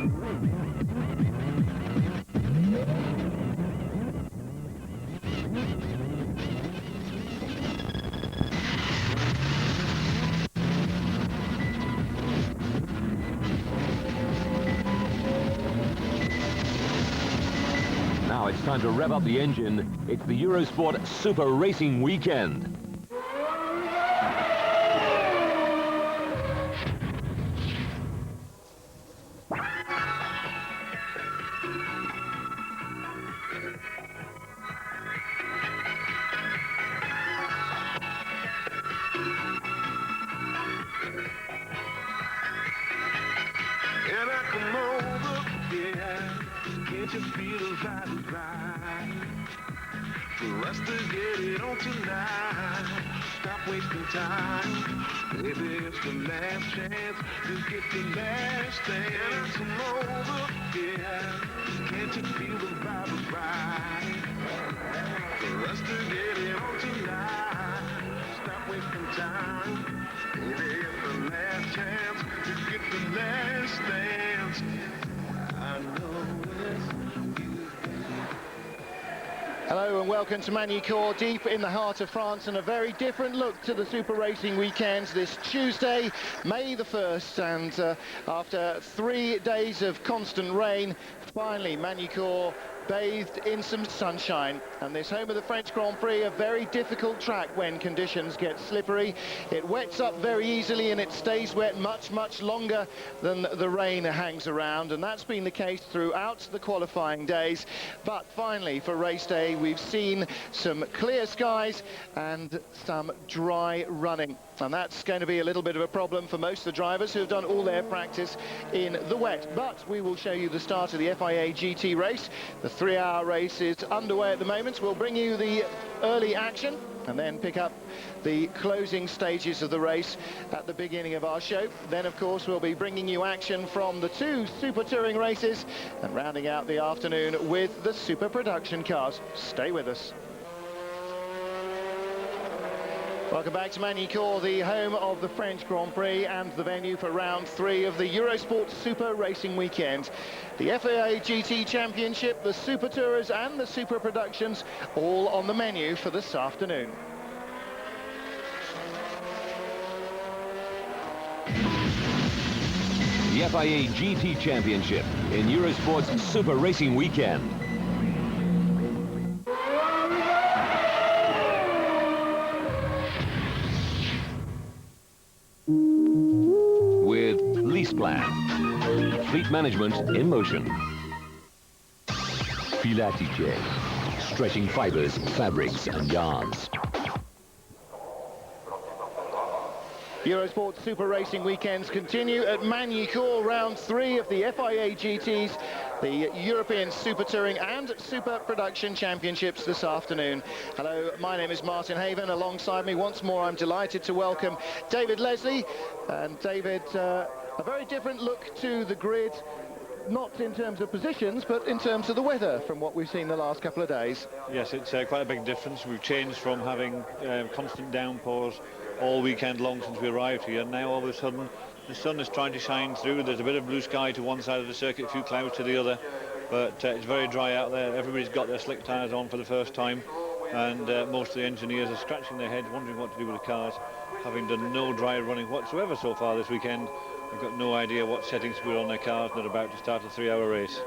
Now it's time to rev up the engine. It's the Eurosport Super Racing Weekend. And I come over, yeah. Can't you feel the vibe right? For us to get it on tonight. Stop wasting time. Maybe it's the last chance to get the last dance. And I come over, yeah. Can't you feel the vibe right? For us to get it on tonight. Stop wasting time. Maybe it's the last chance to get the last dance. I know it's you. Hello and welcome to Magny-Cours, deep in the heart of France, and a very different look to the Super Racing Weekends this Tuesday, May the 1st, and after 3 days of constant rain, finally Magny-Cours bathed in some sunshine. And this home of the French Grand Prix, a very difficult track when conditions get slippery. It wets up very easily and it stays wet much longer than the rain hangs around, and that's been the case throughout the qualifying days. But finally, for race day, we've seen some clear skies and some dry running, and that's going to be a little bit of a problem for most of the drivers who have done all their practice in the wet. But we will show you the start of the FIA GT race. The 3-hour race is underway at the moment. We'll bring you the early action and then pick up the closing stages of the race at the beginning of our show. Then, of course, we'll be bringing you action from the 2 Super Touring races and rounding out the afternoon with the Super Production cars. Stay with us. Welcome back to Magny-Cours, the home of the French Grand Prix and the venue for round 3 of the Eurosport Super Racing Weekend. The FIA GT Championship, the Super Tourers and the Super Productions, all on the menu for this afternoon. The FIA GT Championship in Eurosport's Super Racing Weekend. With lease plan, fleet management in motion, Filatique, stretching fibers, fabrics and yarns. Eurosport Super Racing Weekends continue at Magny-Cours, round 3 of the FIA GTs, the European Super Touring and Super Production Championships this afternoon. Hello, my name is Martin Haven. Alongside me once more, I'm delighted to welcome David Leslie. And David, a very different look to the grid, not in terms of positions, but in terms of the weather from what we've seen the last couple of days. Yes, it's quite a big difference. We've changed from having constant downpours all weekend long since we arrived here. Now all of a sudden the sun is trying to shine through. There's a bit of blue sky to one side of the circuit, a few clouds to the other, but it's very dry out there. Everybody's got their slick tyres on for the first time, and most of the engineers are scratching their heads wondering what to do with the cars, having done no dry running whatsoever so far this weekend. They've got no idea what settings to put on their cars, and they're about to start a 3-hour race.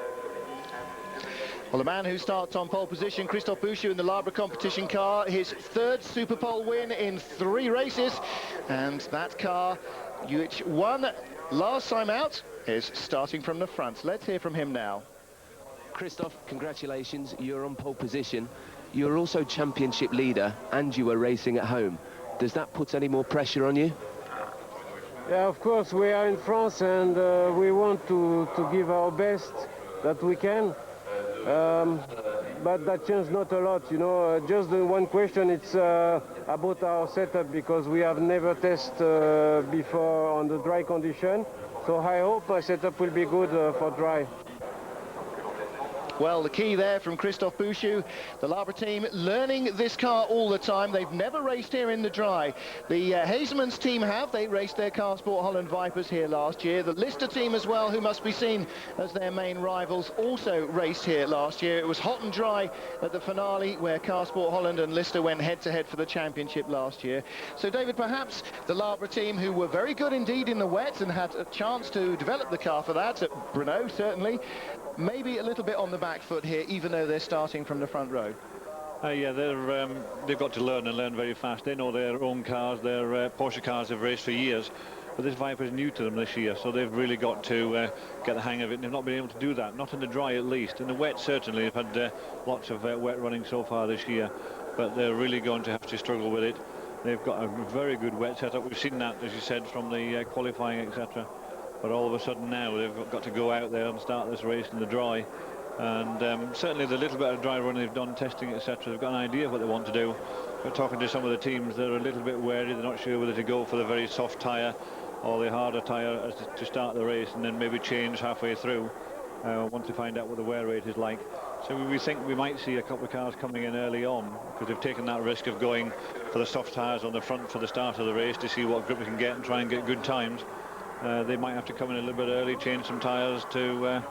Well, the man who starts on pole position, Christophe Bouchou in the Labre competition car, his 3rd Super Pole win in 3 races, and that car, which won last time out, is starting from the front. Let's hear from him now. Christophe, congratulations, you're on pole position. You're also championship leader and you were racing at home. Does that put any more pressure on you? Yeah, of course, we are in France and we want to give our best that we can. But that changed not a lot, you know. Just the one question, it's about our setup, because we have never tested before on the dry condition. So I hope our setup will be good for dry. Well, the key there from Christophe Bouchou, the Labre team learning this car all the time. They've never raced here in the dry. The Hazeman's team have. They raced their Car Sport Holland Vipers here last year. The Lister team as well, who must be seen as their main rivals, also raced here last year. It was hot and dry at the finale where Car Sport Holland and Lister went head-to-head for the championship last year. So, David, perhaps the Labre team, who were very good indeed in the wet and had a chance to develop the car for that, at Brno certainly, maybe a little bit on the back foot here, even though they're starting from the front row. Yeah, they've got to learn and learn very fast. They know their own cars, their Porsche cars have raced for years, but this Viper is new to them this year, so they've really got to get the hang of it, and they've not been able to do that, not in the dry at least. In the wet, certainly, they've had lots of wet running so far this year, but they're really going to have to struggle with it. They've got a very good wet setup. We've seen that, as you said, from the qualifying, etc. But all of a sudden now they've got to go out there and start this race in the dry. And certainly the little bit of dry run they've done, testing, etc., they've got an idea of what they want to do. But talking to some of the teams, they're a little bit wary. They're not sure whether to go for the very soft tyre or the harder tyre to start the race, and then maybe change halfway through once they find out what the wear rate is like. So we think we might see a couple of cars coming in early on, because they've taken that risk of going for the soft tyres on the front for the start of the race to see what grip they can get and try and get good times. They might have to come in a little bit early, change some tyres to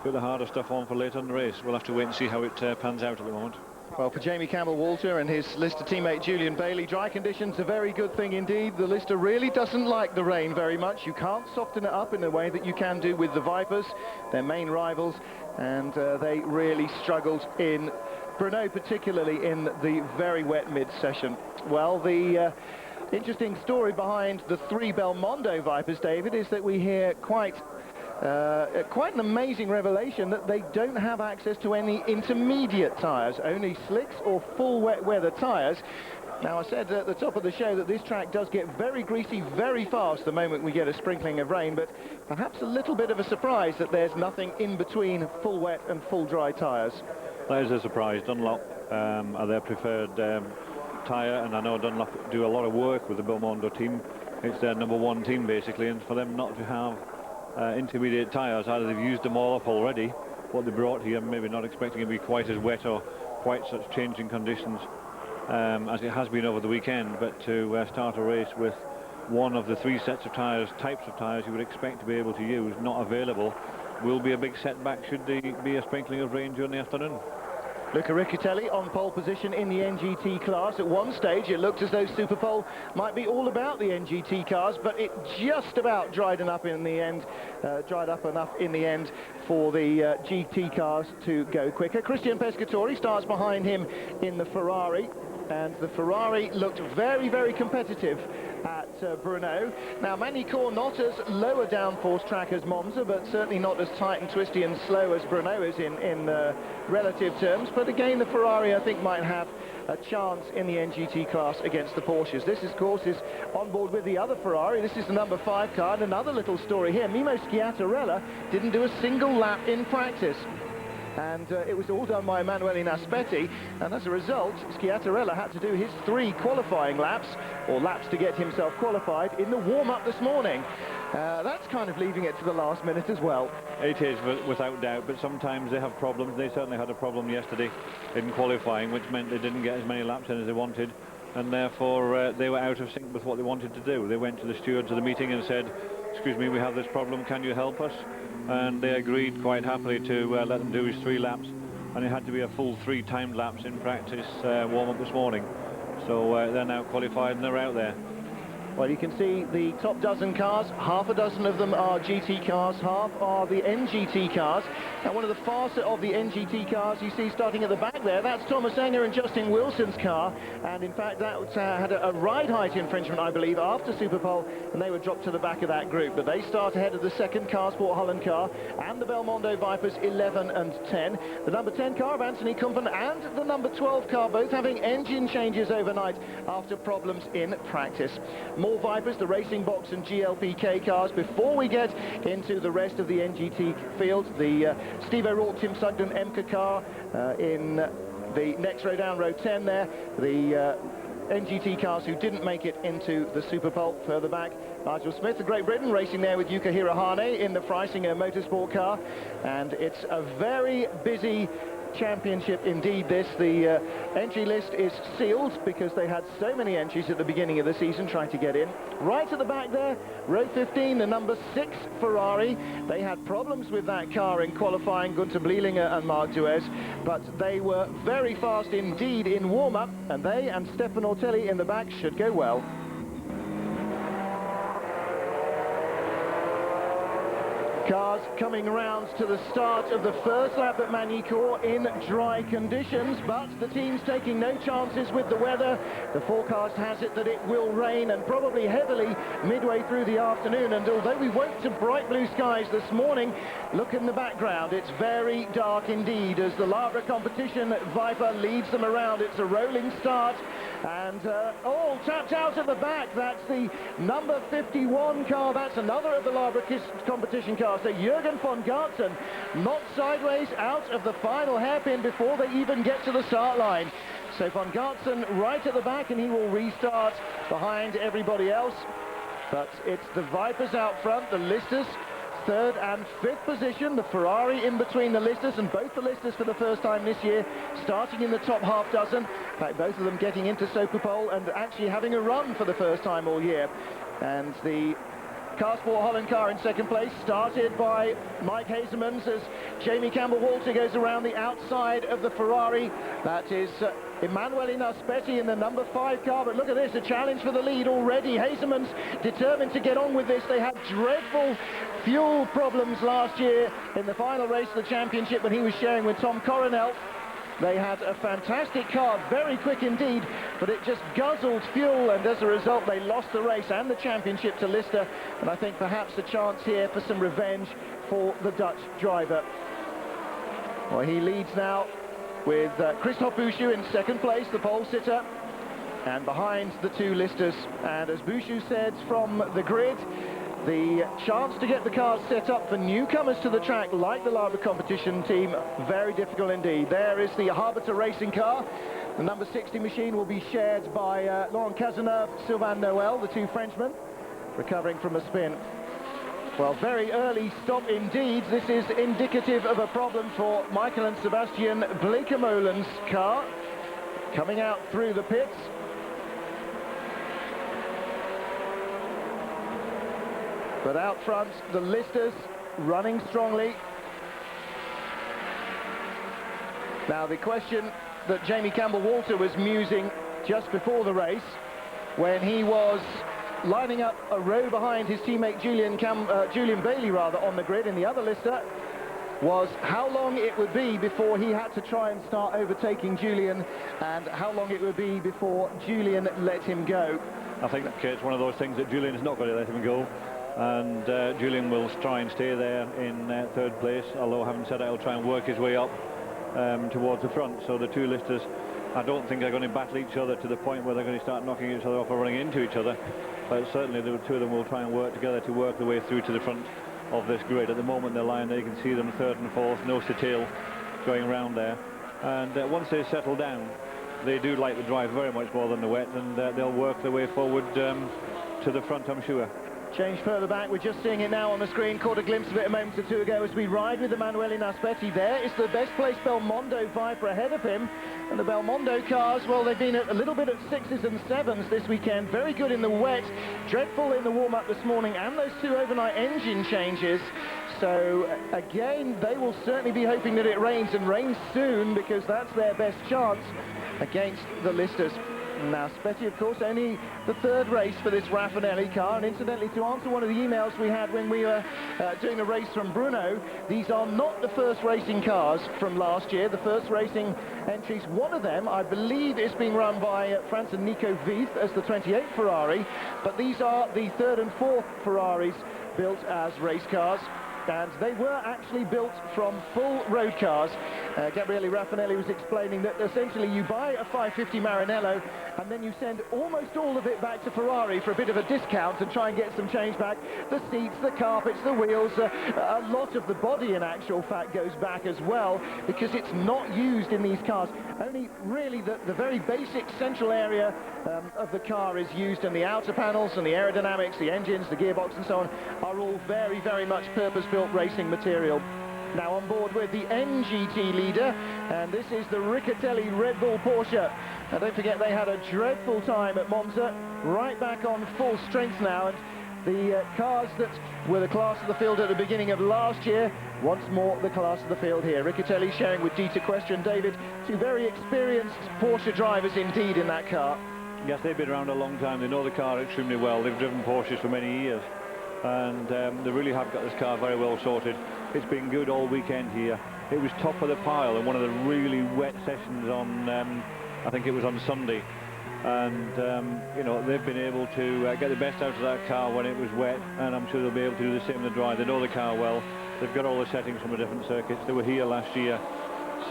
put the harder stuff on for later in the race. We'll have to wait and see how it pans out at the moment. Well, for Jamie Campbell-Walter and his Lister teammate Julian Bailey, dry conditions a very good thing indeed. The Lister really doesn't like the rain very much. You can't soften it up in the way that you can do with the Vipers, their main rivals, and they really struggled in Brno, particularly in the very wet mid-session. Well, the interesting story behind the 3 Belmondo Vipers, David, is that we hear quite an amazing revelation that they don't have access to any intermediate tyres, only slicks or full wet weather tyres. Now, I said at the top of the show that this track does get very greasy very fast the moment we get a sprinkling of rain, but perhaps a little bit of a surprise that there's nothing in between full wet and full dry tyres. That is a surprise. Dunlop are their preferred tyre, and I know Dunlop do a lot of work with the Belmondo team. It's their #1 team basically, and for them not to have intermediate tyres, either they've used them all up already, what they brought here, maybe not expecting it to be quite as wet or quite such changing conditions as it has been over the weekend, but to start a race with one of the 3 sets of tyres, types of tyres you would expect to be able to use, not available, will be a big setback should there be a sprinkling of rain during the afternoon. Luca Riccitelli on pole position in the NGT class. At one stage it looked as though Superpole might be all about the NGT cars, but it just about dried enough in the end for the GT cars to go quicker. Christian Pescatori starts behind him in the Ferrari, and the Ferrari looked very, very competitive at Brno. Now, Magny-Cours not as lower downforce track as Monza, but certainly not as tight and twisty and slow as Brno is in relative terms. But again, the Ferrari, I think, might have a chance in the NGT class against the Porsches. This, of course, is on board with the other Ferrari. This is the #5 car. And another little story here. Mimo Schiattarella didn't do a single lap in practice. And it was all done by Emanuele Naspetti, and as a result Schiattarella had to do his 3 qualifying laps, or laps to get himself qualified, in the warm-up this morning. That's kind of leaving it to the last minute as well. It is, without doubt, but sometimes they have problems. They certainly had a problem yesterday in qualifying, which meant they didn't get as many laps in as they wanted, and therefore they were out of sync with what they wanted to do. They went to the stewards of the meeting and said, "Excuse me, we have this problem, can you help us?" And they agreed quite happily to let them do his 3 laps, and it had to be a full 3 timed laps in practice warm-up this morning. So they're now qualified and they're out there. Well, you can see the top dozen cars, half a dozen of them are GT cars, half are the NGT cars. Now, one of the faster of the NGT cars you see starting at the back there, that's Thomas Enger and Justin Wilson's car, and in fact that had a ride height infringement, I believe, after Superpole, and they were dropped to the back of that group. But they start ahead of the second Car Sport Holland car and the Belmondo Vipers 11 and 10. The #10 car of Anthony Kumpen and the #12 car both having engine changes overnight after problems in practice. More Vipers, the Racing Box and GLPK cars before we get into the rest of the NGT field. The Steve O'Rourke, Tim Sugden, Emka car in the next row down, row 10 there. The NGT cars who didn't make it into the Super Pole. Further back, Nigel Smith of Great Britain racing there with Yuka Hirahane in the Freisinger Motorsport car. And it's a very busy championship indeed this. The entry list is sealed because they had so many entries at the beginning of the season trying to get in. Right at the back there, row 15, the number 6 Ferrari. They had problems with that car in qualifying, Gunther Blielinger and Marc Duez, but they were very fast indeed in warm-up, and they and Stefan Ortelli in the back should go well. Cars coming around to the start of the first lap at Magny-Cours in dry conditions, but the team's taking no chances with the weather. The forecast has it that it will rain, and probably heavily midway through the afternoon. And although we woke to bright blue skies this morning, look in the background, it's very dark indeed as the Labre competition Viper leads them around. It's a rolling start, and oh, tapped out at the back. That's the number 51 car. That's another of the Labre competition cars. So Jürgen von Gartzen knocked sideways out of the final hairpin before they even get to the start line. So von Gartzen right at the back, and he will restart behind everybody else. But it's the Vipers out front, the Listers third and fifth position, the Ferrari in between the Listers, and both the Listers for the first time this year starting in the top half dozen. In fact, both of them getting into Super Pole and actually having a run for the first time all year. And the Car Sport Holland car in second place, started by Mike Hazemans as Jamie Campbell-Walter goes around the outside of the Ferrari. That is Emanuele Naspetti in the number 5 car, but look at this, a challenge for the lead already. Hazemans determined to get on with this. They had dreadful fuel problems last year in the final race of the championship when he was sharing with Tom Coronel. They had a fantastic car, very quick indeed, but it just guzzled fuel, and as a result they lost the race and the championship to Lister. And I think perhaps a chance here for some revenge for the Dutch driver. Well, he leads now with Christophe Bouchou in second place, the pole sitter, and behind the two Listers. And as Bouchou said from the grid, the chance to get the cars set up for newcomers to the track, like the Labre competition team, very difficult indeed. There is the Harbour Racing car. The number 60 machine will be shared by Laurent Cazeneuve, Sylvain Noël, the two Frenchmen, recovering from a spin. Well, very early stop indeed. This is indicative of a problem for Michael and Sebastian Bleekemolen's car, coming out through the pits. But out front, the Listers running strongly. Now, the question that Jamie Campbell-Walter was musing just before the race, when he was lining up a row behind his teammate Julian Bailey on the grid in the other Lister, was how long it would be before he had to try and start overtaking Julian, and how long it would be before Julian let him go. I think it's one of those things that Julian is not going to let him go. And Julian will try and stay there in third place, although having said that, he'll try and work his way up towards the front. So the two Listers, I don't think they're going to battle each other to the point where they're going to start knocking each other off or running into each other, but certainly the two of them will try and work together to work their way through to the front of this grid. At the moment they're lying there, you can see them third and fourth, nose to tail going around there, and once they settle down, they do like the drive very much more than the wet, and they'll work their way forward to the front, I'm sure. Change further back, we're just seeing it now on the screen, caught a glimpse of it a moment or two ago as we ride with Emanuele Naspetti. There is the best placed Belmondo Viper ahead of him, and the Belmondo cars, well, they've been a little bit at 6s and 7s this weekend, very good in the wet, dreadful in the warm-up this morning, and those two overnight engine changes. So again, they will certainly be hoping that it rains, and rains soon, because that's their best chance against the Listers. Now, Naspetti, of course, only the third race for this Raffinelli car, and incidentally, to answer one of the emails we had when we were doing the race from Brno, these are not the first racing cars from last year. The first racing entries, one of them, I believe, is being run by France and Nico Vieth as the 28 Ferrari, but these are the third and fourth Ferraris built as race cars. And they were actually built from full road cars. Gabriele Raffinelli was explaining that essentially you buy a 550 Maranello and then you send almost all of it back to Ferrari for a bit of a discount and try and get some change back. The seats, the carpets, the wheels, a lot of the body in actual fact goes back as well, because it's not used in these cars. Only really the very basic central area of the car is used, and the outer panels and the aerodynamics, the engines, the gearbox and so on are all very, very much purpose-built racing material. Now on board with the NGT leader, and this is the Riccatelli Red Bull Porsche. Now don't forget they had a dreadful time at Monza, right back on full strength now, and the cars that were the class of the field at the beginning of last year, once more the class of the field here. Riccatelli sharing with Dieter Question, David, two very experienced Porsche drivers indeed in that car. Yes, they've been around a long time, they know the car extremely well, they've driven Porsches for many years, and they really have got this car very well sorted. It's been good all weekend here. It was top of the pile in one of the really wet sessions on, I think it was on Sunday, and you know, they've been able to get the best out of that car when it was wet, and I'm sure they'll be able to do the same in the dry. They know the car well, they've got all the settings from the different circuits, they were here last year,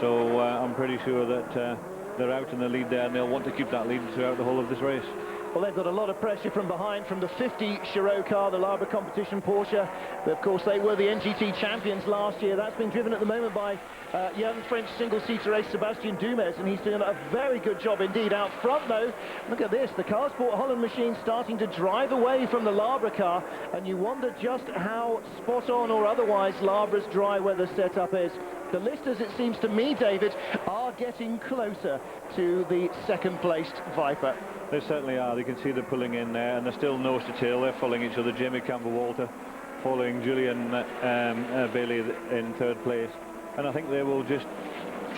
so I'm pretty sure that they're out in the lead there, and they'll want to keep that lead throughout the whole of this race. Well, they've got a lot of pressure from behind from the 50 Chirot car, the Labre competition Porsche. But of course, they were the NGT champions last year. That's been driven at the moment by young French single-seater ace Sébastien Dumez, and he's doing a very good job indeed. Out front, though, look at this, the Carsport Holland machine starting to drive away from the Labre car, and you wonder just how spot-on or otherwise Labre's dry weather setup is. The listers, it seems to me, David, are getting closer to the second-placed Viper. They certainly are. You can see they're pulling in there, and they're still nose to tail. They're following each other. Jamie Campbell-Walter following Julian Bailey in third place, and I think they will just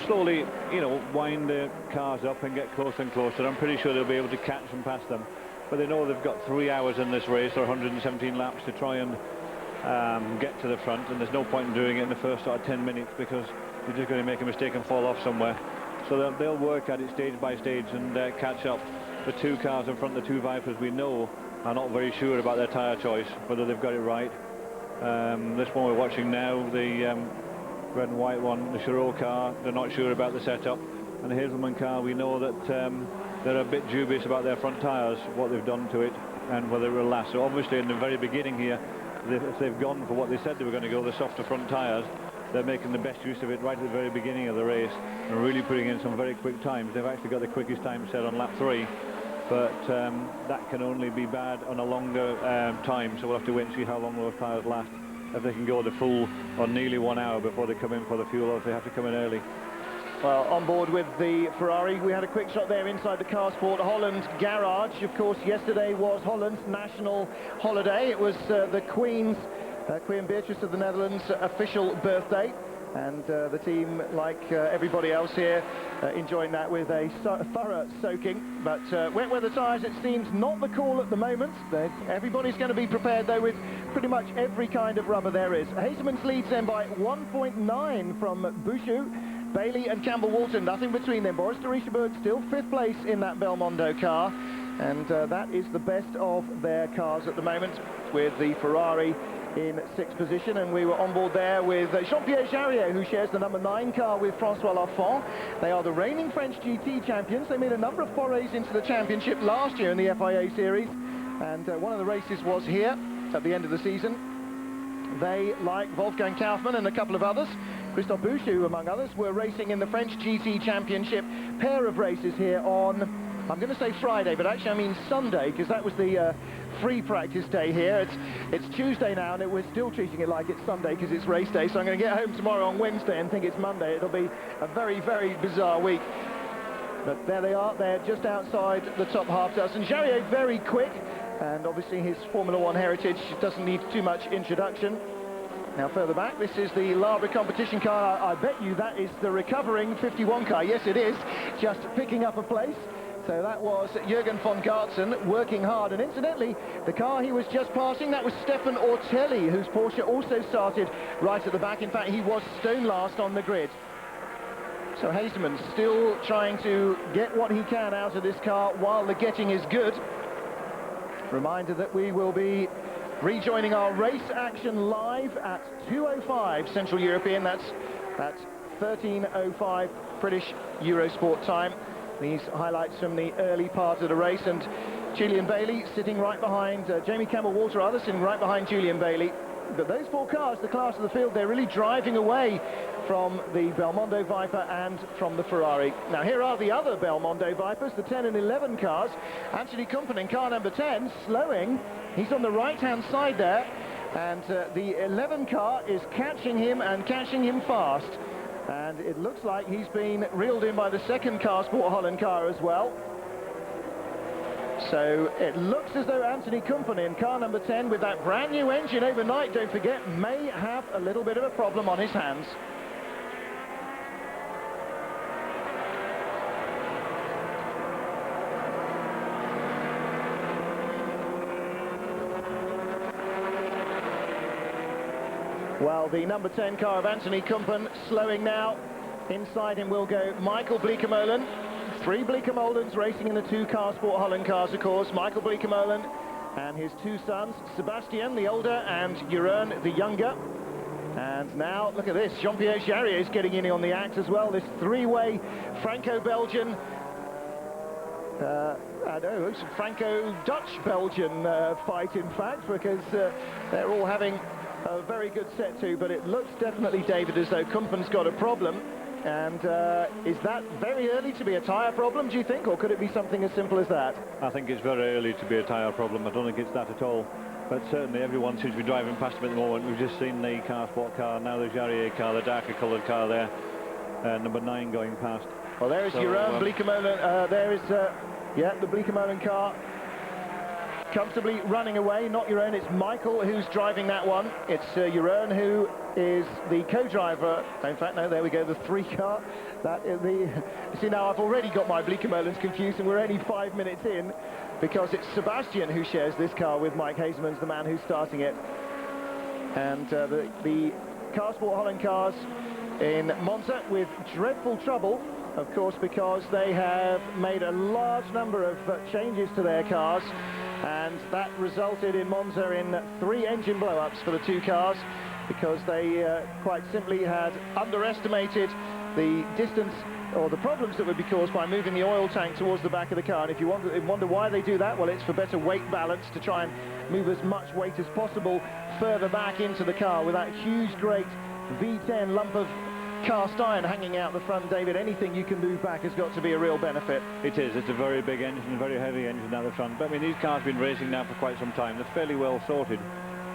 slowly, you know, wind the cars up and get closer and closer. I'm pretty sure they'll be able to catch and pass them, but they know they've got 3 hours in this race, or 117 laps, to try and get to the front, and there's no point in doing it in the first sort of 10 minutes because you're just going to make a mistake and fall off somewhere. So they'll work at it stage by stage and catch up. The two cars in front, the two Vipers, we know are not very sure about their tyre choice, whether they've got it right. This one we're watching now, the red and white one, the Chirot car, they're not sure about the setup. And the Hazelman car, we know that they're a bit dubious about their front tyres, what they've done to it and whether it will last. So obviously in the very beginning here, if they've gone for what they said they were going to go, the softer front tyres, they're making the best use of it right at the very beginning of the race and really putting in some very quick times. They've actually got the quickest time set on lap 3, but that can only be bad on a longer time, so we'll have to wait and see how long those tyres last, if they can go the full or nearly 1 hour before they come in for the fuel, or if they have to come in early. Well, on board with the Ferrari, we had a quick shot there inside the Carsport Holland garage. Of course, yesterday was Holland's national holiday. It was the Queen Beatrice of the Netherlands' official birthday, and the team, like everybody else here, enjoying that with a thorough soaking. But wet weather tyres, it seems, not the call at the moment. Everybody's going to be prepared, though, with pretty much every kind of rubber there is. Hazelman's leads then by 1.9 from Bouchou. Bailey and Campbell-Walton, nothing between them. Boris de Richebourg still 5th place in that Belmondo car, and that is the best of their cars at the moment, with the Ferrari in 6th position. And we were on board there with Jean-Pierre Jarier, who shares the number 9 car with Francois Lafont. They are the reigning French GT champions. They made a number of forays into the championship last year in the FIA series, and one of the races was here at the end of the season. They, like Wolfgang Kaufmann and a couple of others, Christophe Bouchou among others, were racing in the French GT Championship pair of races here on, I'm going to say Friday, but actually I mean Sunday, because that was the free practice day here. It's Tuesday now, and we're still treating it like it's Sunday because it's race day, so I'm going to get home tomorrow on Wednesday and think it's Monday. It'll be a very, very bizarre week. But there they are, they're just outside the top half dozen. Jarier very quick, and obviously his Formula 1 heritage doesn't need too much introduction. Now further back, this is the Labre competition car. I bet you that is the recovering 51 car. Yes, it is, just picking up a place. So that was Jürgen von Gartzen working hard. And incidentally, the car he was just passing, that was Stefan Ortelli, whose Porsche also started right at the back. In fact, he was stone last on the grid. So Hazelman still trying to get what he can out of this car while the getting is good. Reminder that we will be rejoining our race action live at 2:05 Central European. That's 13:05 British Eurosport time. These highlights from the early part of the race, and Julian Bailey sitting right behind Jamie Campbell-Walter, others sitting right behind Julian Bailey. But those 4 cars, the class of the field, they're really driving away from the Belmondo Viper and from the Ferrari. Now here are the other Belmondo Vipers, the 10 and 11 cars. Anthony Kumpen in car number 10, slowing. He's on the right-hand side there, and the 11 car is catching him and catching him fast. And it looks like he's been reeled in by the second car, Sport Holland car as well. So it looks as though Anthony Kumpen in car number 10 with that brand new engine overnight, don't forget, may have a little bit of a problem on his hands. Well, the number 10 car of Anthony Kumpen slowing now. Inside him will go Michael Bleekemolen. 3 Bleekemoldens racing in the 2 car Sport Holland cars, of course. Michael Bleekemolen and his 2 sons, Sebastian, the older, and Jeroen, the younger. And now, look at this, Jean-Pierre Jarier is getting in on the act as well. This 3-way Franco-Belgian, it's a Franco-Dutch-Belgian fight, in fact, because they're all having a very good set too, but it looks definitely, David, as though Kumpen's got a problem. And is that very early to be a tyre problem, do you think, or could it be something as simple as that? I think it's very early to be a tyre problem. I don't think it's that at all. But certainly everyone seems to be driving past him at the moment. We've just seen the car sport car, now the Jarier car, the darker coloured car there, number 9 going past. Well, there is Jeroen Bleekemolen. There is, the Bleekemolen car comfortably running away. Not Jeroen, it's Michael who's driving that one. It's Jeroen who is the co-driver. In fact, no, there we go, the 3 car. That is the. See, now I've already got my Bleekemolens confused, and we're only 5 minutes in, because it's Sebastian who shares this car with Mike Hazelman's the man who's starting it. And the car Sport Holland cars in Monza with dreadful trouble, of course, because they have made a large number of changes to their cars, and that resulted in Monza in 3 engine blow-ups for the 2 cars, because they quite simply had underestimated the distance or the problems that would be caused by moving the oil tank towards the back of the car. And if you wonder why they do that, well, it's for better weight balance, to try and move as much weight as possible further back into the car. With that huge, great V10 lump of cast iron hanging out the front, David, anything you can move back has got to be a real benefit. It is. It's a very big engine, a very heavy engine out the front. But I mean, these cars have been racing now for quite some time. They're fairly well sorted.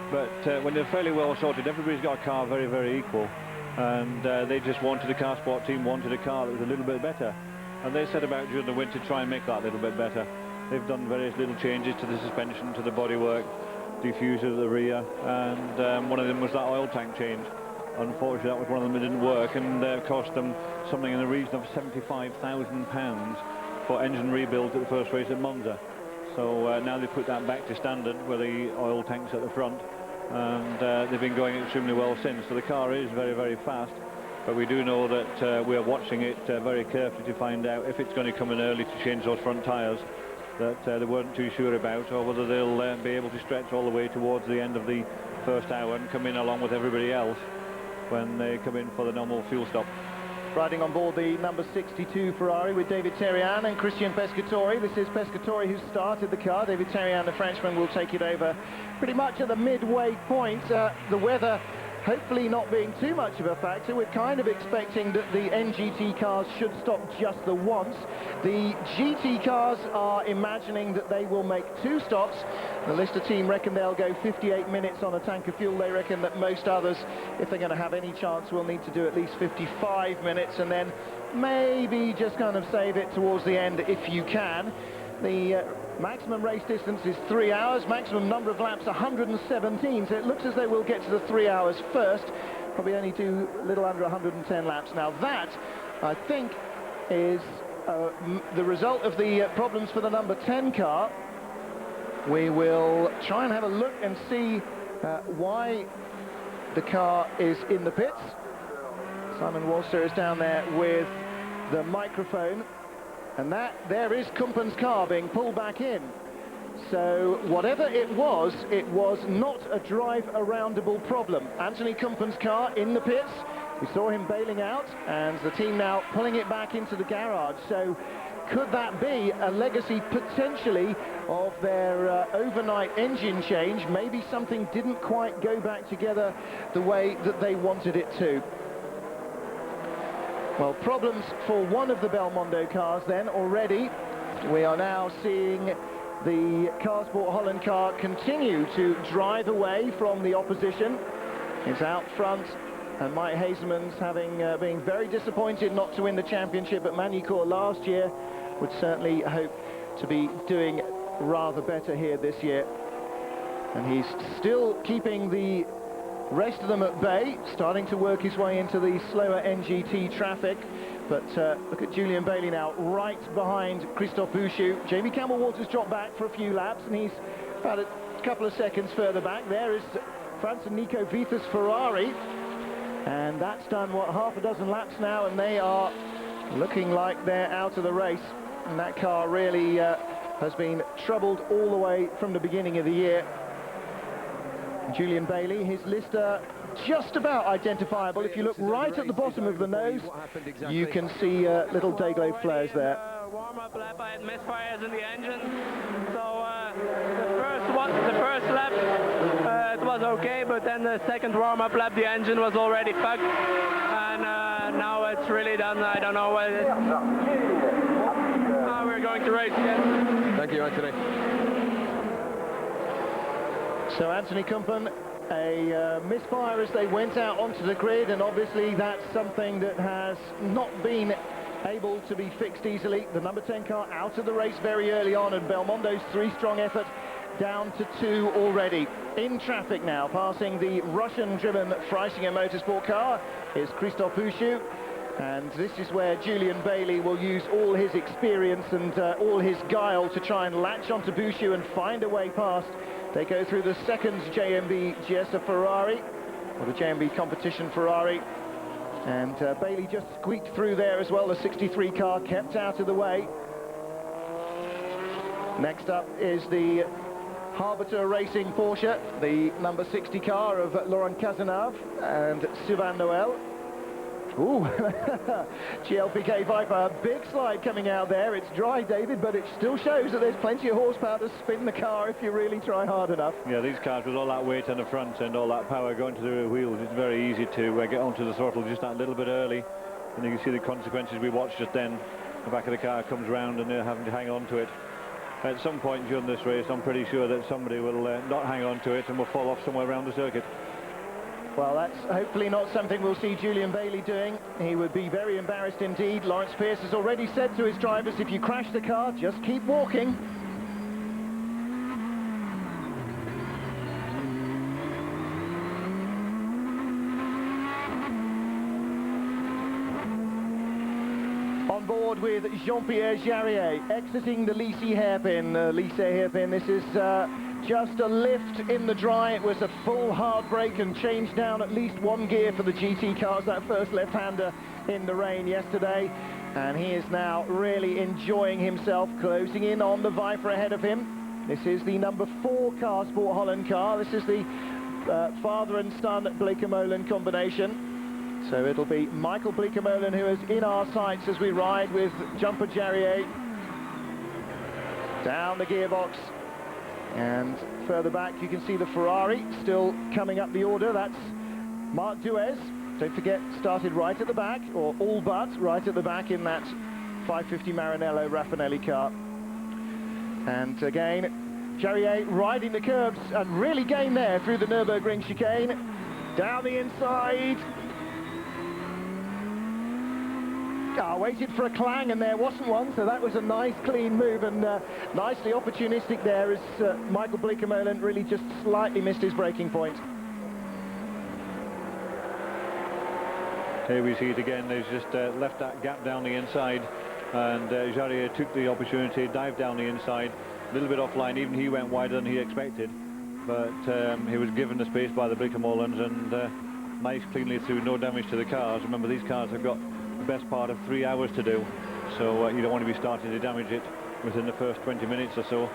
But when they're fairly well sorted, everybody's got a car very, very equal. And they just wanted, the car sport team wanted a car that was a little bit better. And they set about during the winter to try and make that a little bit better. They've done various little changes to the suspension, to the bodywork, diffuser at the rear, and one of them was that oil tank change. Unfortunately, that was one of them that didn't work, and cost them something in the region of £75,000 for engine rebuilds at the first race at Monza. So now they've put that back to standard with the oil tanks at the front, and they've been going extremely well since. So the car is very, very fast, but we do know that we're watching it very carefully to find out if it's going to come in early to change those front tyres that they weren't too sure about, or whether they'll be able to stretch all the way towards the end of the first hour and come in along with everybody else when they come in for the normal fuel stop. Riding on board the number 62 Ferrari with David Therian and Christian Pescatori. This is Pescatori who started the car. David Therian, the Frenchman, will take it over pretty much at the midway point. The weather hopefully not being too much of a factor. We're kind of expecting that the NGT cars should stop just the once. The GT cars are imagining that they will make 2 stops. The Lister team reckon they'll go 58 minutes on a tank of fuel. They reckon that most others, if they're going to have any chance, will need to do at least 55 minutes, and then maybe just kind of save it towards the end if you can. The maximum race distance is 3 hours, maximum number of laps 117, so it looks as though we'll get to the 3 hours first, probably only do a little under 110 laps. Now that, I think, is the result of the problems for the number 10 car. We will try and have a look and see why the car is in the pits. Simon Walster is down there with the microphone. And there is Kumpen's car being pulled back in. So whatever it was not a drive-aroundable problem. Anthony Kumpen's car in the pits. We saw him bailing out, and the team now pulling it back into the garage. So could that be a legacy potentially of their overnight engine change? Maybe something didn't quite go back together the way that they wanted it to. Well, problems for one of the Belmondo cars then already. We are now seeing the Carsport Holland car continue to drive away from the opposition. It's out front, and Mike Hazelman's being very disappointed not to win the championship at Magny-Cours last year, would certainly hope to be doing rather better here this year. And he's still keeping the rest of them at bay, starting to work his way into the slower NGT traffic. But look at Julian Bailey now, right behind Christophe Bouchou. Jamie Campbell-Walters dropped back for a few laps, and he's about a couple of seconds further back. There is France and Nico Vita's Ferrari, and that's done, what, half a dozen laps now, and they are looking like they're out of the race. And that car really has been troubled all the way from the beginning of the year. Julian Bailey, his Lister just about identifiable. If you look right at the bottom of the nose, you can see little day-glow flares there. Warm-up lap, I had misfires in the engine, so the first lap it was okay, but then the second warm-up lap the engine was already fucked, and now it's really done. I don't know what it is. We're going to race again. Thank you, Anthony. So Anthony Kumpen, a misfire as they went out onto the grid, and obviously that's something that has not been able to be fixed easily. The number 10 car out of the race very early on, and Belmondo's three-strong effort down to 2 already. In traffic now, passing the Russian-driven Freisinger Motorsport car is Christophe Bouchou, and this is where Julian Bailey will use all his experience and all his guile to try and latch onto Bouchou and find a way past. They go through the second JMB GSA Ferrari, or the JMB competition Ferrari, and Bailey just squeaked through there as well. The 63 car kept out of the way. Next up is the Harbitter Racing Porsche, the number 60 car of Laurent Cazenave and Sylvain Noël. Ooh, GLPK Viper, big slide coming out there. It's dry, David, but it still shows that there's plenty of horsepower to spin the car if you really try hard enough. Yeah, these cars with all that weight on the front and all that power going to the rear wheels, it's very easy to get onto the throttle just that little bit early. And you can see the consequences we watched just then. The back of the car comes round and they're having to hang on to it. At some point during this race, I'm pretty sure that somebody will not hang on to it and will fall off somewhere around the circuit. Well, that's hopefully not something we'll see Julian Bailey doing. He would be very embarrassed indeed. Lawrence Pierce has already said to his drivers, if you crash the car, just keep walking. On board with Jean-Pierre Jarier, exiting the Lycée hairpin. This is just a lift in the dry. It was a full hard brake and changed down at least one gear for the GT cars, that first left-hander in the rain yesterday. And he is now really enjoying himself, closing in on the Viper ahead of him. This is the number 4 Carsport Holland car. This is the father and son Bleekemolen combination. So it'll be Michael Bleekemolen who is in our sights as we ride with Jumper Jarier. Down the gearbox. And further back you can see the Ferrari still coming up the order. That's Marc Duez. Don't forget, started right at the back, or all but right at the back in that 550 Maranello Raffinelli car. And again, Jarier riding the curbs and really gained there through the Nürburgring chicane. Down the inside. Waited for a clang and there wasn't one, so that was a nice clean move and nicely opportunistic there as Michael Bleekemolen really just slightly missed his braking point. Here we see it again. They've just left that gap down the inside, and Jarier took the opportunity, dived down the inside, a little bit offline. Even he went wider than he expected, but he was given the space by the Bleekemolens and nice cleanly through, no damage to the cars. Remember, these cars have got the best part of 3 hours to do, so you don't want to be starting to damage it within the first 20 minutes or so.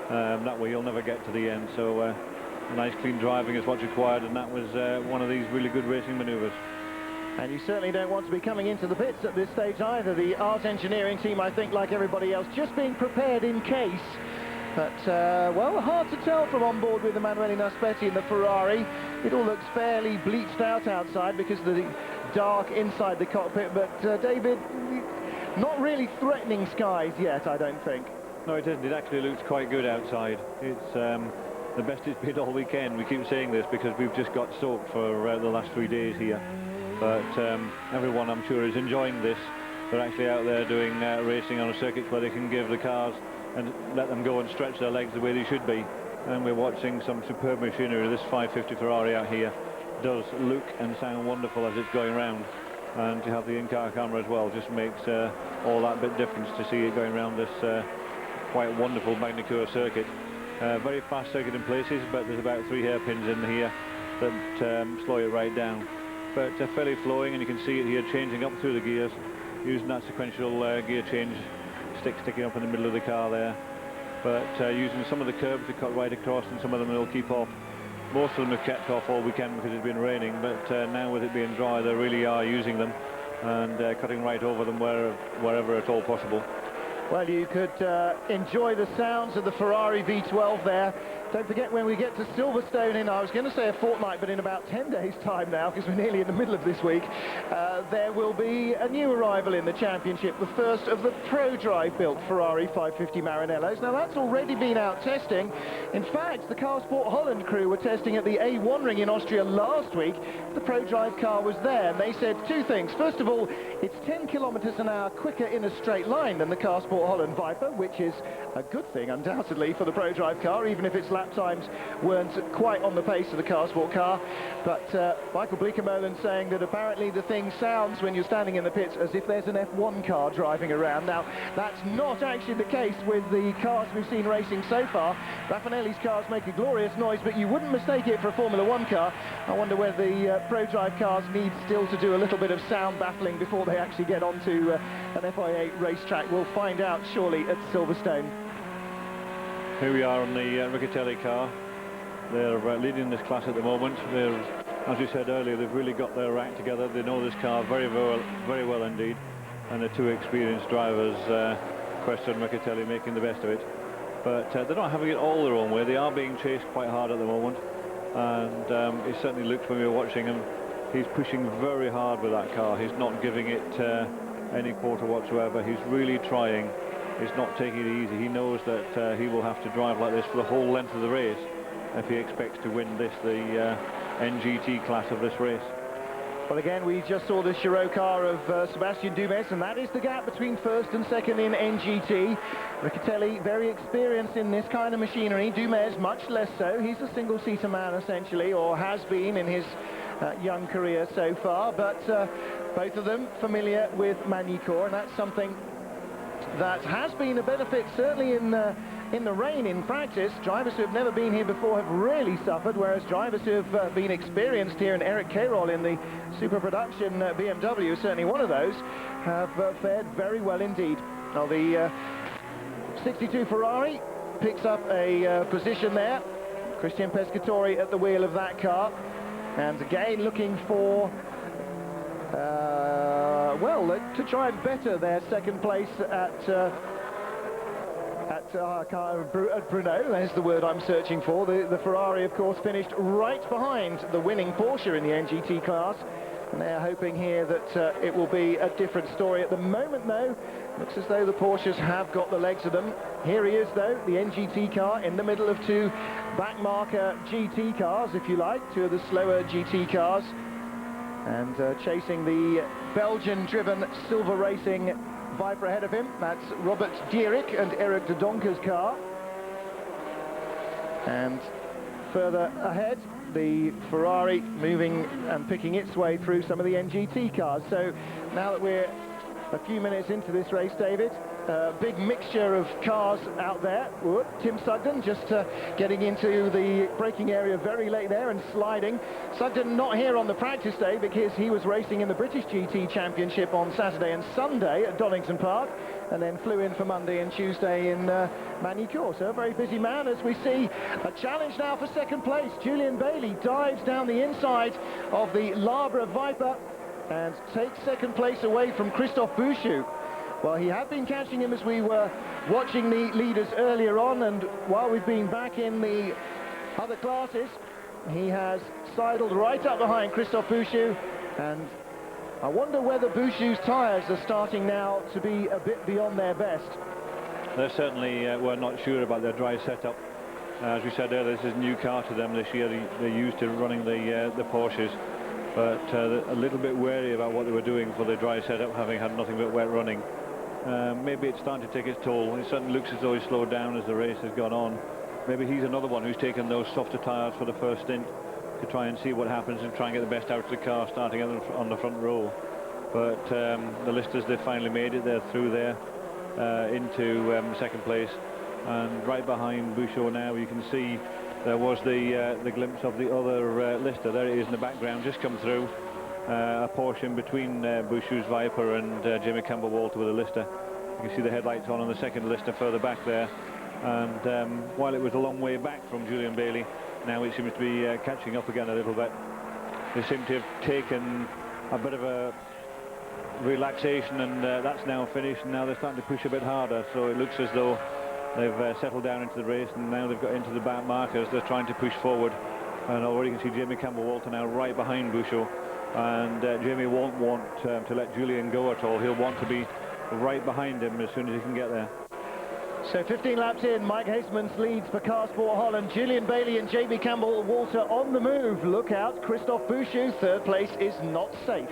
That way you'll never get to the end. So nice clean driving is what's required, and that was one of these really good racing maneuvers. And you certainly don't want to be coming into the pits at this stage either. The Ars Engineering team, I think, like everybody else, just being prepared in case. But, well, hard to tell from on board with Emanuele Naspetti in the Ferrari. It all looks fairly bleached out outside because of the dark inside the cockpit. But, David, not really threatening skies yet, I don't think. No, it isn't. It actually looks quite good outside. It's the best it's been all weekend. We keep saying this because we've just got soaked for the last 3 days here. But everyone, I'm sure, is enjoying this. They're actually out there doing racing on a circuit where they can give the cars and let them go and stretch their legs the way they should be. And we're watching some superb machinery. This 550 Ferrari out here does look and sound wonderful as it's going round. And to have the in-car camera as well just makes all that bit difference to see it going around this quite wonderful Magny-Cours circuit. Very fast circuit in places, but there's about 3 hairpins in here that slow it right down. But fairly flowing, and you can see it here changing up through the gears, using that sequential gear change stick sticking up in the middle of the car there. But using some of the curbs to cut right across, and some of them will keep off. Most of them have kept off all weekend because it's been raining, but now with it being dry, they really are using them and cutting right over them wherever at all possible. Well, you could enjoy the sounds of the Ferrari V12 there. Don't forget, when we get to Silverstone in, I was going to say a fortnight, but in about 10 days' time now, because we're nearly in the middle of this week, there will be a new arrival in the championship, the first of the ProDrive built Ferrari 550 Maranellos. Now, that's already been out testing. In fact, the Carsport Holland crew were testing at the A1 ring in Austria last week. The ProDrive car was there, and they said 2 things. First of all, it's 10 kilometers an hour quicker in a straight line than the Carsport Holland Viper, which is a good thing, undoubtedly, for the ProDrive car, even if its lap times weren't quite on the pace of the Carsport car. But Michael Bleekemolen saying that apparently the thing sounds when you're standing in the pits as if there's an F1 car driving around. Now, that's not actually the case with the cars we've seen racing so far. Raffinelli's cars make a glorious noise, but you wouldn't mistake it for a Formula 1 car. I wonder whether the ProDrive cars need still to do a little bit of sound battling before they actually get onto an FIA racetrack. We'll find out shortly at Silverstone. Here we are on the Riccatelli car. They're leading this class at the moment. They're, as we said earlier, they've really got their act together. They know this car very well indeed. And the 2 experienced drivers, Questo and Riccatelli, making the best of it. But they're not having it all their own way. They are being chased quite hard at the moment. And it certainly looks, when we were watching him, he's pushing very hard with that car. He's not giving it any quarter whatsoever. He's really trying. He's not taking it easy. He knows that he will have to drive like this for the whole length of the race if he expects to win this, the NGT class of this race. Well, again, we just saw the Chiro car of Sébastien Dumais, and that is the gap between first and second in NGT. Riccatelli, very experienced in this kind of machinery. Dumais, much less so. He's a single-seater man, essentially, or has been in his young career so far. But both of them familiar with Magny-Cours, and that's something that has been a benefit, certainly in the rain in practice. Drivers who have never been here before have really suffered, whereas drivers who have been experienced here, and Eric Cairol in the super production BMW, certainly one of those, have fared very well indeed. Now the 62 Ferrari picks up a position there. Christian Pescatore at the wheel of that car, and again looking for well, to try and better their second place at Brno. There's the word I'm searching for. The Ferrari, of course, finished right behind the winning Porsche in the NGT class, and they're hoping here that it will be a different story. At the moment, though, looks as though the Porsches have got the legs of them. Here he is, though, the NGT car in the middle of 2 backmarker GT cars, if you like, 2 of the slower GT cars. And chasing the Belgian-driven Silver Racing Viper ahead of him. That's Robert Dierik and Eric de Donker's car. And further ahead, the Ferrari moving and picking its way through some of the NGT cars. So now that we're a few minutes into this race, David, big mixture of cars out there. Tim Sugden just getting into the braking area very late there and sliding. Sugden not here on the practice day because he was racing in the British GT Championship on Saturday and Sunday at Donington Park, and then flew in for Monday and Tuesday in Magny-Cours. So a very busy man, as we see a challenge now for second place. Julian Bailey dives down the inside of the Labra Viper. and takes second place away from Christophe Bouchou. Well, he had been catching him as we were watching the leaders earlier on, and while we've been back in the other classes, he has sidled right up behind Christophe Bouchou, and I wonder whether Bouchou's tyres are starting now to be a bit beyond their best. They certainly were not sure about their dry setup. As we said earlier, this is a new car to them this year. They're used to running the Porsches, but a little bit wary about what they were doing for the dry setup, having had nothing but wet running. Maybe it's starting to take its toll. It certainly looks as though he's slowed down as the race has gone on. Maybe he's another one who's taken those softer tyres for the first stint to try and see what happens and try and get the best out of the car, starting on the front row. But the listers, they've finally made it. They're through there into second place, and right behind Bouchou now you can see there was the glimpse of the other lister. There it is in the background, just come through. A portion between Bouchou's Viper and Jamie Campbell-Walter with a lister. You can see the headlights on the second lister further back there, and while it was a long way back from Julian Bailey, now it seems to be catching up again a little bit. They seem to have taken a bit of a relaxation, and that's now finished, and now they're starting to push a bit harder, so it looks as though they've settled down into the race, and now they've got into the back markers. They're trying to push forward, and already you can see Jamie Campbell-Walter now right behind Bouchou, and Jamie won't want to let Julian go at all. He'll want to be right behind him as soon as he can get there. So 15 laps in, Mike Hasemans leads for Car Sport Holland. Julian Bailey and Jamie Campbell-Walter on the move. Look out, Christophe Bouchou, third place is not safe.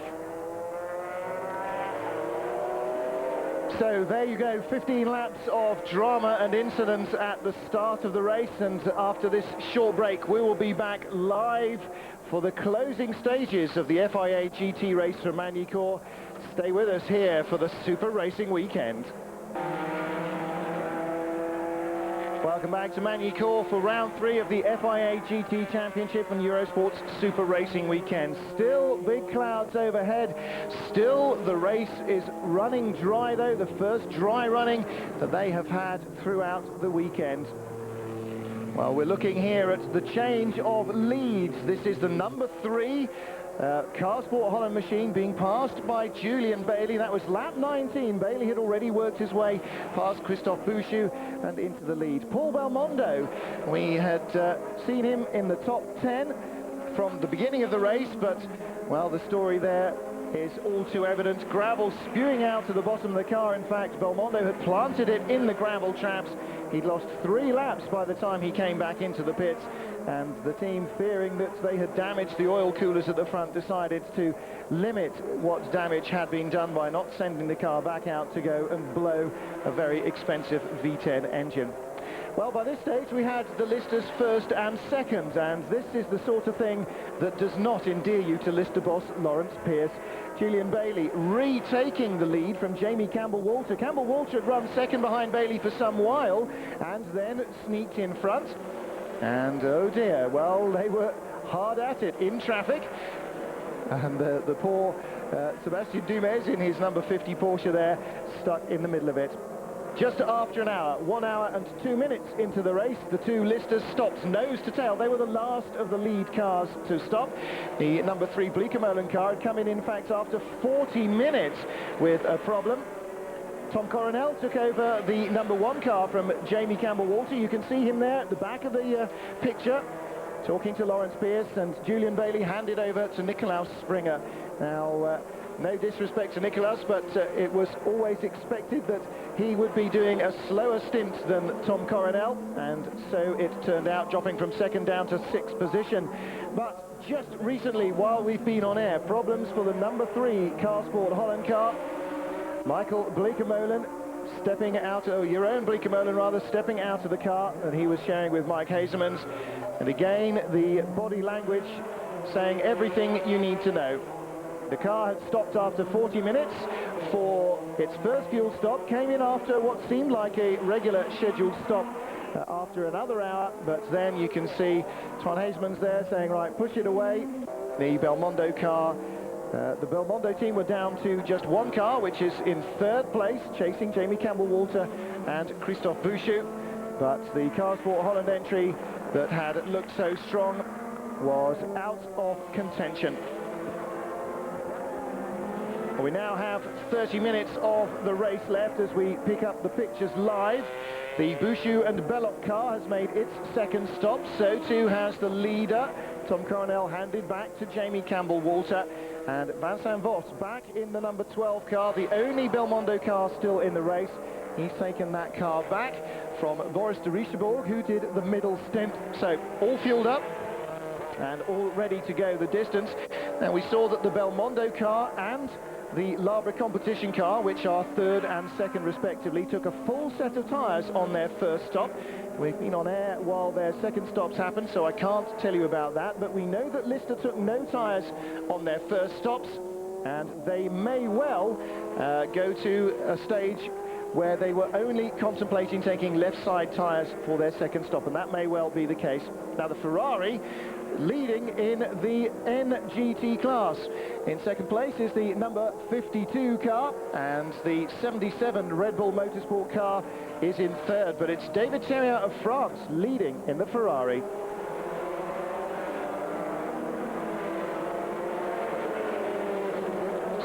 So there you go, 15 laps of drama and incidents at the start of the race, and after this short break we will be back live for the closing stages of the FIA GT race from Magny-Cours. Stay with us here for the Super Racing Weekend. Welcome back to Magny-Cours for round 3 of the FIA GT Championship and Eurosport's Super Racing Weekend. Still big clouds overhead. Still the race is running dry though, the first dry running that they have had throughout the weekend. Well, we're looking here at the change of leads. This is the number 3 Car Sport Holland machine being passed by Julian Bailey. That was lap 19. Bailey had already worked his way past Christophe Bouchou and into the lead. Paul Belmondo, we had seen him in the top 10 from the beginning of the race, but, well, the story there is all too evident. Gravel spewing out to the bottom of the car. In fact, Belmondo had planted it in the gravel traps. He'd lost 3 laps by the time he came back into the pits, and the team, fearing that they had damaged the oil coolers at the front, decided to limit what damage had been done by not sending the car back out to go and blow a very expensive V10 engine. Well, by this stage we had the listers first and second, and this is the sort of thing that does not endear you to lister boss Lawrence Pierce. Julian Bailey retaking the lead from Jamie Campbell-Walter. Campbell-Walter had run second behind Bailey for some while and then sneaked in front. And oh dear, well, they were hard at it in traffic. And the poor Sébastien Dumez in his number 50 Porsche there, stuck in the middle of it. Just after an hour, 1 hour and 2 minutes into the race, the 2 listers stopped nose to tail. They were the last of the lead cars to stop. The number 3 Bleekemolen car had come in fact, after 40 minutes with a problem. Tom Coronel took over the number 1 car from Jamie Campbell-Walter. You can see him there at the back of the picture, talking to Lawrence Pierce, and Julian Bailey handed over to Nicolaus Springer. Now, no disrespect to Nicolaus, but it was always expected that he would be doing a slower stint than Tom Coronel, and so it turned out, dropping from second down to 6th position. But just recently, while we've been on air, problems for the number 3 Car Sport Holland car. Michael Bleekemolen stepping out, Jeroen Bleekemolen rather, stepping out of the car, and he was sharing with Mike Hasemans. And again, the body language saying everything you need to know. The car had stopped after 40 minutes for its first fuel stop, came in after what seemed like a regular scheduled stop after another hour, but then you can see Twan Hasemans there saying, right, push it away. The Belmondo car, the Belmondo team were down to just 1 car, which is in 3rd place, chasing Jamie Campbell-Walter and Christophe Bouchou. But the Car Sport Holland entry that had looked so strong was out of contention. We now have 30 minutes of the race left as we pick up the pictures live. The Bouchou and Belloc car has made its second stop, so too has the leader. Tom Coronel handed back to Jamie Campbell-Walter, and Vincent Voss back in the number 12 car, the only Belmondo car still in the race. He's taken that car back from Boris de Richebourg, who did the middle stint. So all fueled up and all ready to go the distance. Now we saw that the Belmondo car and the Labre competition car, which are third and second respectively, took a full set of tyres on their first stop. We've been on air while their second stops happened, so I can't tell you about that, but we know that Lister took no tyres on their first stops, and they may well go to a stage where they were only contemplating taking left side tyres for their second stop, and that may well be the case. Now the Ferrari leading in the NGT class. In second place is the number 52 car, and the 77 Red Bull Motorsport car is in third, but it's David Theriot of France leading in the Ferrari.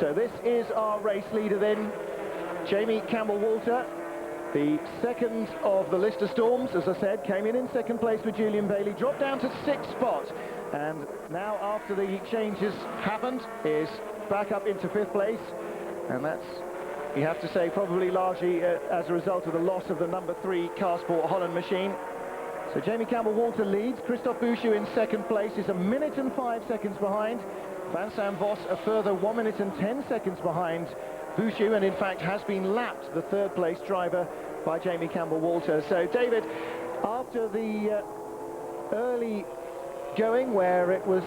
So this is our race leader then, Jamie Campbell-Walter. The second of the Lister Storms, as I said, came in second place with Julian Bailey, dropped down to 6th spot, and now after the changes happened is back up into 5th place, and that's, you have to say, probably largely as a result of the loss of the number 3 Carsport Holland machine. So Jamie Campbell-Walter leads. Christophe Bouchou in second place is 1 minute and 5 seconds behind. Vincent Voss a further 1 minute and 10 seconds behind Bouchou, and in fact has been lapped, the third place driver, by Jamie Campbell-Walter. So David, after the early going where it was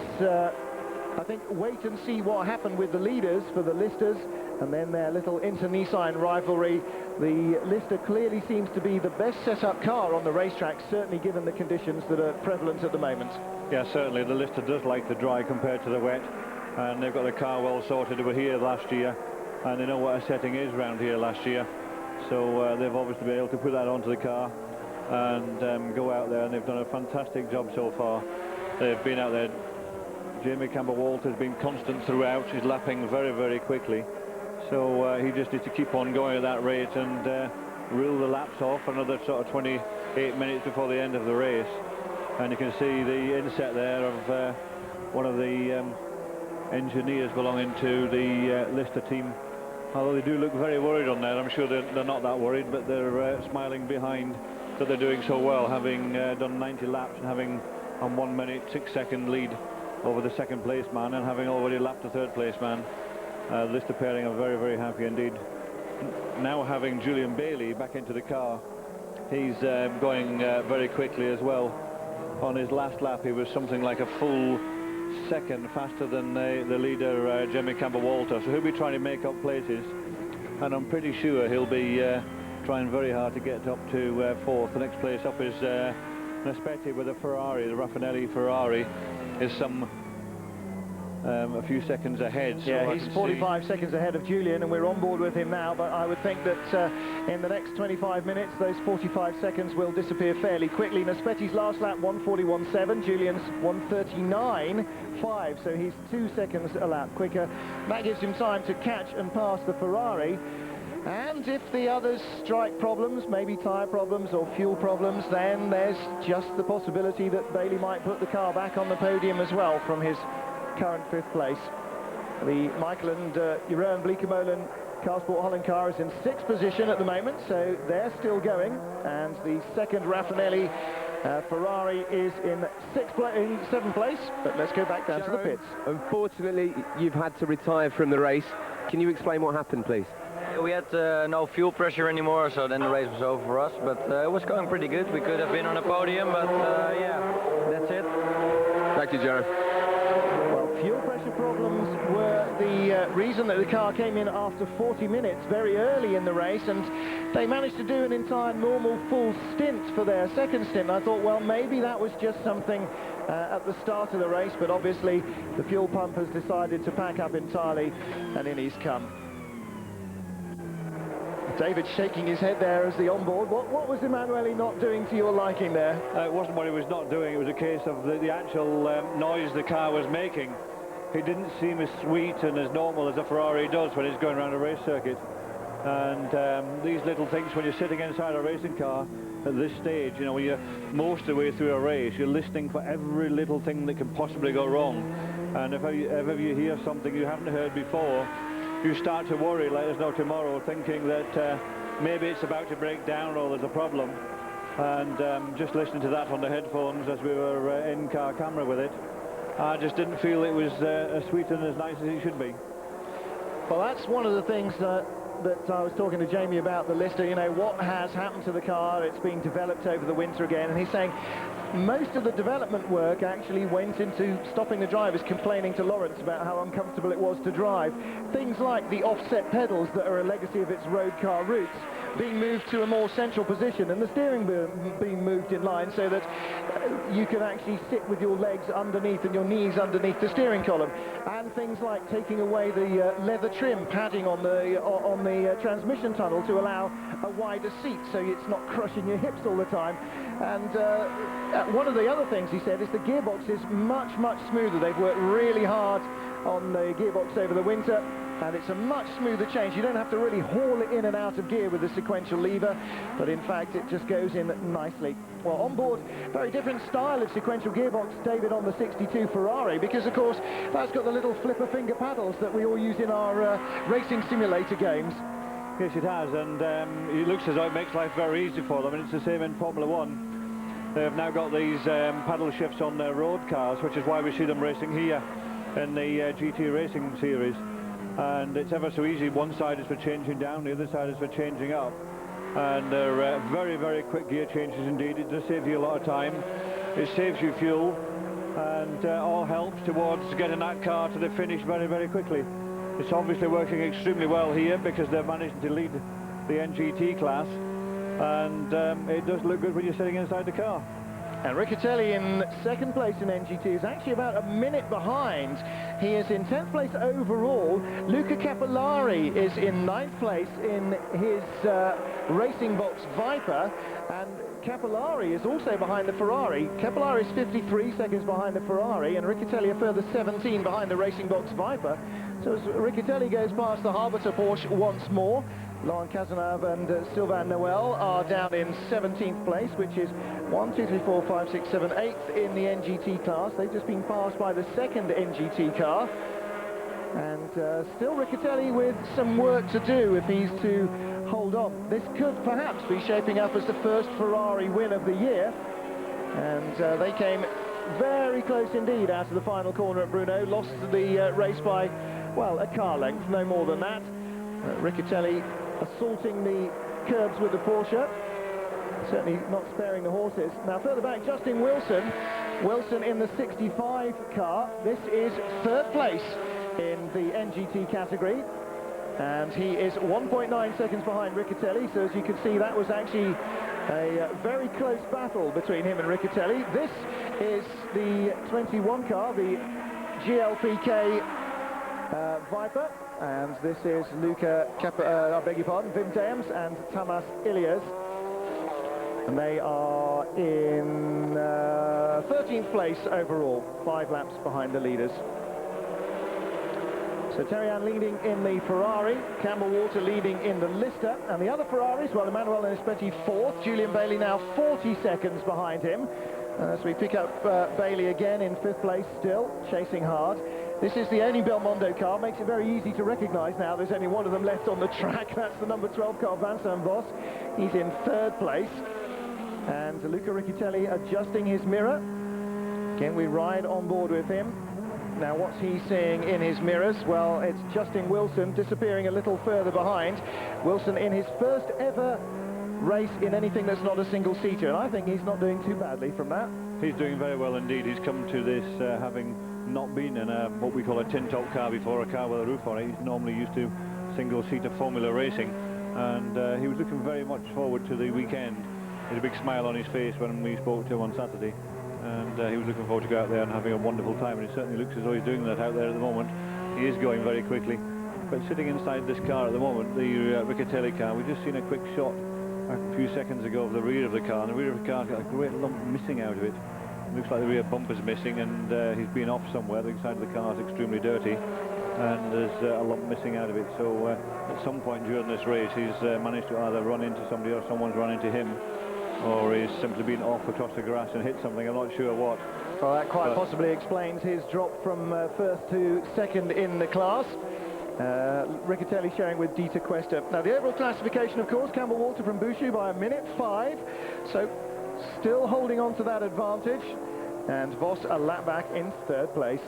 I think wait and see what happened with the leaders for the Listers, and then their little inter-Nissan rivalry, the Lister clearly seems to be the best set-up car on the racetrack, certainly given the conditions that are prevalent at the moment. Yeah, certainly the Lister does like the dry compared to the wet, and they've got the car well sorted. They were here last year, and they know what a setting is around here last year, so they've obviously been able to put that onto the car and go out there, and they've done a fantastic job so far. They've been out there. Jamie Campbell-Walter has been constant throughout. He's lapping very, very quickly, so he just needs to keep on going at that rate and rule the laps off another sort of 28 minutes before the end of the race. And you can see the inset there of one of the engineers belonging to the Lister team. Although they do look very worried on there, I'm sure they're not that worried, but they're smiling behind that they're doing so well, having done 90 laps and having a 1 minute 6 second lead over the second place man, and having already lapped the third place man. Lister pairing are very, very happy indeed. Now having Julian Bailey back into the car, he's going very quickly as well. On his last lap he was something like a full second faster than the leader Jamie Campbell-Walter, so he'll be trying to make up places, and I'm pretty sure he'll be trying very hard to get up to fourth. The next place up is Naspetti with a Ferrari. The Raffinelli Ferrari is a few seconds ahead. So yeah, he's 45 seconds ahead of Julian, and we're on board with him now, but I would think that in the next 25 minutes those 45 seconds will disappear fairly quickly. Naspetti's last lap 1:41.7, Julian's 1:39.5, so he's 2 seconds a lap quicker. That gives him time to catch and pass the Ferrari. And if the others strike problems, maybe tyre problems or fuel problems, then there's just the possibility that Bailey might put the car back on the podium as well from his current 5th place. The Michael and Jeroen Bleekemolen Carsport Holland car is in 6th position at the moment, so they're still going, and the second Raffinelli Ferrari is in 7th place, but let's go back down to the pits. Unfortunately, you've had to retire from the race. Can you explain what happened, please? We had no fuel pressure anymore, so then the race was over for us, but it was going pretty good. We could have been on a podium, but yeah, that's it. Thank you, Jaron. Well, fuel pressure problems were the reason that the car came in after 40 minutes very early in the race, and they managed to do an entire normal full stint for their second stint. I thought, well, maybe that was just something at the start of the race, but obviously the fuel pump has decided to pack up entirely, and in he's come. David shaking his head there as the onboard. What was Emanuele not doing to your liking there? It wasn't what he was not doing, it was a case of the actual noise the car was making. it didn't seem as sweet and as normal as a Ferrari does when it's going around a race circuit. And these little things, when you're sitting inside a racing car at this stage, you know, when you're most of the way through a race, you're listening for every little thing that can possibly go wrong. And if ever you hear something you haven't heard before, you start to worry like there's no tomorrow, thinking that maybe it's about to break down or there's a problem. And just listening to that on the headphones as we were in-car camera with it, I just didn't feel it was as sweet and as nice as it should be. Well, that's one of the things that I was talking to Jamie about, the Lister. You know, what has happened to the car? It's been developed over the winter again, and he's saying most of the development work actually went into stopping the drivers complaining to Lawrence about how uncomfortable it was to drive. Things like the offset pedals that are a legacy of its road car roots being moved to a more central position, and the steering being moved in line so that you can actually sit with your legs underneath and your knees underneath the steering column, and things like taking away the leather trim padding on the transmission tunnel to allow a wider seat so it's not crushing your hips all the time. And one of the other things he said is the gearbox is much smoother. They've worked really hard on the gearbox over the winter, and it's a much smoother change. You don't have to really haul it in and out of gear with the sequential lever, but in fact it just goes in nicely. Well, on board, very different style of sequential gearbox, David, on the 62 Ferrari, because of course that's got the little flipper finger paddles that we all use in our racing simulator games. Yes, it has, and it looks as though it makes life very easy for them, and it's the same in Formula One. They've now got these paddle shifts on their road cars, which is why we see them racing here in the GT Racing Series. And it's ever so easy. One side is for changing down, the other side is for changing up. And they're very quick gear changes indeed. It does save you a lot of time. It saves you fuel, and all helps towards getting that car to the finish very quickly. It's obviously working extremely well here because they're managing to lead the NGT class, and it does look good when you're sitting inside the car. And Riccatelli in second place in NGT is actually about a minute behind. He is in 10th place overall. Luca Capillari is in 9th place in his Racing Box Viper, and Capillari is also behind the Ferrari. Capillari is 53 seconds behind the Ferrari, and Riccatelli a further 17 behind the Racing Box Viper. So as Riccatelli goes past the Harbour Porsche once more, Laurent Cazenave and Sylvain Noël are down in 17th place, which is 1, 2, 3, 4, 5, 6, 7, 8th in the NGT class. They've just been passed by the second NGT car. And still Riccatelli with some work to do if he's to hold on. This could perhaps be shaping up as the first Ferrari win of the year. And they came very close indeed out of the final corner at Brno, lost the race by, well, a car length, no more than that. Riccatelli assaulting the curbs with the Porsche, certainly not sparing the horses. Now further back, Justin Wilson in the 65 car. This is third place in the NGT category, and he is 1.9 seconds behind Riccatelli. So as you can see, that was actually a very close battle between him and Riccatelli. This is the 21 car, the GLPK Viper, and this is Luca Wim Thaems and Tamas Ilias, and they are in 13th place overall, 5 laps behind the leaders. So Terrian leading in the Ferrari, Campbell Walter leading in the Lister, and the other Ferraris, well, Emmanuel Nispetti 4th, Julian Bailey now 40 seconds behind him. As we pick up Bailey again in 5th place still, chasing hard. This is the only Belmondo car, makes it very easy to recognise now. There's only one of them left on the track. That's the number 12 car, Vincent Voss. He's in 3rd place. And Luca Riccatelli adjusting his mirror. Again, we ride on board with him. Now, what's he seeing in his mirrors? Well, it's Justin Wilson disappearing a little further behind. Wilson in his first ever race in anything that's not a single-seater, and I think he's not doing too badly from that. He's doing very well indeed. He's come to this having not been in what we call a tin-top car before, a car with a roof on it. He's normally used to single-seater formula racing, and he was looking very much forward to the weekend. He had a big smile on his face when we spoke to him on Saturday, and he was looking forward to go out there and having a wonderful time, and it certainly looks as though he's doing that out there at the moment. He is going very quickly, but sitting inside this car at the moment, the Riccatelli car, we've just seen a quick shot a few seconds ago of the rear of the car, and the rear of the car got a great lump missing out of it. Looks like the rear bumper's missing, and he's been off somewhere. The inside of the car is extremely dirty, and there's a lot missing out of it. So at some point during this race, he's managed to either run into somebody or someone's run into him, or he's simply been off across the grass and hit something. I'm not sure what. Well, that quite possibly explains his drop from first to second in the class. Riccatelli sharing with Dieter Quester. Now, the overall classification, of course, Campbell Walter from Bouchou by 1:05. So, still holding on to that advantage. And Vos a lap back in third place.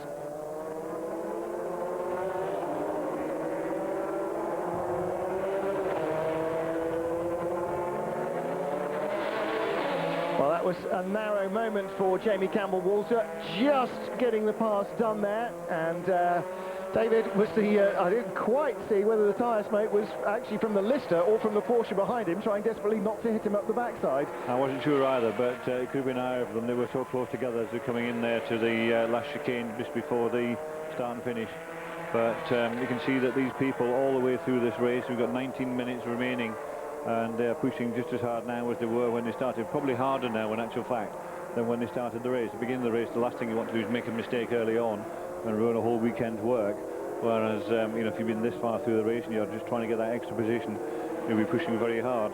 Well, that was a narrow moment for Jamie Campbell-Walter, just getting the pass done there, and David was I didn't quite see whether the tyre smoke was actually from the Lister or from the Porsche behind him, trying desperately not to hit him up the backside. I wasn't sure either, but it could have been either of them. They were so close together as they're coming in there to the last chicane just before the start and finish. But you can see that these people all the way through this race, we've got 19 minutes remaining, and they're pushing just as hard now as they were when they started, probably harder now in actual fact than when they started the race. At the beginning of the race, the last thing you want to do is make a mistake early on and ruin a whole weekend's work, whereas you know, if you've been this far through the race and you're just trying to get that extra position, you'll be pushing very hard.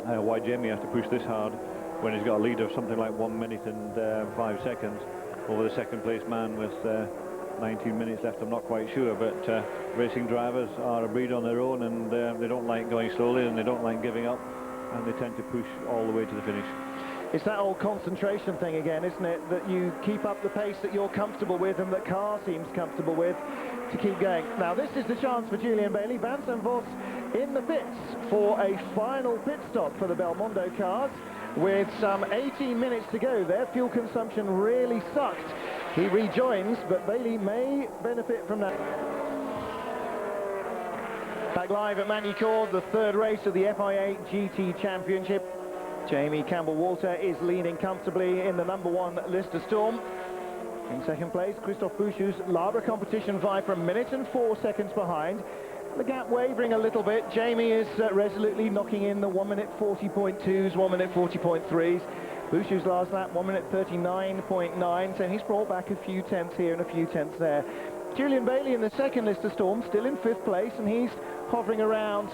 Why Jamie has to push this hard when he's got a lead of something like 1 minute and 5 seconds over the second place man with 19 minutes left, I'm not quite sure, but racing drivers are a breed on their own, and they don't like going slowly, and they don't like giving up, and they tend to push all the way to the finish. It's that old concentration thing again, isn't it, that you keep up the pace that you're comfortable with and that car seems comfortable with to keep going. Now, this is the chance for Julian Bailey. Vincent Vos in the pits for a final pit stop for the Belmondo cars. With some 18 minutes to go, their fuel consumption really sucked. He rejoins, but Bailey may benefit from that. Back live at Magny-Cours, the third race of the FIA GT Championship. Jamie Campbell-Walter is leading comfortably in the #1 Lister Storm. In second place, Christophe Bouchou's Labre Competition Viper, 1 minute and 4 seconds behind. The gap wavering a little bit. Jamie is resolutely knocking in the 1 minute 40.2s, 1 minute 40.3s. Bouchou's last lap, 1 minute 39.9, so he's brought back a few tenths here and a few tenths there. Julian Bailey in the second Lister Storm, still in 5th place, and he's hovering around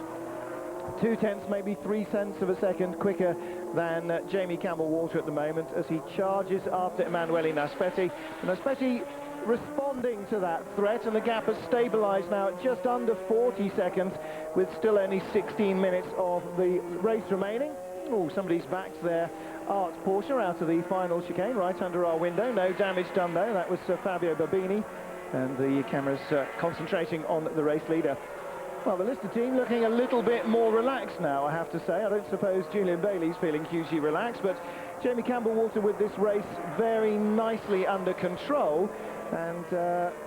2 tenths, maybe 3 tenths of a second quicker than Jamie Campbell-Walter at the moment as he charges after Emanuele Naspetti. Naspetti responding to that threat, and the gap has stabilised now at just under 40 seconds with still only 16 minutes of the race remaining. Oh, somebody's backed their Art Porsche out of the final chicane right under our window. No damage done though. That was Fabio Babini, and the camera's concentrating on the race leader. Well, the Lister team looking a little bit more relaxed now, I have to say. I don't suppose Julian Bailey's feeling hugely relaxed, but Jamie Campbell-Walter with this race very nicely under control, and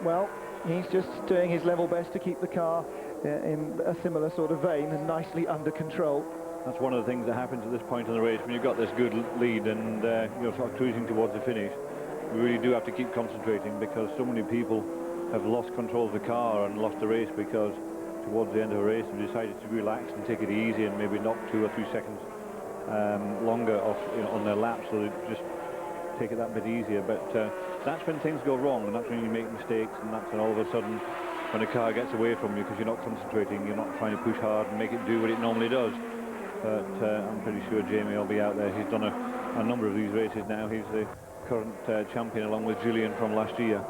well, he's just doing his level best to keep the car in a similar sort of vein and nicely under control. That's one of the things that happens at this point in the race when you've got this good lead and you're sort of cruising towards the finish. We really do have to keep concentrating, because so many people have lost control of the car and lost the race because towards the end of the race they decided to relax and take it easy and maybe knock 2 or 3 seconds longer off, you know, on their lap, so they just take it that bit easier. But that's when things go wrong, and that's when you make mistakes, and that's when all of a sudden when the car gets away from you because you're not concentrating, you're not trying to push hard and make it do what it normally does. But I'm pretty sure Jamie will be out there. He's done a number of these races now. He's the current champion along with Julian from last year,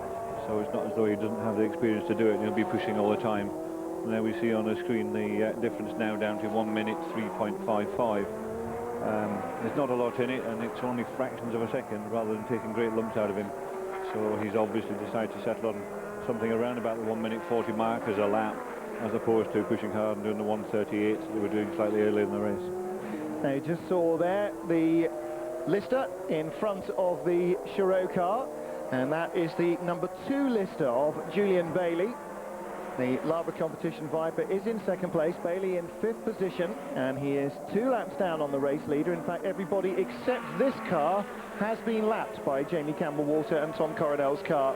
so it's not as though he doesn't have the experience to do it, and he'll be pushing all the time. And there we see on the screen the difference now down to 1 minute 3.55. There's not a lot in it, and it's only fractions of a second rather than taking great lumps out of him. So he's obviously decided to settle on something around about the 1 minute 40 mark as a lap, as opposed to pushing hard and doing the 1:38 that they were doing slightly earlier in the race. Now you just saw there the Lister in front of the Chirot car, and that is the #2 Lister of Julian Bailey. The Labre Competition Viper is in second place, Bailey in 5th position, and he is 2 laps down on the race leader. In fact, everybody except this car has been lapped by Jamie Campbell-Walter and Tom Coronel's car.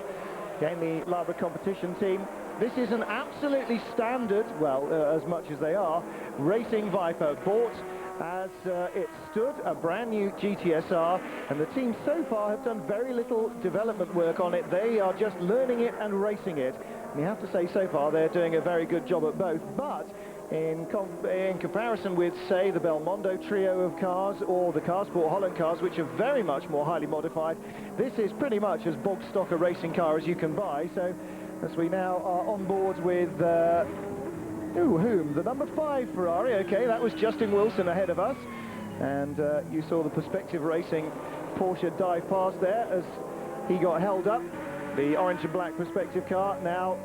Again, the Labre Competition team. This is an absolutely standard, well, as much as they are, racing Viper, bought as it stood, a brand new GTSR, and the team so far have done very little development work on it. They are just learning it and racing it. And you have to say so far they're doing a very good job at both, but in comparison with, say, the Belmondo trio of cars or the Carsport Holland cars, which are very much more highly modified, this is pretty much as bog stock a racing car as you can buy. So as we now are on board with whom? The number 5 Ferrari. Okay, that was Justin Wilson ahead of us. And you saw the Perspective Racing Porsche dive past there as he got held up. The orange and black Perspective car. Now,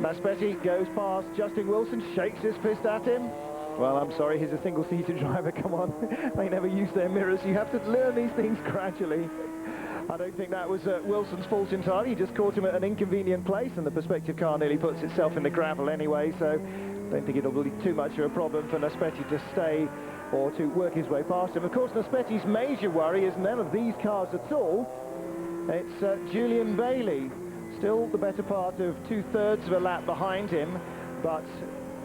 Naspetti goes past Justin Wilson, shakes his fist at him. Well, I'm sorry, he's a single-seater driver, come on. They never use their mirrors. You have to learn these things gradually. I don't think that was Wilson's fault entirely. He just caught him at an inconvenient place, and the Perspective car nearly puts itself in the gravel anyway, so I don't think it'll be too much of a problem for Naspetti to stay or to work his way past him. Of course, Naspetti's major worry is none of these cars at all. It's Julian Bailey, still the better part of 2/3 of a lap behind him, but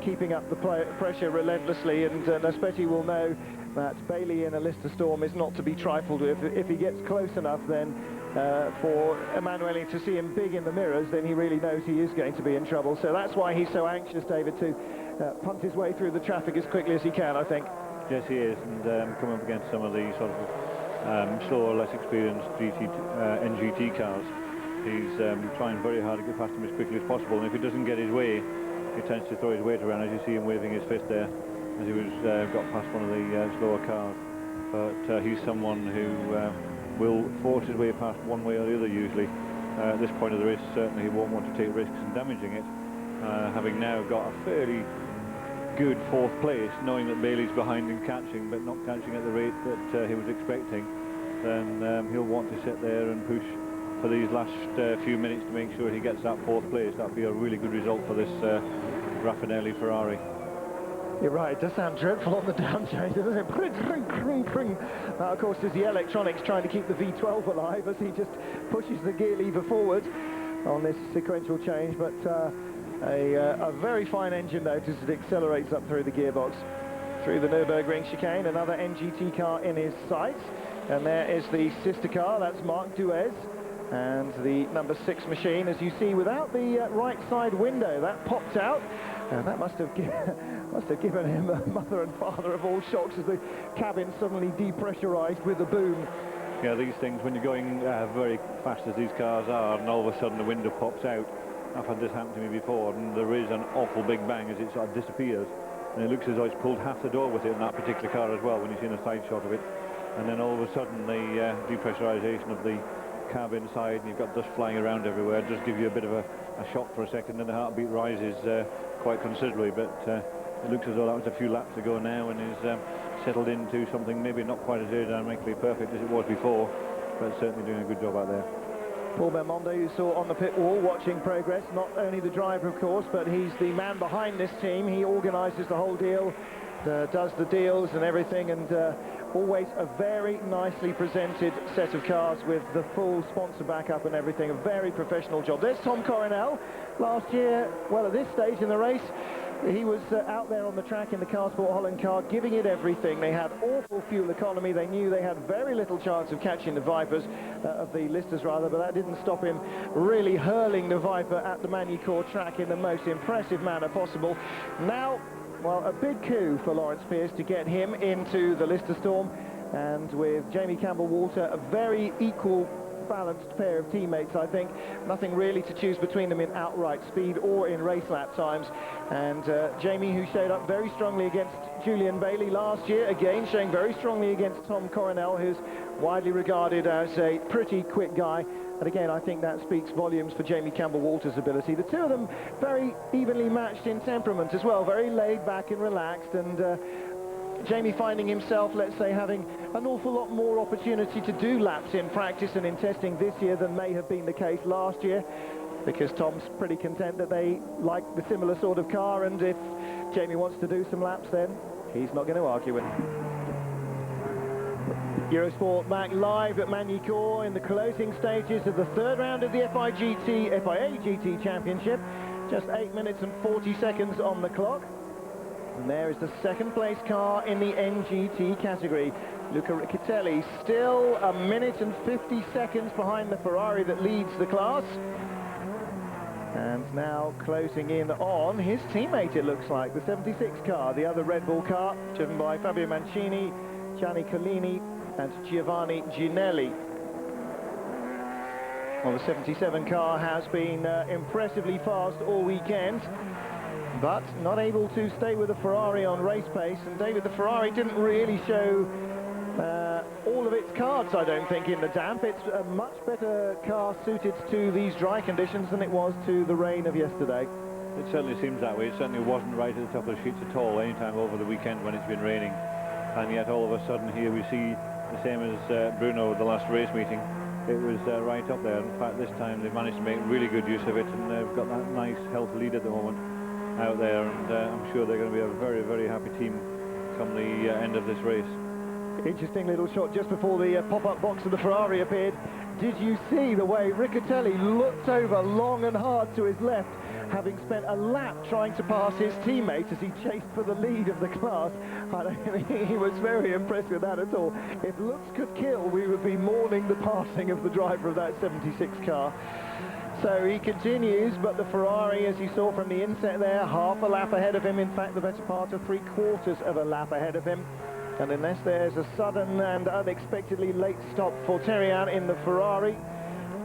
keeping up the pressure relentlessly, and Naspetti will know that Bailey in a Lister Storm is not to be trifled with. If he gets close enough, then for Emanuele to see him big in the mirrors, then he really knows he is going to be in trouble. So that's why he's so anxious, David, to punt his way through the traffic as quickly as he can, I think. Yes, he is, and coming up against some of the sort of slower, less experienced NGT cars, he's trying very hard to get past him as quickly as possible, and if he doesn't get his way, he tends to throw his weight around, as you see him waving his fist there as he was got past one of the slower cars. But he's someone who will force his way past one way or the other usually. At this point of the race, certainly he won't want to take risks in damaging it. Having now got a fairly good 4th place, knowing that Bailey's behind and catching, but not catching at the rate that he was expecting, then he'll want to sit there and push for these last few minutes to make sure he gets that 4th place. That'd be a really good result for this Raffinelli Ferrari. You're right, it does sound dreadful on the down change, doesn't it? Now, of course, there's the electronics trying to keep the V12 alive as he just pushes the gear lever forward on this sequential change, but a very fine engine note as it accelerates up through the gearbox. Through the Nürburgring chicane, another NGT car in his sights, and there is the sister car, that's Marc Duez, and the number 6 machine, as you see, without the right side window. That popped out, and that must have given him a mother and father of all shocks as the cabin suddenly depressurized with a boom. Yeah, these things, when you're going very fast as these cars are, and all of a sudden the window pops out. I've had this happen to me before, and there is an awful big bang as it sort of disappears, and it looks as though it's pulled half the door with it in that particular car as well when you've seen a side shot of it. And then all of a sudden the depressurization of the cab inside, and you've got dust flying around everywhere. It does give you a bit of a shock for a second, and the heartbeat rises quite considerably, but it looks as though that was a few laps ago now, and is settled into something maybe not quite as aerodynamically perfect as it was before, but certainly doing a good job out there. Paul Belmondo, you saw on the pit wall watching progress, not only the driver of course, but he's the man behind this team. He organises the whole deal, does the deals and everything, and always a very nicely presented set of cars with the full sponsor backup and everything. A very professional job. There's Tom Coronel. Last year, well, at this stage in the race, he was out there on the track in the Carsport Holland car, giving it everything. They had awful fuel economy. They knew they had very little chance of catching the Vipers, of the Listers rather, but that didn't stop him really hurling the Viper at the Magny-Cours track in the most impressive manner possible. Now, well, a big coup for Lawrence Pierce to get him into the Lister Storm, and with Jamie Campbell-Walter, a very equal balanced pair of teammates, I think. Nothing really to choose between them in outright speed or in race lap times. And Jamie, who showed up very strongly against Julian Bailey last year, again showing very strongly against Tom Coronel, who's widely regarded as a pretty quick guy. And again, I think that speaks volumes for Jamie Campbell-Walter's ability. The two of them very evenly matched in temperament as well, very laid back and relaxed, and Jamie finding himself, let's say, having an awful lot more opportunity to do laps in practice and in testing this year than may have been the case last year, because Tom's pretty content that they like the similar sort of car, and if Jamie wants to do some laps, then he's not going to argue with him. Eurosport back live at Magny-Cours in the closing stages of the 3rd round of the FIA GT Championship. Just 8 minutes and 40 seconds on the clock. And there is the second place car in the NGT category. Luca Riccitelli still 1 minute and 50 seconds behind the Ferrari that leads the class. And now closing in on his teammate, it looks like, the 76 car, the other Red Bull car, driven by Fabio Mancini, Gianni Collini and Giovanni Ginelli. Well, the 77 car has been impressively fast all weekend, but not able to stay with the Ferrari on race pace. And David, the Ferrari didn't really show all of its cards, I don't think, in the damp. It's a much better car suited to these dry conditions than it was to the rain of yesterday. It certainly seems that way. It certainly wasn't right at the top of the sheets at all anytime over the weekend when it's been raining. And yet all of a sudden here we see the same as Bruno, the last race meeting. It was right up there. In fact, this time they managed to make really good use of it, and they've got that nice healthy lead at the moment out there, and I'm sure they're going to be a very, very happy team come the end of this race. Interesting little shot just before the pop-up box of the Ferrari appeared. Did you see the way Riccitelli looked over long and hard to his left, having spent a lap trying to pass his teammate as he chased for the lead of the class? He was very impressed with that at all. If looks could kill, we would be mourning the passing of the driver of that 76 car. So he continues, but the Ferrari, as you saw from the inset there, half a lap ahead of him. In fact, the better part of 3/4 of a lap ahead of him. And unless there's a sudden and unexpectedly late stop for Terian in the Ferrari,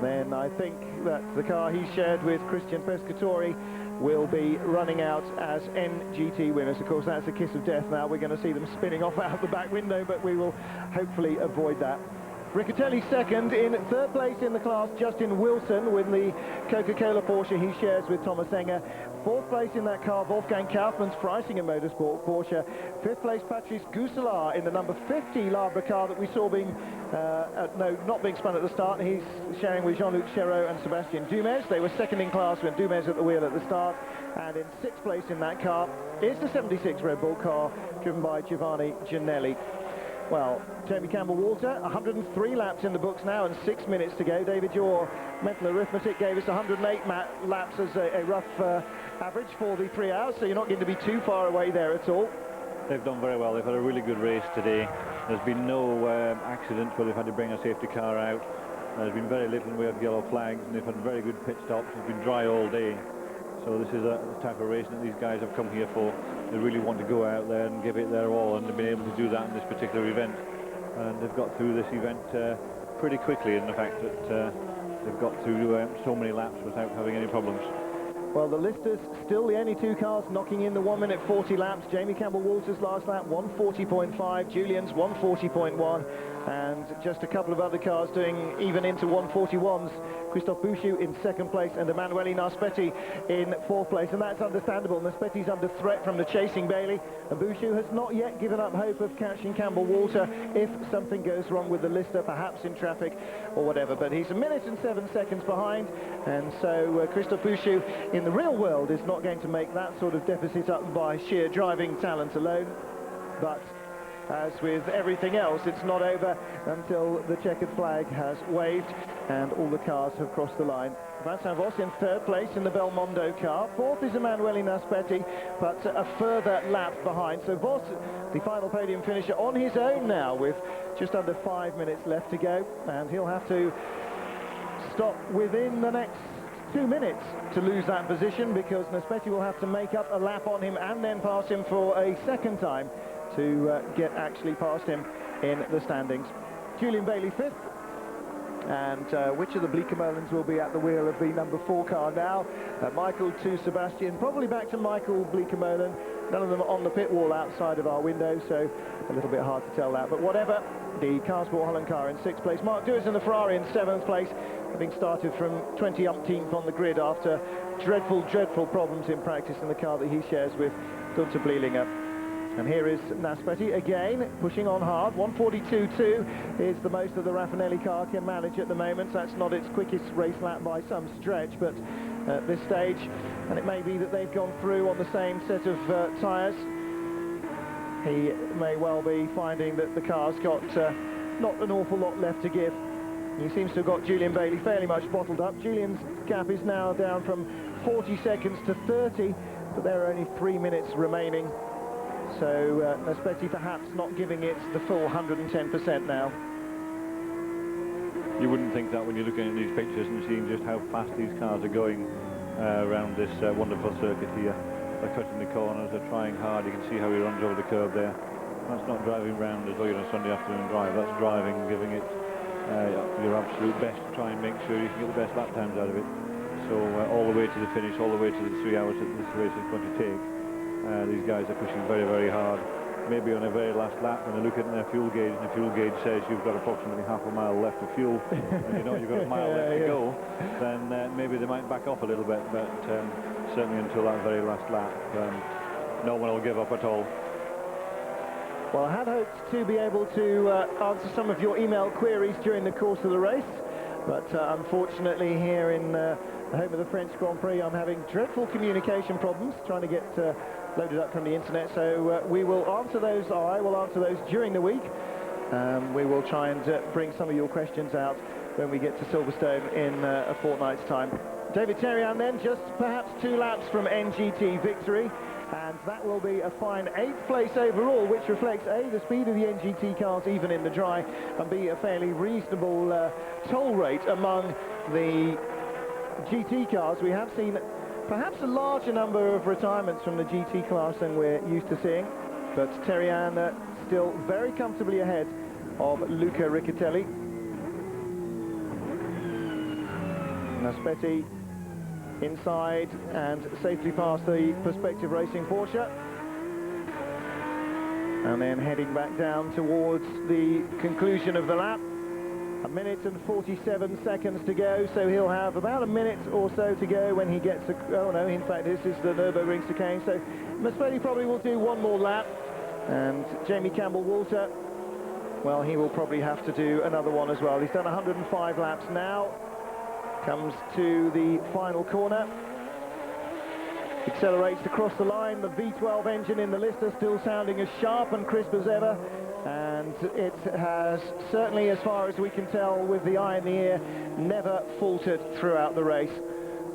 then I think that the car he shared with Christian Pescatori will be running out as NGT winners. Of course, that's a kiss of death now. We're going to see them spinning off out the back window, but we will hopefully avoid that. Riccitelli second. In third place in the class, Justin Wilson with the Coca-Cola Porsche he shares with Thomas Enger. Fourth place in that car, Wolfgang Kaufmann's Freisinger Motorsport Porsche. Fifth place, Patrice Gousselard in the number 50 Labra car that we saw being, not being spun at the start. He's sharing with Jean-Luc Chéreau and Sébastien Dumez. They were second in class with Dumez at the wheel at the start. And in sixth place in that car is the 76 Red Bull car, driven by Giovanni Ginelli. Well, Jamie Campbell-Walter, 103 laps in the books now and 6 minutes to go. David, your mental arithmetic gave us 108 laps as a rough average for the 3 hours, so you're not going to be too far away there at all. They've done very well. They've had a really good race today. There's been no accidents where they've had to bring a safety car out. There's been very little in the way of yellow flags, and they've had very good pit stops. It's been dry all day. So this is the type of racing that these guys have come here for. They really want to go out there and give it their all, and they've been able to do that in this particular event. And they've got through this event pretty quickly, in the fact that they've got through so many laps without having any problems. Well, the listers still the only two cars knocking in the 1 minute 40 laps. Jamie Campbell-Walter's last lap, 1:40.5. Julian's 1:40.1. And just a couple of other cars doing even into 1:41s. Christophe Bouchou in second place and Emanuele Naspetti in fourth place. And that's understandable. Naspetti's under threat from the chasing Bailey. And Bouchou has not yet given up hope of catching Campbell-Walter if something goes wrong with the lister, perhaps in traffic or whatever. But he's 1 minute and 7 seconds behind. And so Christophe Bouchou in the real world is not going to make that sort of deficit up by sheer driving talent alone. But as with everything else, it's not over until the checkered flag has waved and all the cars have crossed the line. Vincent Voss in third place in the Belmondo car. Fourth is Emanuele Naspetti, but a further lap behind. So Voss, the final podium finisher, on his own now with just under 5 minutes left to go, and he'll have to stop within the next 2 minutes to lose that position, because Naspetti will have to make up a lap on him and then pass him for a second time to get actually past him in the standings. Julian Bailey fifth, and which of the Bleekemolen's will be at the wheel of the number 4 car now? Michael to Sebastian, probably back to Michael Bleekemolen. None of them on the pit wall outside of our window, so a little bit hard to tell that, but whatever. The Carsport Holland car in 6th place. Mark Dewis in the Ferrari in 7th place, having started from 20-umpteenth on the grid after dreadful problems in practice in the car that he shares with Gunther Bleelinger. And here is Naspetti again, pushing on hard. 1:42.2 is the most that the Raffinelli car can manage at the moment. That's not its quickest race lap by some stretch, but at this stage, and it may be that they've gone through on the same set of tyres, he may well be finding that the car's got not an awful lot left to give. He seems to have got Julian Bailey fairly much bottled up. Julian's gap is now down from 40 seconds to 30, but there are only 3 minutes remaining. So Naspetti perhaps not giving it the full 110% now. You wouldn't think that when you're looking at these pictures and seeing just how fast these cars are going around this wonderful circuit here. They're cutting the corners, they're trying hard. You can see how he runs over the curb there. That's not driving round as though you're on a Sunday afternoon drive. That's driving, giving it your absolute best to try and make sure you can get the best lap times out of it. So all the way to the finish, all the way to the 3 hours that this race is going to take. These guys are pushing very, very hard. Maybe on a very last lap, when they look at their fuel gauge, and the fuel gauge says you've got approximately half a mile left of fuel, and you know you've got a mile left to go, then maybe they might back off a little bit, but certainly until that very last lap, no one will give up at all. Well, I had hoped to be able to answer some of your email queries during the course of the race, but unfortunately here in the home of the French Grand Prix, I'm having dreadful communication problems trying to get loaded up from the internet, so we will answer those, or I will answer those during the week. We will try and bring some of your questions out when we get to Silverstone in a fortnight's time. David Terrian then, just perhaps 2 laps from NGT victory, and that will be a fine 8th place overall, which reflects A, the speed of the NGT cars even in the dry, and B, a fairly reasonable toll rate among the GT cars. We have seen perhaps a larger number of retirements from the GT class than we're used to seeing, but Terrian still very comfortably ahead of Luca Riccitelli. Naspetti inside and safely past the Perspective Racing Porsche, and then heading back down towards the conclusion of the lap. 1 minute and 47 seconds to go, so he'll have about a minute or so to go when he gets to, oh no, in fact this is the Nürburgring chicane, so Naspetti probably will do 1 more lap, and Jamie Campbell-Walter, well, he will probably have to do another one as well. He's done 105 laps now, comes to the final corner, accelerates across the line, the V12 engine in the Lister still sounding as sharp and crisp as ever, and it has certainly, as far as we can tell with the eye in the ear, never faltered throughout the race.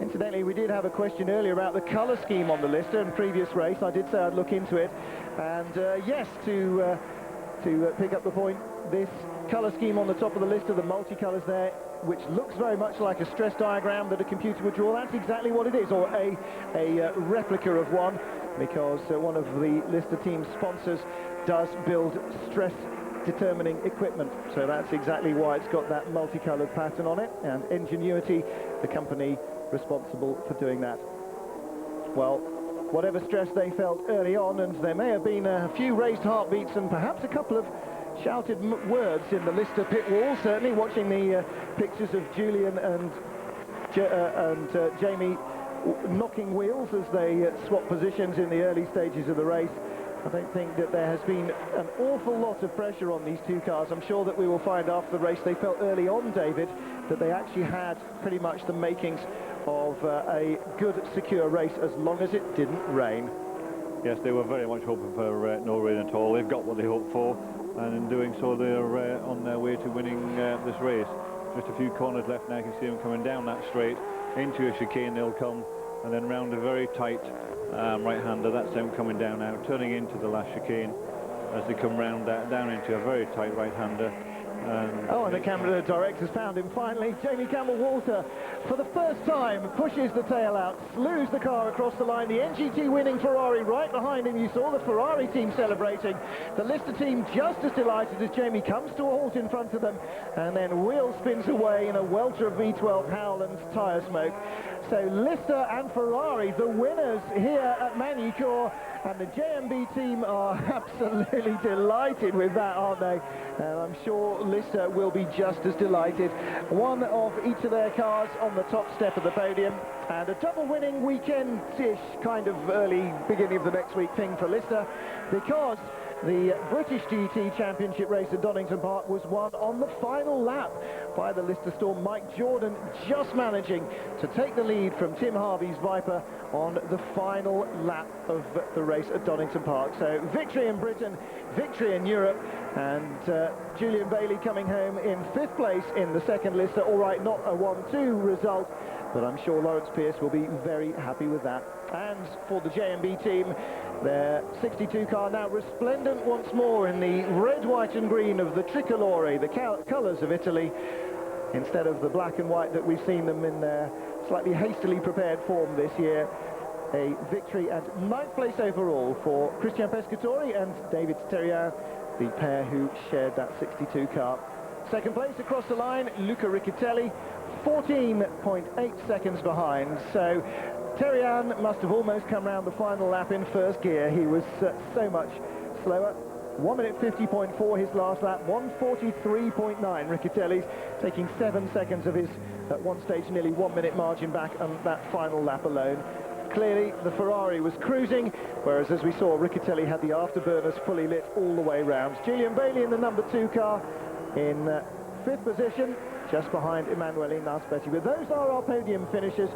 Incidentally, we did have a question earlier about the colour scheme on the Lister in previous race. I did say I'd look into it, and yes, to pick up the point, this colour scheme on the top of the Lister, the multicolours there, which looks very much like a stress diagram that a computer would draw, that's exactly what it is, or a replica of one, because one of the Lister team sponsors does build stress determining equipment, so that's exactly why it's got that multicolored pattern on it, and Ingenuity, the company responsible for doing that. Well, whatever stress they felt early on, and there may have been a few raised heartbeats and perhaps a couple of shouted words in the Lister pit wall, certainly watching the pictures of Julian and Jamie knocking wheels as they swap positions in the early stages of the race. I don't think that there has been an awful lot of pressure on these 2 cars. I'm sure that we will find after the race they felt early on, David, that they actually had pretty much the makings of a good, secure race as long as it didn't rain. Yes, they were very much hoping for no rain at all. They've got what they hoped for, and in doing so they're on their way to winning this race. Just a few corners left now. You can see them coming down that straight into a chicane. They'll come, and then round a very tight right-hander. That's them coming down now, turning into the last chicane as they come round down into a very tight right-hander. And the camera director's found him finally. Jamie Campbell-Walter, for the first time, pushes the tail out, slews the car across the line. The NGT winning Ferrari right behind him. You saw the Ferrari team celebrating. The Lister team just as delighted as Jamie comes to a halt in front of them, and then wheel spins away in a welter of V12 howl and tyre smoke. So Lister and Ferrari, the winners here at Magny-Cours, and the JMB team are absolutely delighted with that, aren't they? And I'm sure Lister will be just as delighted. One of each of their cars on the top step of the podium, and a double winning weekend-ish kind of early beginning of the next week thing for Lister, because the British GT Championship race at Donington Park was won on the final lap by the Lister Storm. Mike Jordan just managing to take the lead from Tim Harvey's Viper on the final lap of the race at Donington Park. So victory in Britain, victory in Europe, and Julian Bailey coming home in 5th place in the second Lister. All right, not a 1-2 result, but I'm sure Lawrence Pierce will be very happy with that. And for the JMB team, their 62 car now resplendent once more in the red, white and green of the tricolore, the colours of Italy, instead of the black and white that we've seen them in their slightly hastily prepared form this year. A victory and 9th place overall for Christian Pescatori and David Theriault, the pair who shared that 62 car. Second place across the line, Luca Riccitelli, 14.8 seconds behind. So Theriault must have almost come round the final lap in first gear. He was so much slower. 1 minute 50.4 his last lap, 1:43.9 Riccitelli's, taking 7 seconds of his, at one stage, nearly 1 minute margin back on that final lap alone. Clearly, the Ferrari was cruising, whereas, as we saw, Riccitelli had the afterburners fully lit all the way round. Julian Bailey in the number 2 car in 5th position, just behind Emanuele Naspetti. But those are our podium finishers.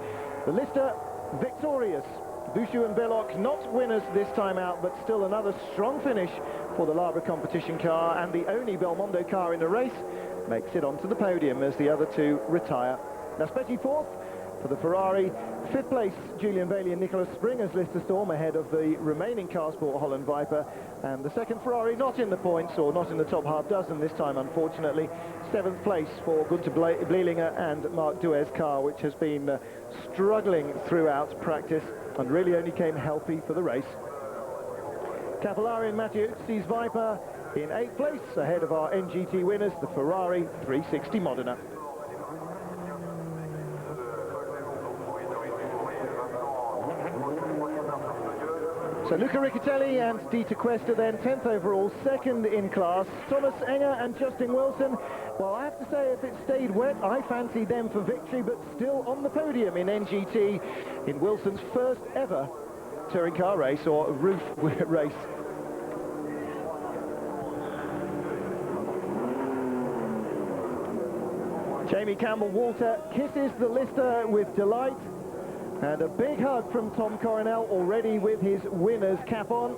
The Lister victorious. Bouchou and Belloc not winners this time out, but still another strong finish for the Labre competition car, and the only Belmondo car in the race makes it onto the podium as the other two retire. Naspetti 4th for the Ferrari. 5th place, Julian Bailey and Nicholas Springer's Lister Storm ahead of the remaining Carsport Holland Viper, and the second Ferrari not in the points, or not in the top half dozen this time, unfortunately. 7th place for Gunther Blelinger and Marc Duez's car, which has been struggling throughout practice and really only came healthy for the race. Capillari and Mattiuzzi's Viper in 8th place, ahead of our NGT winners, the Ferrari 360 Modena. So Luca Riccitelli and Dieter Quester then 10th overall, second in class. Thomas Enger and Justin Wilson. Well, I have to say, if it stayed wet, I fancied them for victory, but still on the podium in NGT in Wilson's first ever touring car race, or roof race. Jamie Campbell-Walter kisses the Lister with delight. And a big hug from Tom Coronel, already with his winner's cap on.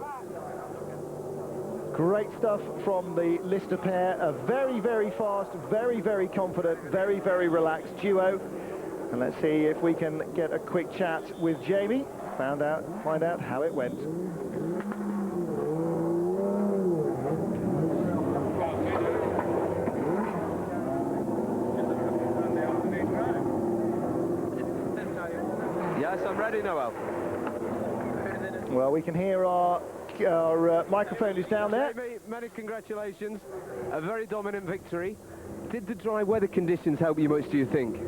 Great stuff from the Lister pair. A very, very fast, very, very confident, very, very relaxed duo. And let's see if we can get a quick chat with Jamie, find out how it went. Yes, I'm ready, Noel. Well, we can hear our microphone is down there. Jamie, many congratulations. A very dominant victory. Did the dry weather conditions help you much, do you think?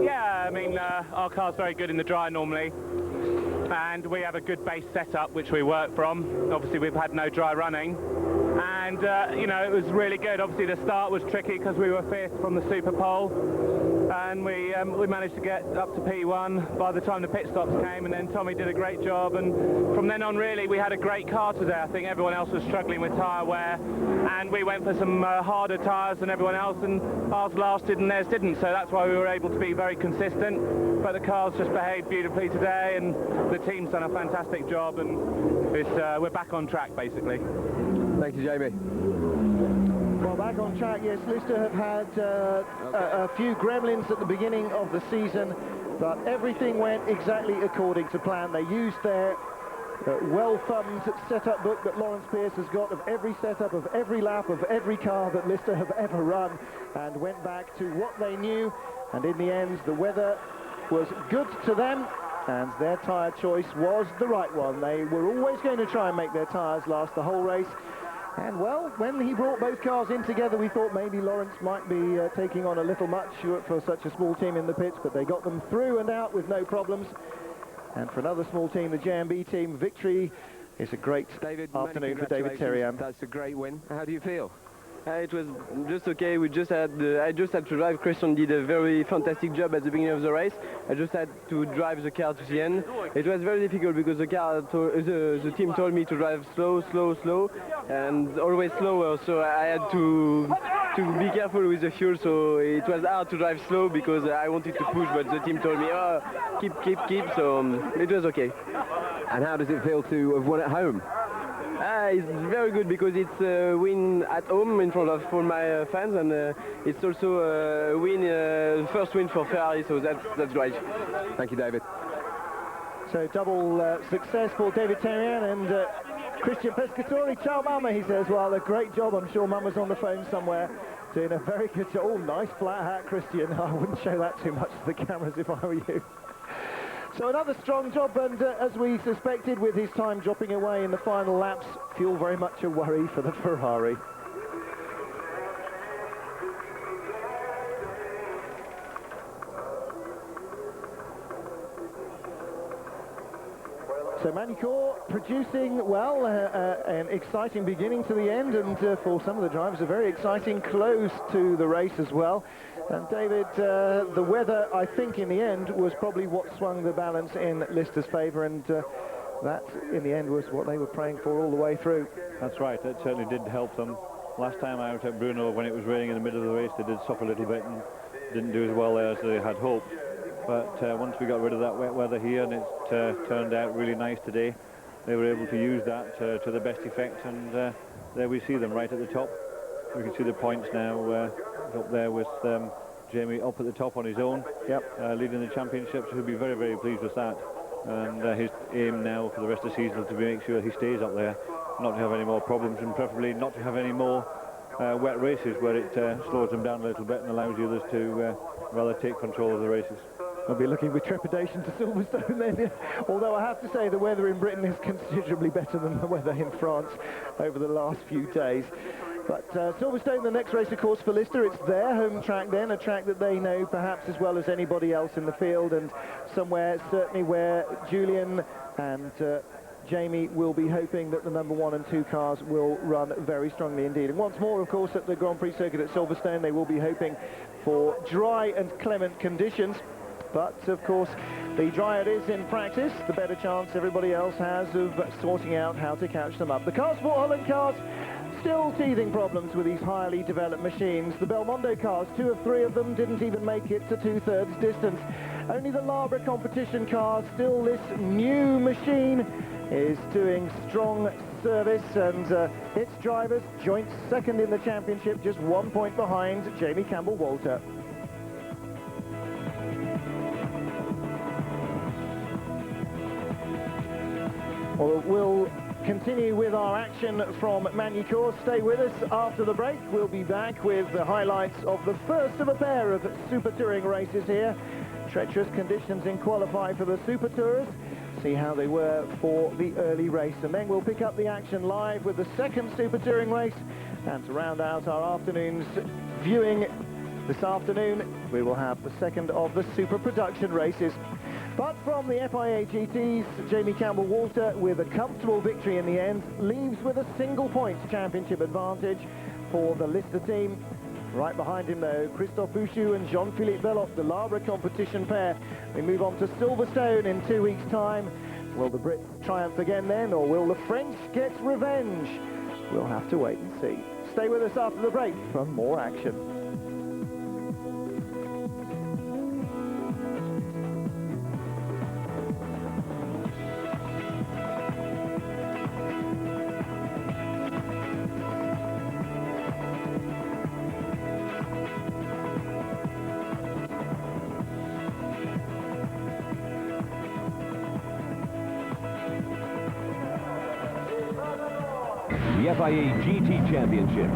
Yeah, I mean, our car's very good in the dry normally, and we have a good base setup which we work from. Obviously, we've had no dry running, and you know, it was really good. Obviously, the start was tricky because we were 5th from the Super Pole, and we managed to get up to P1 by the time the pit stops came, and then Tommy did a great job, and from then on really we had a great car today. I think everyone else was struggling with tyre wear, and we went for some harder tyres than everyone else, and ours lasted and theirs didn't, so that's why we were able to be very consistent. But the car's just behaved beautifully today, and the team's done a fantastic job, and we're back on track basically. Thank you, Jamie. Well, back on track, yes. Lister have had a few gremlins at the beginning of the season, but everything went exactly according to plan. They used their well-thumbed setup book that Lawrence Pierce has got of every setup, of every lap, of every car that Lister have ever run, and went back to what they knew. And in the end, the weather was good to them, and their tyre choice was the right one. They were always going to try and make their tyres last the whole race. And, well, when he brought both cars in together, we thought maybe Lawrence might be taking on a little much for such a small team in the pits, but they got them through and out with no problems. And for another small team, the JMB team, victory is a great afternoon for David Theriault. That's a great win. How do you feel? It was just okay. We just had I just had to drive. Christian did a very fantastic job at the beginning of the race. I just had to drive the car to the end. It was very difficult because the team told me to drive slow, and always slower. So I had to be careful with the fuel. So it was hard to drive slow because I wanted to push, but the team told me, oh, keep. So it was okay. And how does it feel to have won at home? It's very good because it's a win at home in front of all my fans, and it's also a win, first win for Ferrari, so that's great. Thank you, David. So double success for David Terrien and Christian Pescatori. Ciao Mama, he says. Well, a great job. I'm sure Mama's on the phone somewhere doing a very good job. Oh, nice flat hat, Christian. I wouldn't show that too much to the cameras if I were you. So another strong job, and as we suspected, with his time dropping away in the final laps, fuel very much a worry for the Ferrari. So Magny-Cours producing, well, an exciting beginning to the end, and for some of the drivers, a very exciting close to the race as well. And David, the weather, I think, in the end, was probably what swung the balance in Lister's favour, and that, in the end, was what they were praying for all the way through. That's right, it certainly did help them. Last time out at Brno, when it was raining in the middle of the race, they did suffer a little bit and didn't do as well there as they had hoped. But once we got rid of that wet weather here, and it turned out really nice today, they were able to use that to the best effect, and there we see them right at the top. We can see the points now up there with Jamie up at the top on his own, leading the championship, so he'll be very, very pleased with that. And his aim now for the rest of the season is to make sure he stays up there, not to have any more problems, and preferably not to have any more wet races where it slows them down a little bit and allows the others to rather take control of the races. I'll be looking with trepidation to Silverstone then, although I have to say the weather in Britain is considerably better than the weather in France over the last few days. But Silverstone, the next race, of course, for Lister. It's their home track then, a track that they know perhaps as well as anybody else in the field, and somewhere certainly where Julian and Jamie will be hoping that the number 1 and 2 cars will run very strongly indeed. And once more, of course, at the Grand Prix circuit at Silverstone, they will be hoping for dry and clement conditions. But, of course, the drier it is in practice, the better chance everybody else has of sorting out how to catch them up. The Car Sport Holland cars still teething problems with these highly developed machines. The Belmondo cars, 2 of 3 of them didn't even make it to 2/3 distance. Only the Labra competition cars, still this new machine, is doing strong service, and its drivers joint second in the championship, just 1 point behind Jamie Campbell-Walter. Well, we'll continue with our action from Magny-Cours. Stay with us after the break. We'll be back with the highlights of the first of a pair of Super Touring races here. Treacherous conditions in qualify for the Super Tours. See how they were for the early race. And then we'll pick up the action live with the second Super Touring race. And to round out our afternoon's viewing this afternoon, we will have the second of the Super Production races. But from the FIA GT's Jamie Campbell-Walter, with a comfortable victory in the end, leaves with a single point championship advantage for the Lister team. Right behind him, though, Christophe Bouchou and Jean-Philippe Belloc, the Labra competition pair. We move on to Silverstone in 2 weeks' time. Will the Brits triumph again then, or will the French get revenge? We'll have to wait and see. Stay with us after the break for more action. The FIA GT Championship.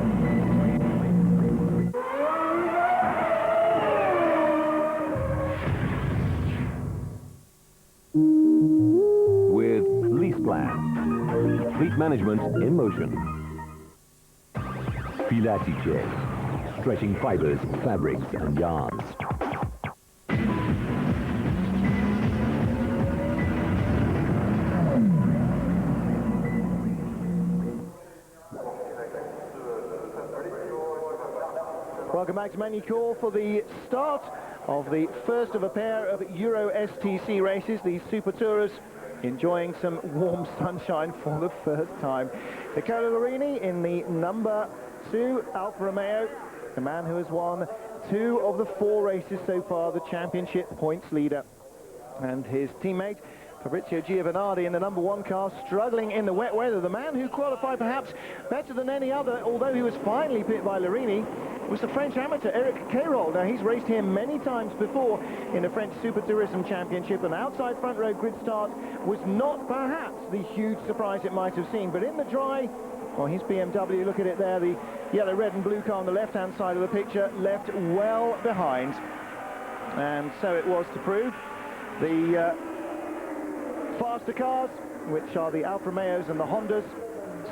With lease plan. Fleet management in motion. Filatice. Stretching fibers, fabrics and yarns. Welcome back to Magny-Cours for the start of the first of a pair of Euro STC races. The Super Tourers enjoying some warm sunshine for the first time. Nicola Larini in the number 2 Alfa Romeo, the man who has won 2 of the 4 races so far, the championship points leader. And his teammate Fabrizio Giovanardi in the number 1 car, struggling in the wet weather. The man who qualified perhaps better than any other, although he was finally pipped by Larini, was the French amateur Eric Cairol. Now, he's raced here many times before in the French Super Tourism Championship. An outside front row grid start was not perhaps the huge surprise it might have seemed, but in the dry, well, his BMW, look at it there, the yellow, red and blue car on the left-hand side of the picture, left well behind. And so it was to prove. The faster cars, which are the Alfa Romeos and the Hondas,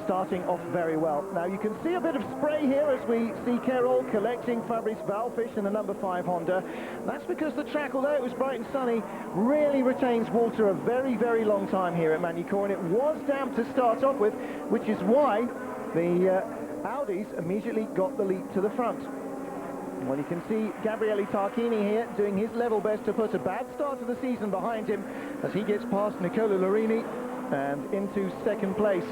starting off very well. Now you can see a bit of spray here as we see Cairol collecting Fabrice Valfish in the number 5 Honda. That's because the track, although it was bright and sunny, really retains water a very, very long time here at Magny-Cours, and it was damp to start off with, which is why the Audis immediately got the leap to the front. Well, you can see Gabriele Tarquini here doing his level best to put a bad start to the season behind him as he gets past Nicola Lorini and into second place.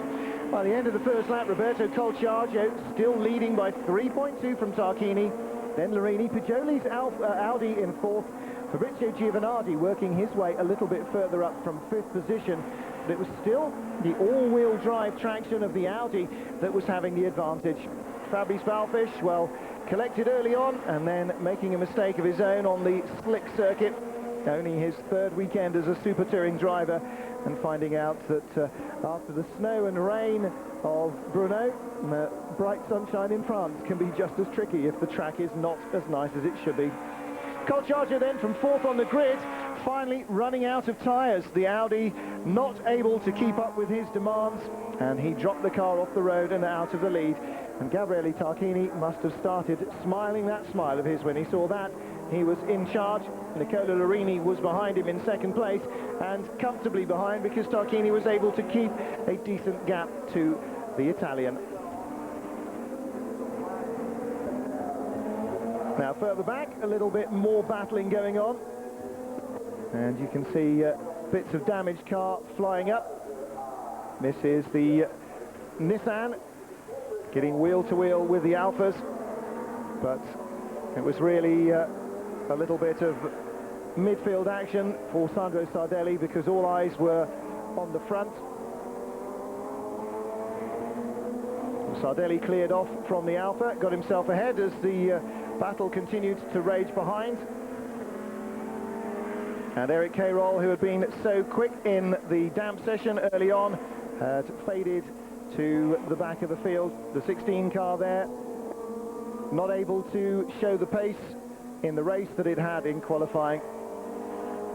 By the end of the first lap, Roberto Colciaggio still leading by 3.2 from Tarquini. Then Lorini, Pajoli's Audi in fourth. Fabrizio Giovanardi working his way a little bit further up from fifth position. But it was still the all-wheel drive traction of the Audi that was having the advantage. Fabrice Valfish, well, collected early on and then making a mistake of his own on the slick circuit. Only his third weekend as a super touring driver, and finding out that after the snow and rain of Brno, bright sunshine in France can be just as tricky if the track is not as nice as it should be. Colciaggio then from fourth on the grid, finally running out of tyres. The Audi not able to keep up with his demands, and he dropped the car off the road and out of the lead. And Gabriele Tarquini must have started smiling that smile of his when he saw that. He was in charge. Nicola Lorini was behind him in second place, and comfortably behind because Tarquini was able to keep a decent gap to the Italian. Now further back, a little bit more battling going on, and you can see bits of damaged car flying up. This is the Nissan getting wheel to wheel with the Alphas, but it was really a little bit of midfield action for Sandro Sardelli because all eyes were on the front. Sardelli cleared off from the Alpha, got himself ahead as the battle continued to rage behind. And Eric Cairol, who had been so quick in the damp session early on, had faded to the back of the field. The 16 car there, not able to show the pace in the race that it had in qualifying.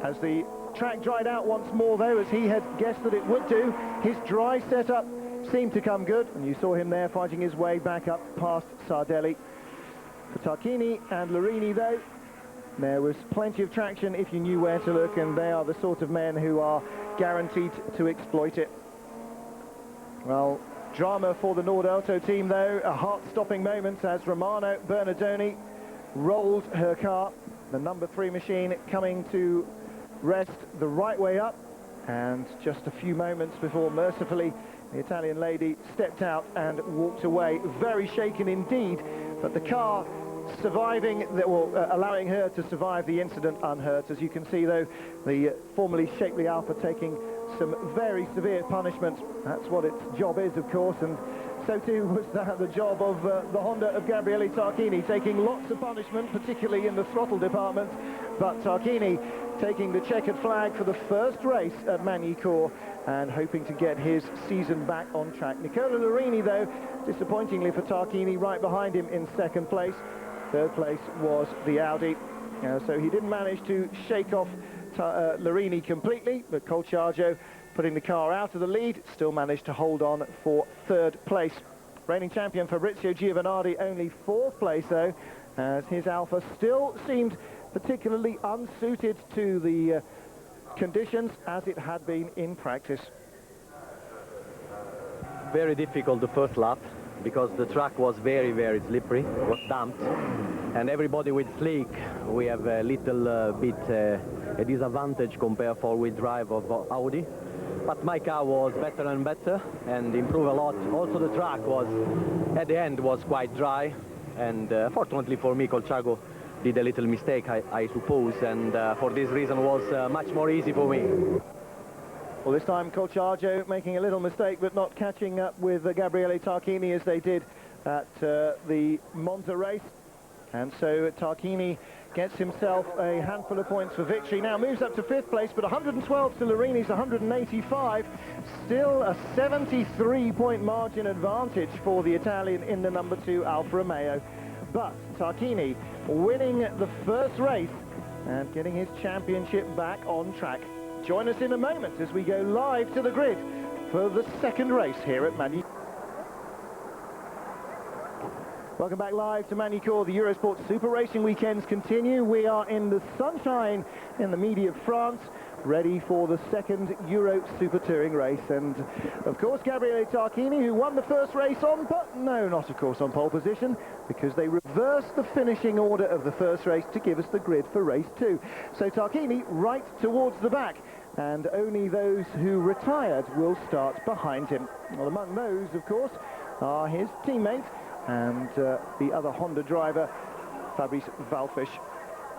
As the track dried out once more, though, as he had guessed that it would do, his dry setup seemed to come good, and you saw him there fighting his way back up past Sardelli. For Tarquini and Lorini, though, there was plenty of traction if you knew where to look, and they are the sort of men who are guaranteed to exploit it. Well, drama for the Nordauto team, though. A heart-stopping moment as Romano Bernardoni rolled her car. The number 3 machine coming to rest the right way up, and just a few moments before, mercifully, the Italian lady stepped out and walked away. Very shaken indeed, but the car surviving, allowing her to survive the incident unhurt. As you can see, though, the formerly shapely Alpha taking some very severe punishment. That's what its job is, of course, and so too was the job of the Honda of Gabriele Tarquini, taking lots of punishment, particularly in the throttle department. But Tarquini taking the checkered flag for the first race at Magny-Cours and hoping to get his season back on track. Nicola Lorini, though, disappointingly for Tarquini, right behind him in second place. Third place was the Audi. So he didn't manage to shake off Lorini completely, but Colciaggio, putting the car out of the lead, still managed to hold on for third place. Reigning champion Fabrizio Giovanardi only fourth place, though, as his Alpha still seemed particularly unsuited to the conditions as it had been in practice. Very difficult the first lap because the track was very, very slippery, was damped, and everybody with slick, we have a little bit a disadvantage compared four-wheel drive of Audi. But my car was better and better and improved a lot. Also the track was, at the end, was quite dry, and fortunately for me, Colciaggio did a little mistake, I suppose, and for this reason was much more easy for me. Well, this time Colciaggio making a little mistake, but not catching up with Gabriele Tarquini as they did at the Monza race. And so Tarquini gets himself a handful of points for victory. Now moves up to 5th place, but 112 to Lorini's 185. Still a 73-point margin advantage for the Italian in the number 2 Alfa Romeo. But Tarquini winning the first race and getting his championship back on track. Join us in a moment as we go live to the grid for the second race here at Magny. Welcome back live to Magny-Cours. The Eurosport Super Racing weekends continue. We are in the sunshine in the Midi of France, ready for the second Euro Super Touring race. And of course, Gabriele Tarquini, who won the first race on, but no, not of course on pole position, because they reversed the finishing order of the first race to give us the grid for race 2. So Tarquini right towards the back, and only those who retired will start behind him. Well, among those, of course, are his teammate and the other Honda driver, Fabrice Valfish.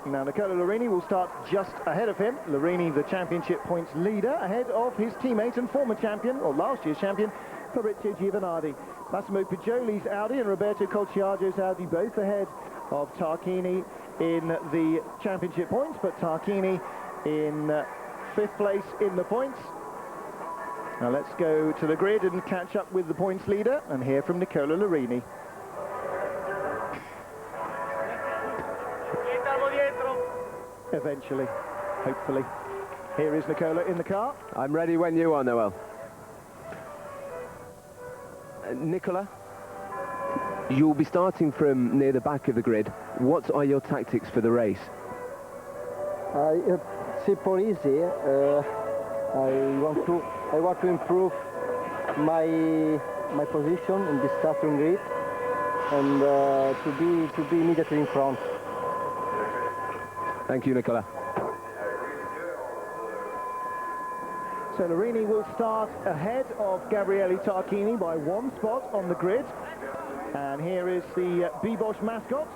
Now Nicola Lorini will start just ahead of him. Lorini, the championship points leader, ahead of his teammate and former champion, or last year's champion, Fabrizio Giovanardi. Massimo Poggioli's Audi and Roberto Colciaggio's Audi both ahead of Tarquini in the championship points, but Tarquini in 5th place in the points. Now let's go to the grid and catch up with the points leader and hear from Nicola Lorini. Eventually, hopefully. Here is Nicola in the car. I'm ready when you are, Noel. Nicola, you'll be starting from near the back of the grid. What are your tactics for the race? Super easy. I want to improve my position in the starting grid and to be immediately in front. Thank you, Nicola. So Lorini will start ahead of Gabriele Tarquini by 1 spot on the grid. And here is the B-Bosch mascot,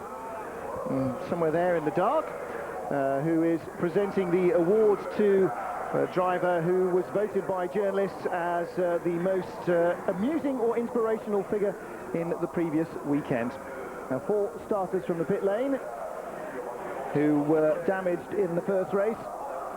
somewhere there in the dark, who is presenting the award to a driver who was voted by journalists as the most amusing or inspirational figure in the previous weekend. Now 4 starters from the pit lane who were damaged in the first race.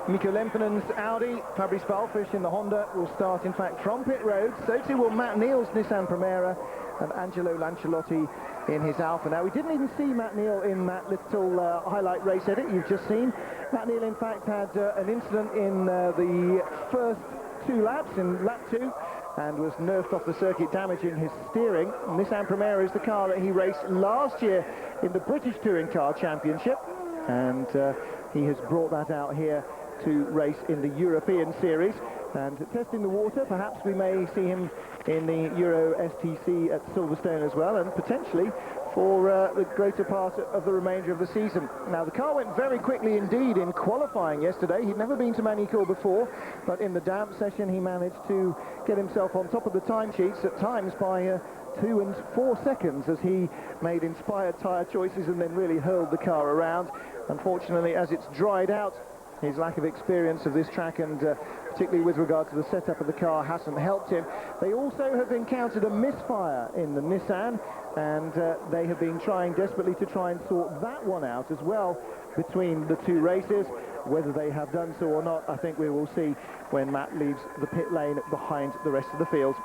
Mikko Lempinen's Audi, Fabrice Valfish in the Honda will start in fact from pit road. So too will Matt Neal's Nissan Primera and Angelo Lancialotti in his Alfa. Now we didn't even see Matt Neal in that little highlight race edit you've just seen. Matt Neal in fact had an incident in the first 2 laps, in lap 2, and was nerfed off the circuit, damaging his steering. Nissan Primera is the car that he raced last year in the British Touring Car Championship, and he has brought that out here to race in the European Series. And testing the water, perhaps we may see him in the Euro STC at Silverstone as well, and potentially for the greater part of the remainder of the season. Now the car went very quickly indeed in qualifying yesterday. He'd never been to Magny-Cours before, but in the damp session he managed to get himself on top of the timesheets at times by 2 and 4 seconds as he made inspired tyre choices and then really hurled the car around. Unfortunately, as it's dried out, his lack of experience of this track, and particularly with regard to the setup of the car, hasn't helped him. They also have encountered a misfire in the Nissan, and they have been trying desperately to try and sort that one out as well between the 2 races. Whether they have done so or not, I think we will see when Matt leaves the pit lane behind the rest of the field.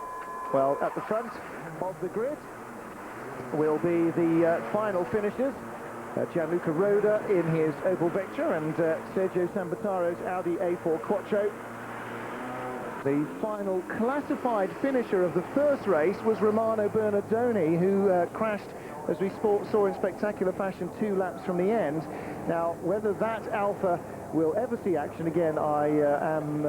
Well, at the front of the grid will be the final finishers. Gianluca Roda in his Opel Vectra and Sergio Sambataro's Audi A4 Quattro. The final classified finisher of the first race was Romano Bernardoni, who crashed, as we saw in spectacular fashion, 2 laps from the end. Now, whether that Alfa will ever see action again, I am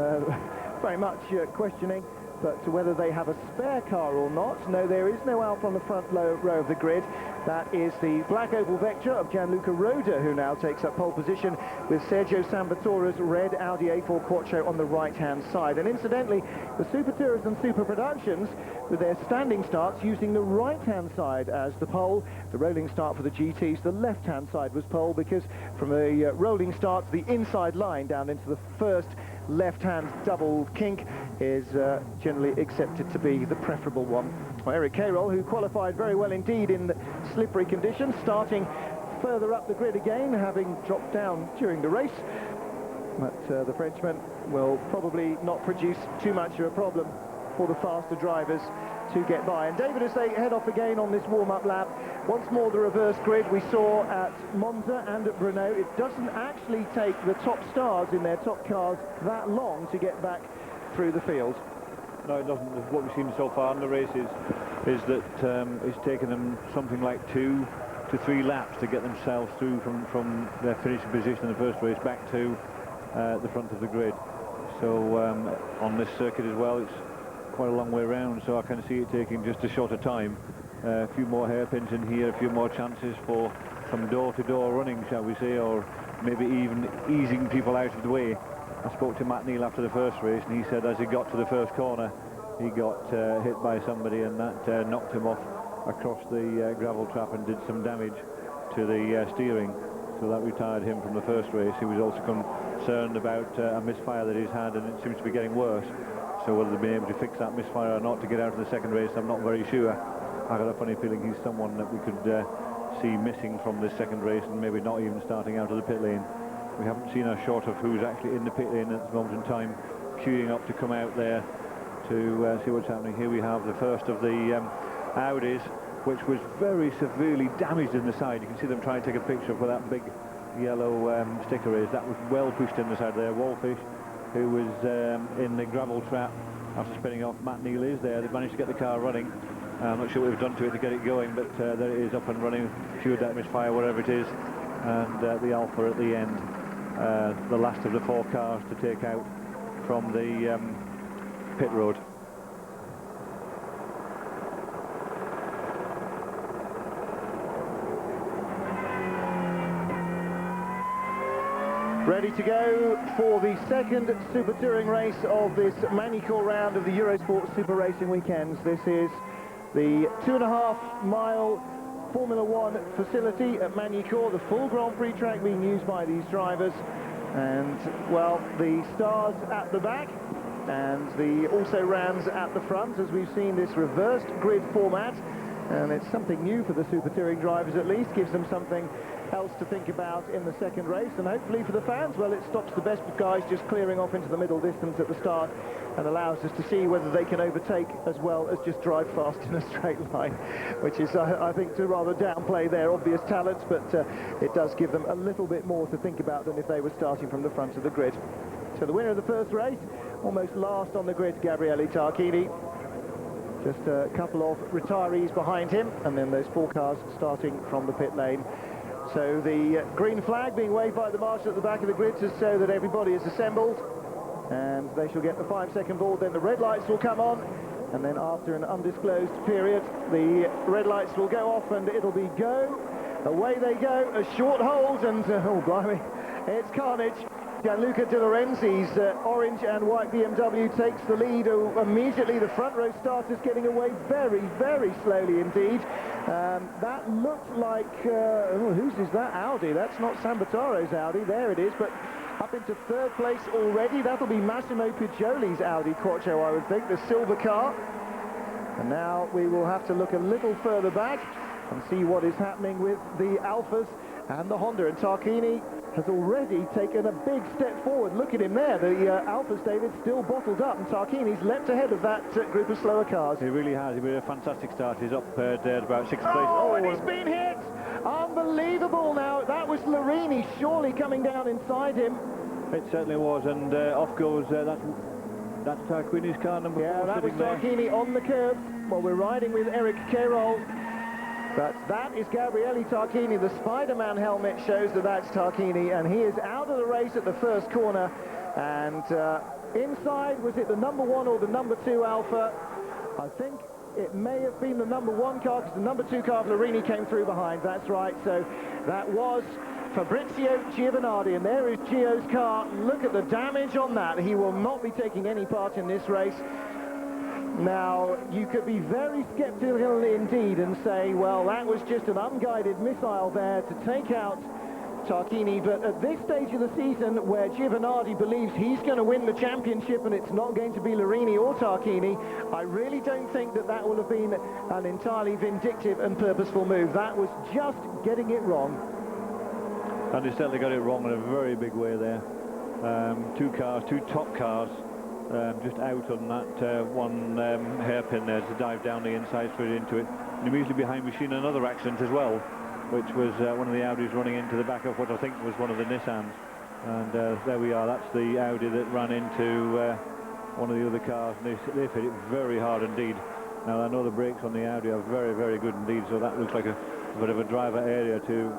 very much questioning. But whether they have a spare car or not, no, there is no Alfa on the front row of the grid. That is the black Opel Vectra of Gianluca Roda, who now takes up pole position with Sergio Sambatora's red Audi A4 Quattro on the right-hand side. And incidentally, the Super Tours and Super Productions, with their standing starts using the right-hand side as the pole. The rolling start for the GTs, the left-hand side was pole, because from the rolling starts, the inside line down into the first left-hand double kink is generally accepted to be the preferable one. Well, Eric Cairol, who qualified very well indeed in slippery conditions, starting further up the grid again, having dropped down during the race. But the Frenchman will probably not produce too much of a problem for the faster drivers to get by. And David, as they head off again on this warm-up lap, once more the reverse grid we saw at Monza and at Brno. It doesn't actually take the top stars in their top cars that long to get back through the field. No, it doesn't. What we've seen so far in the race is that it's taken them something like 2 to 3 laps to get themselves through from their finishing position in the first race back to the front of the grid. So on this circuit as well, it's quite a long way around, so I can see it taking just a shorter time. A few more hairpins in here, a few more chances for some door-to-door running, shall we say, or maybe even easing people out of the way. I spoke to Matt Neal after the first race, and he said as he got to the first corner, he got hit by somebody, and that knocked him off across the gravel trap and did some damage to the steering. So that retired him from the first race. He was also concerned about a misfire that he's had, and it seems to be getting worse. So whether they'll be able to fix that misfire or not to get out of the second race, I'm not very sure. I got a funny feeling he's someone that we could see missing from this second race, and maybe not even starting out of the pit lane. We haven't seen a shot of who's actually in the pit lane at this moment in time, queuing up to come out there to see what's happening. Here we have the first of the Audis, which was very severely damaged in the side. You can see them trying to take a picture of where that big yellow sticker is. That was well pushed in the side there. Wallfish, who was in the gravel trap after spinning off. Matt Neal is there. They've managed to get the car running. I'm not sure what they've done to it to get it going, but there it is, up and running. Cured that misfire, whatever it is. And the Alpha at the end, the last of the 4 cars to take out from the pit road. Ready to go for the second Super Touring race of this Magny-Cours round of the Eurosport Super Racing Weekends. This is the 2.5-mile Formula One facility at Magny-Cours, the full Grand Prix track being used by these drivers. And, well, the stars at the back and the also-rans at the front, as we've seen this reversed grid format. And it's something new for the Super Touring drivers, at least, gives them something else to think about in the second race. And hopefully for the fans, well, it stops the best guys just clearing off into the middle distance at the start and allows us to see whether they can overtake as well as just drive fast in a straight line, which is, I think, to rather downplay their obvious talents, but it does give them a little bit more to think about than if they were starting from the front of the grid. So the winner of the first race, almost last on the grid, Gabriele Tarquini. Just a couple of retirees behind him, and then those 4 cars starting from the pit lane. So the green flag being waved by the marshal at the back of the grid to show that everybody is assembled, and they shall get the 5-second board. Then the red lights will come on, and then after an undisclosed period, the red lights will go off, and it'll be go. Away they go, a short hold, and oh blimey, it's carnage. Gianluca De Lorenzi's orange and white BMW takes the lead. Immediately the front row starters getting away very, very slowly indeed. That looked like, whose is that? Audi. That's not Sambataro's Audi. There it is, but up into third place already. That'll be Massimo Piccioli's Audi Quattro, I would think, the silver car. And now we will have to look a little further back and see what is happening with the Alphas and the Honda. And Tarquini has already taken a big step forward. Look at him there. The Alphas, David, still bottled up, and Tarquini's leapt ahead of that group of slower cars. He really has. He made a fantastic start. He's up there at about 6th place. Oh, and he's been hit! Unbelievable now. That was Larini surely coming down inside him. It certainly was, and off goes, that's Tarquini's car, number 4. Yeah, that was Tarquini on the curb. Well, we're riding with Eric Carroll. But that is Gabriele Tarquini. The Spider-Man helmet shows that that's Tarquini, and he is out of the race at the first corner. And inside, was it the number 1 or the number 2 Alpha? I think it may have been the number 1 car, because the number 2 car, Larini, came through behind. That's right. So that was Fabrizio Giovanardi, and there is Gio's car. Look at the damage on that. He will not be taking any part in this race. Now, you could be very sceptical indeed and say, well, that was just an unguided missile there to take out Tarquini, but at this stage of the season, where Giovanardi believes he's going to win the championship and it's not going to be Larini or Tarquini, I really don't think that that will have been an entirely vindictive and purposeful move. That was just getting it wrong. And they certainly got it wrong in a very big way there. Two top cars, just out on that one hairpin there to dive down the inside straight into it. And immediately behind we've seen another accident as well, which was one of the Audis running into the back of what I think was one of the Nissans. And there we are, that's the Audi that ran into one of the other cars, and they've hit it very hard indeed. Now I know the brakes on the Audi are very, very good indeed, so that looks like a bit of a driver area to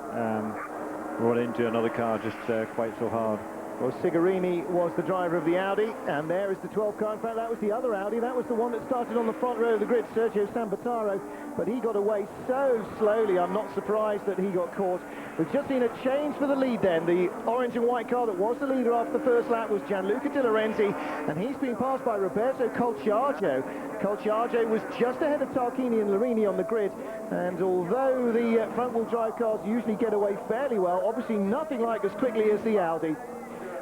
run into another car just quite so hard. Well, Sigarini was the driver of the Audi, and there is the 12 car. In fact, that was the other Audi. That was the one that started on the front row of the grid, Sergio Sambataro, but he got away so slowly. I'm not surprised that he got caught. We've just seen a change for the lead then. The orange and white car that was the leader after the first lap was Gianluca De Lorenzi, and he's been passed by Roberto Colciaggio. Colciaggio was just ahead of Tarquini and Larini on the grid, and although the front-wheel drive cars usually get away fairly well, obviously nothing like as quickly as the Audi.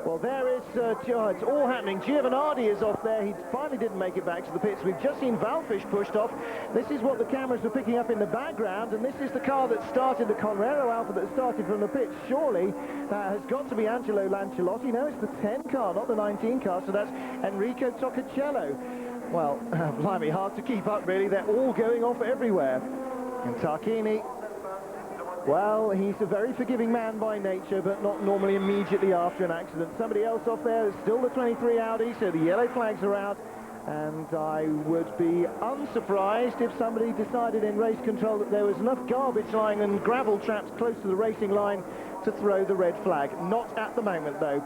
Well, there is, it's all happening. Giovanardi is off there. He finally didn't make it back to the pits. We've just seen Valfish pushed off. This is what the cameras were picking up in the background, and this is the car that started, the Conrero Alfa that started from the pits. Surely that has got to be Angelo Lanciolotti. No, it's the 10 car, not the 19 car, so that's Enrico Toccacello. Well, blimey, hard to keep up, really. They're all going off everywhere. And Tarquini, well, he's a very forgiving man by nature, but not normally immediately after an accident. Somebody else off there is still the 23 Audi, so the yellow flags are out, and I would be unsurprised if somebody decided in race control that there was enough garbage lying and gravel traps close to the racing line to throw the red flag. Not at the moment, though.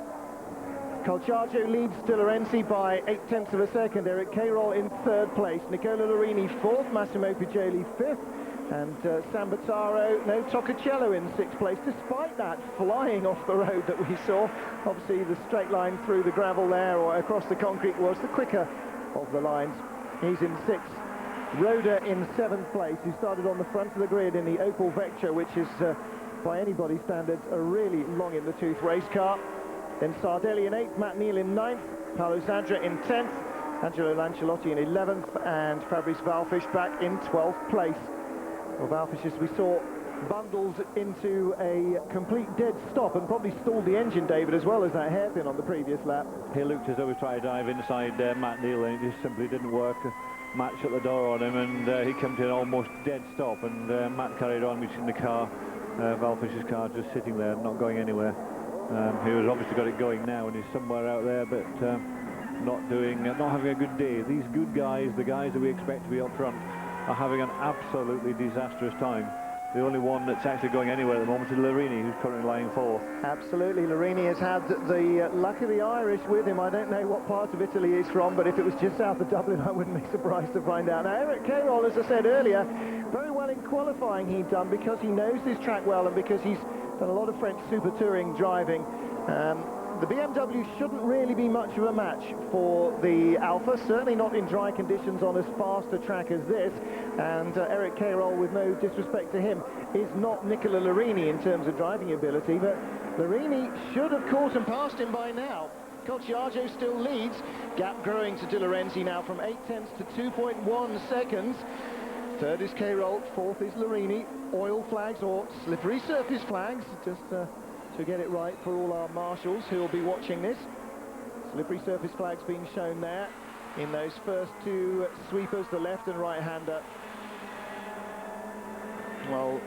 Colciaggio leads De Lorenzi by 0.8 of a second. Eric Cairol in third place. Nicola Larini fourth. Massimo Piggioli fifth. And Sambataro, no, Toccacello in sixth place, despite that flying off the road that we saw. Obviously the straight line through the gravel there or across the concrete was the quicker of the lines. He's in sixth. Roda in seventh place, who started on the front of the grid in the Opel Vectra, which is by anybody's standards a really long in the tooth race car. Then Sardelli in eighth, Matt Neal in ninth, Paolo Zadra in 10th, Angelo Lanciolotti in 11th, and Fabrice Valfish back in 12th place. Well, Valfish, as we saw, bundled into a complete dead stop and probably stalled the engine, David, as well as that hairpin on the previous lap. He looked as though he tried to dive inside Matt Neal, and it just simply didn't work. Matt shut the door on him, and he came to an almost dead stop, and Matt carried on between the car, Valfish's car, just sitting there, not going anywhere. He was obviously got it going now, and he's somewhere out there, but not having a good day. These good guys, the guys that we expect to be up front, are having an absolutely disastrous time. The only one that's actually going anywhere at the moment is Larini, who's currently lying fourth. Absolutely, Larini has had the luck of the Irish with him. I don't know what part of Italy he's from, but if it was just south of Dublin, I wouldn't be surprised to find out. Now, Eric Cairol, as I said earlier, very well in qualifying he'd done because he knows this track well and because he's done a lot of French super touring driving. The BMW shouldn't really be much of a match for the Alfa, certainly not in dry conditions on as fast a track as this. And Eric Cairol, with no disrespect to him, is not Nicola Larini in terms of driving ability, but Larini should have caught and passed him by now. Colciaggio still leads, gap growing to De Lorenzi now from 0.8 to 2.1 seconds. Third is Cairol, fourth is Larini. Oil flags or slippery surface flags, just to get it right for all our marshals who will be watching this. Slippery surface flags being shown there in those first two sweepers, the left and right-hander. Well,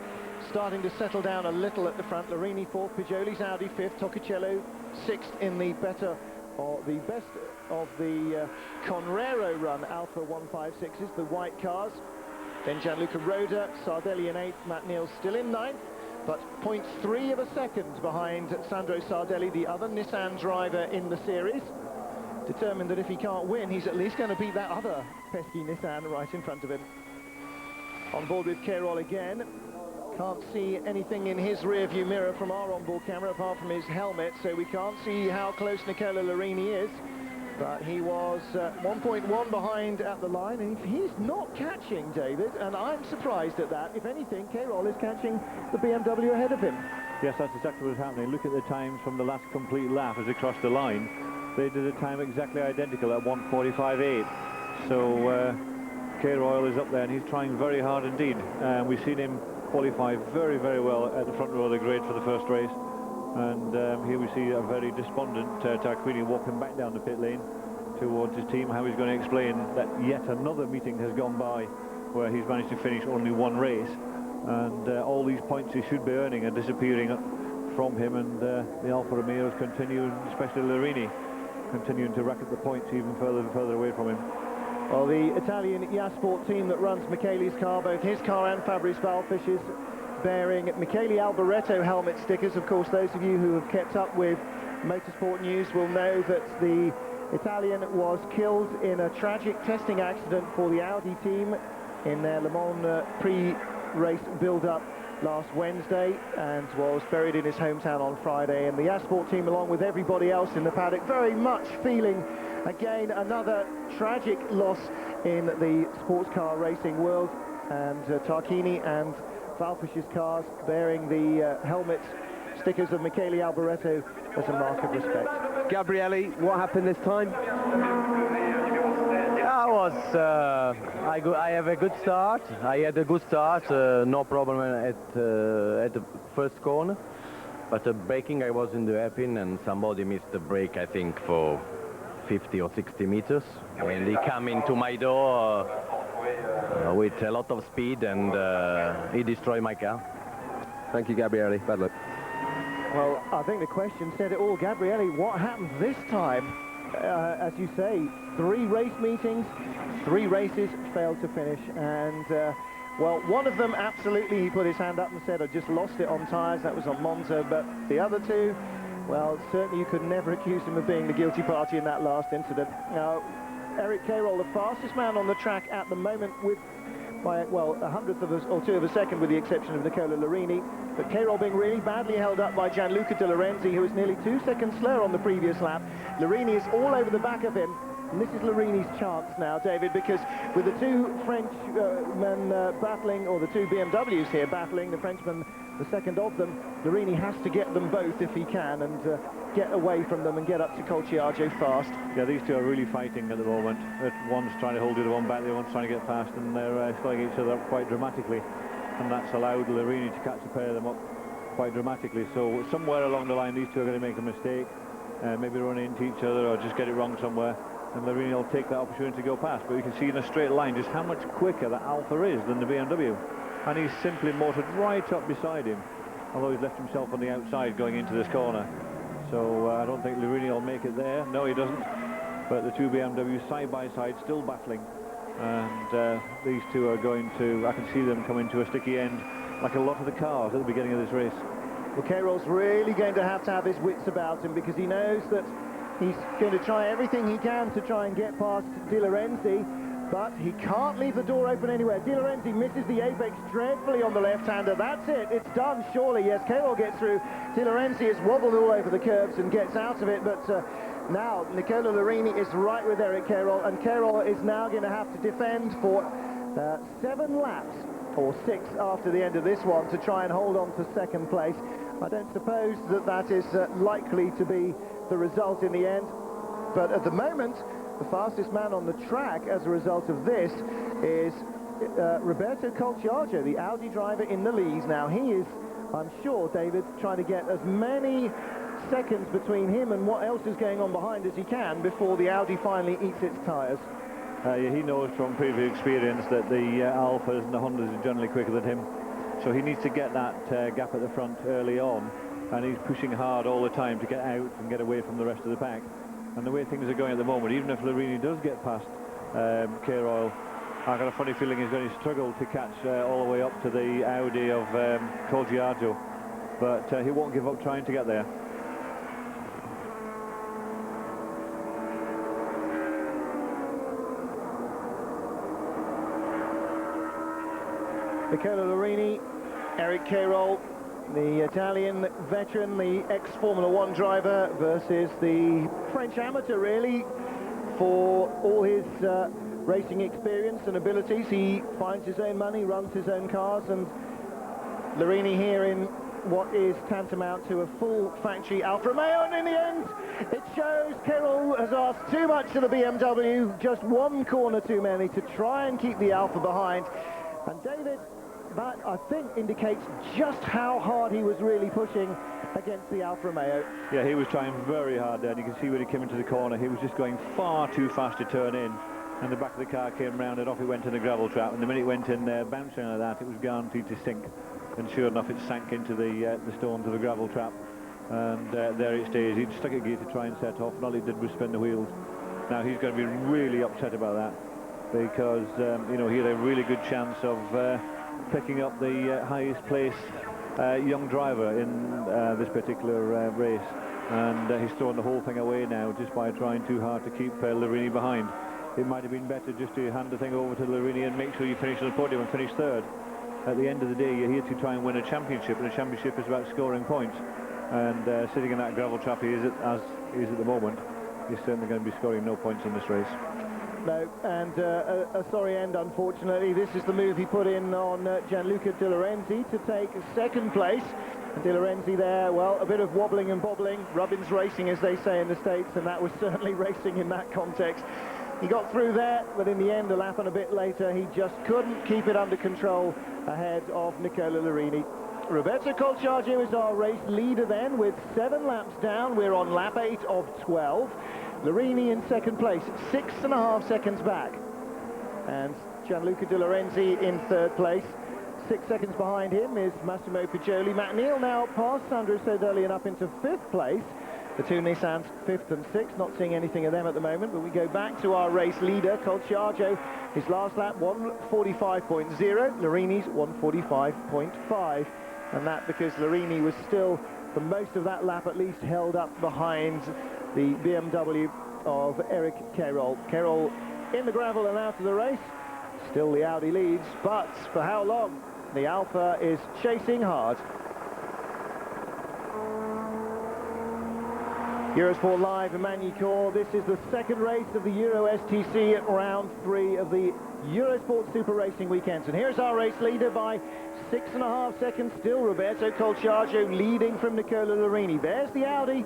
starting to settle down a little at the front. Larini fourth, Piggioli's Audi fifth, Toccacello sixth in the best of the Conrero run Alfa 156s, the white cars. Then Gianluca Roda, Sardelli in eighth, Matt Neal still in ninth, but 0.3 of a second behind Sandro Sardelli, the other Nissan driver in the series. Determined that if he can't win, he's at least going to beat that other pesky Nissan right in front of him. On board with Cairol again. Can't see anything in his rear view mirror from our onboard camera apart from his helmet, so we can't see how close Nicola Larini is. But he was 1.1 behind at the line, and he's not catching, David, and I'm surprised at that. If anything, Cairol is catching the BMW ahead of him. Yes, that's exactly what's happening. Look at the times from the last complete lap as they crossed the line. They did a time exactly identical at 1:45.8. So Cairol is up there, and he's trying very hard indeed. We've seen him qualify very, very well at the front row of the grid for the first race. And here we see a very despondent Tarquini walking back down the pit lane towards his team. How he's going to explain that yet another meeting has gone by where he's managed to finish only one race, and all these points he should be earning are disappearing from him, and the Alfa Romeos continue, especially Larini, continuing to racket the points even further and further away from him. Well, the Italian Eurosport team that runs Michele's car, both his car and Fabrice Valfisch's, bearing Michele Alboreto helmet stickers. Of course, those of you who have kept up with motorsport news will know that the Italian was killed in a tragic testing accident for the Audi team in their Le Mans pre-race build-up last Wednesday, and was buried in his hometown on Friday. And the Eurosport team, along with everybody else in the paddock, very much feeling again another tragic loss in the sports car racing world, and Tarquini and Valfisch's cars bearing the helmet stickers of Michele Alboreto as a mark of respect. Gabriele, what happened this time? I have a good start. I had a good start, no problem at the first corner. But braking, I was in the hairpin and somebody missed the brake, I think, for 50 or 60 meters. And he came into my door with a lot of speed, and he destroyed my car. Thank you, Gabriele. Bad luck. Well, I think the question said it all. Gabriele, what happened this time? As you say, 3 race meetings, 3 races, failed to finish, and well, one of them absolutely, he put his hand up and said, I just lost it on tyres. That was on Monza. But the other 2, well, certainly you could never accuse him of being the guilty party in that last incident. Now, Eric Cairol, the fastest man on the track at the moment, with by, well, 100th of or 2 of a second, with the exception of Nicola Larini. But Cairol being really badly held up by Gianluca De Lorenzi, who was nearly 2 seconds slower on the previous lap. Larini is all over the back of him. And this is Larini's chance now, David, because with the 2 Frenchmen battling, or the 2 BMWs here battling, the Frenchman, the second of them, Larini has to get them both if he can, and get away from them and get up to Colciaggio fast. Yeah, these 2 are really fighting at the moment. One's trying to hold the other one back, the other one's trying to get past, and they're slowing each other up quite dramatically. And that's allowed Larini to catch a pair of them up quite dramatically. So somewhere along the line, these 2 are going to make a mistake, maybe run into each other or just get it wrong somewhere, and Larini will take that opportunity to go past. But you can see in a straight line just how much quicker that Alfa is than the BMW, and he's simply motored right up beside him, although he's left himself on the outside going into this corner. So I don't think Larini will make it there. No, he doesn't. But the 2 BMWs side by side, still battling. And these 2 are going to, I can see them coming to a sticky end, like a lot of the cars at the beginning of this race. Well, Cairol's really going to have his wits about him, because he knows that he's going to try everything he can to try and get past De Lorenzi, but he can't leave the door open anywhere. De Lorenzi misses the apex dreadfully on the left-hander. That's it. It's done, surely. Yes, Cairol gets through. De Lorenzi is wobbled all over the curves and gets out of it, but now Nicola Larini is right with Eric Cairol, and Cairol is now going to have to defend for 7 laps, or 6 after the end of this one, to try and hold on to second place. I don't suppose that is likely to be the result in the end, but at the moment, the fastest man on the track as a result of this is Roberto Colciaggio, the Audi driver in the lead. Now he is, I'm sure, David, trying to get as many seconds between him and what else is going on behind as he can before the Audi finally eats its tyres. He knows from previous experience that the Alphas and the Hondas are generally quicker than him, so he needs to get that gap at the front early on, and he's pushing hard all the time to get out and get away from the rest of the pack. And the way things are going at the moment, even if Larini does get past Cairol, I've got a funny feeling he's going to struggle to catch all the way up to the Audi of Colciaggio, but he won't give up trying to get there. Nicola Larini, Eric Cairol, the Italian veteran, the ex-Formula 1 driver, versus the French amateur, really, for all his racing experience and abilities. He finds his own money, runs his own cars, and Larini here in what is tantamount to a full factory Alfa Romeo, and in the end, it shows Cairol has asked too much of the BMW, just 1 corner too many to try and keep the Alfa behind. And David, that, I think, indicates just how hard he was really pushing against the Alfa Romeo. Yeah, he was trying very hard there, and you can see when he came into the corner, he was just going far too fast to turn in, and the back of the car came round and off it went in the gravel trap, and the minute it went in there, bouncing like that, it was guaranteed to sink, and sure enough, it sank into the stones of the gravel trap, and there it stays. He stuck a gear to try and set off, and all he did was spin the wheels. Now, he's going to be really upset about that, because, you know, he had a really good chance of picking up the highest place young driver in this particular race, and he's thrown the whole thing away now just by trying too hard to keep Larini behind. It might have been better just to hand the thing over to Larini and make sure you finish on the podium and finish third. At the end of the day, you're here to try and win a championship, and a championship is about scoring points, and sitting in that gravel trap as he is at the moment, he's certainly going to be scoring no points in this race. No, and a sorry end, unfortunately. This is the move he put in on Gianluca De Lorenzi to take second place. And De Lorenzi there, well, a bit of wobbling and bobbling, Rubbins racing, as they say in the States, and that was certainly racing in that context. He got through there, but in the end, a lap and a bit later, he just couldn't keep it under control ahead of Nicola Larini. Roberto Colciaggio is our race leader then, with 7 laps down. We're on lap 8 of 12. Larini in second place, 6.5 seconds back. And Gianluca De Lorenzi in third place. 6 seconds behind him is Massimo Piccioli. Matt Neal now past Sandro Sodeli and up into 5th place. The two Nissans 5th and 6th, not seeing anything of them at the moment, but we go back to our race leader, Colciaggio. His last lap, 1:45.0, Larini's 1:45.5. And that because Larini was still, for most of that lap at least, held up behind the BMW of Eric Cairol. Cairol in the gravel and out of the race. Still the Audi leads, but for how long? The Alfa is chasing hard. Eurosport Live in Magny-Cours. This is the second race of the Euro STC at round 3 of the Eurosport Super Racing Weekends. And here's our race leader by 6.5 seconds still, Roberto Colciaggio leading from Nicola Larini. There's the Audi.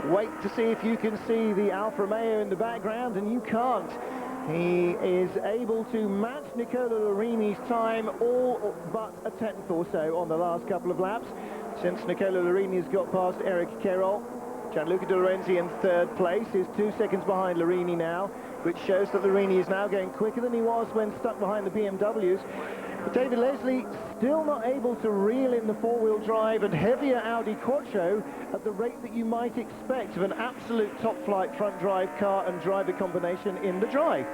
Wait to see if you can see the Alfa Romeo in the background, and you can't. He is able to match Nicola Larini's time all but a tenth or so on the last couple of laps, since Nicola Larini has got past Eric Cairol. Gianluca De Lorenzi in third place is 2 seconds behind Larini now, which shows that Larini is now going quicker than he was when stuck behind the BMWs. But David Leslie still not able to reel in the four-wheel drive and heavier Audi Quattro at the rate that you might expect of an absolute top-flight front drive car and driver combination in the dry.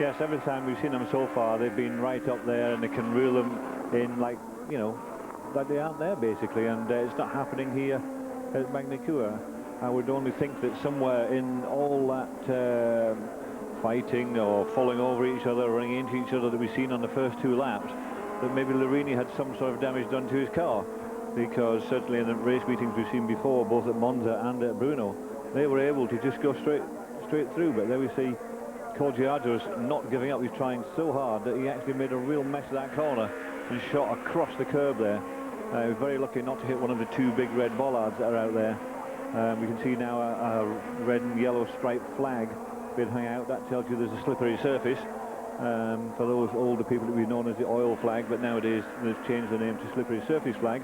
Yes, every time we've seen them so far, they've been right up there, and they can reel them in like, you know, like they aren't there basically, and it's not happening here at Magny-Cours. I would only think that somewhere in all that fighting or falling over each other, running into each other that we've seen on the first 2 laps, that maybe Larini had some sort of damage done to his car, because certainly in the race meetings we've seen before, both at Monza and at Brno, they were able to just go straight through. But there we see Colciaggio's not giving up. He's trying so hard that he actually made a real mess of that corner and shot across the curb there. He was very lucky not to hit one of the 2 big red bollards that are out there. We can see now a red and yellow striped flag being hung out. That tells you there's a slippery surface. For those older people, it would be known as the oil flag, but nowadays they've changed the name to slippery surface flag.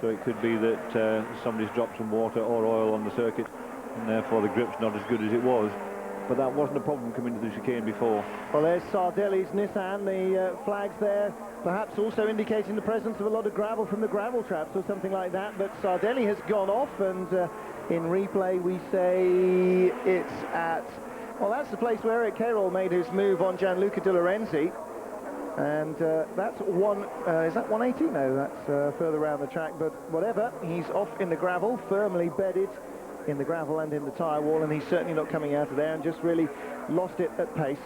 So it could be that somebody's dropped some water or oil on the circuit, and therefore the grip's not as good as it was. But that wasn't a problem coming to the chicane before. Well, there's Sardelli's Nissan, the flags there, perhaps also indicating the presence of a lot of gravel from the gravel traps or something like that. But Sardelli has gone off, and in replay we say it's at, well, that's the place where Eric Cairol made his move on Gianluca De Lorenzi. And that's is that 180? No, that's further around the track, but whatever, he's off in the gravel, firmly bedded in the gravel and in the tyre wall, and he's certainly not coming out of there, and just really lost it at pace.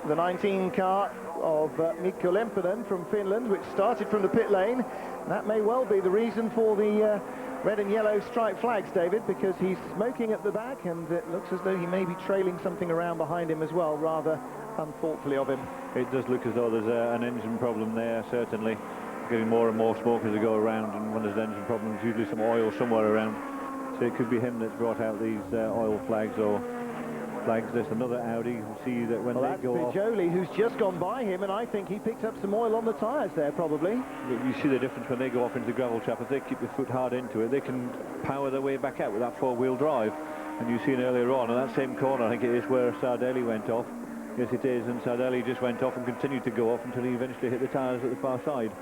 The 19 car of Mikko Lempänen from Finland, which started from the pit lane. That may well be the reason for the red and yellow striped flags, David, because he's smoking at the back, and it looks as though he may be trailing something around behind him as well, rather unthoughtfully of him. It does look as though there's an engine problem there, certainly. Getting more and more smoke as they go around, and when there's an engine problem, there's usually some oil somewhere around. So it could be him that's brought out these oil flags, or flags. There's another Audi. You can see that when Well, they go off... Pijoli, who's just gone by him, and I think he picked up some oil on the tyres there, probably. You see the difference when they go off into the gravel trap. If they keep the foot hard into it, they can power their way back out with that four-wheel drive. And you've seen earlier on, in that same corner, I think it is where Sardelli went off. Yes, it is, and Sardelli just went off and continued to go off until he eventually hit the tyres at the far side.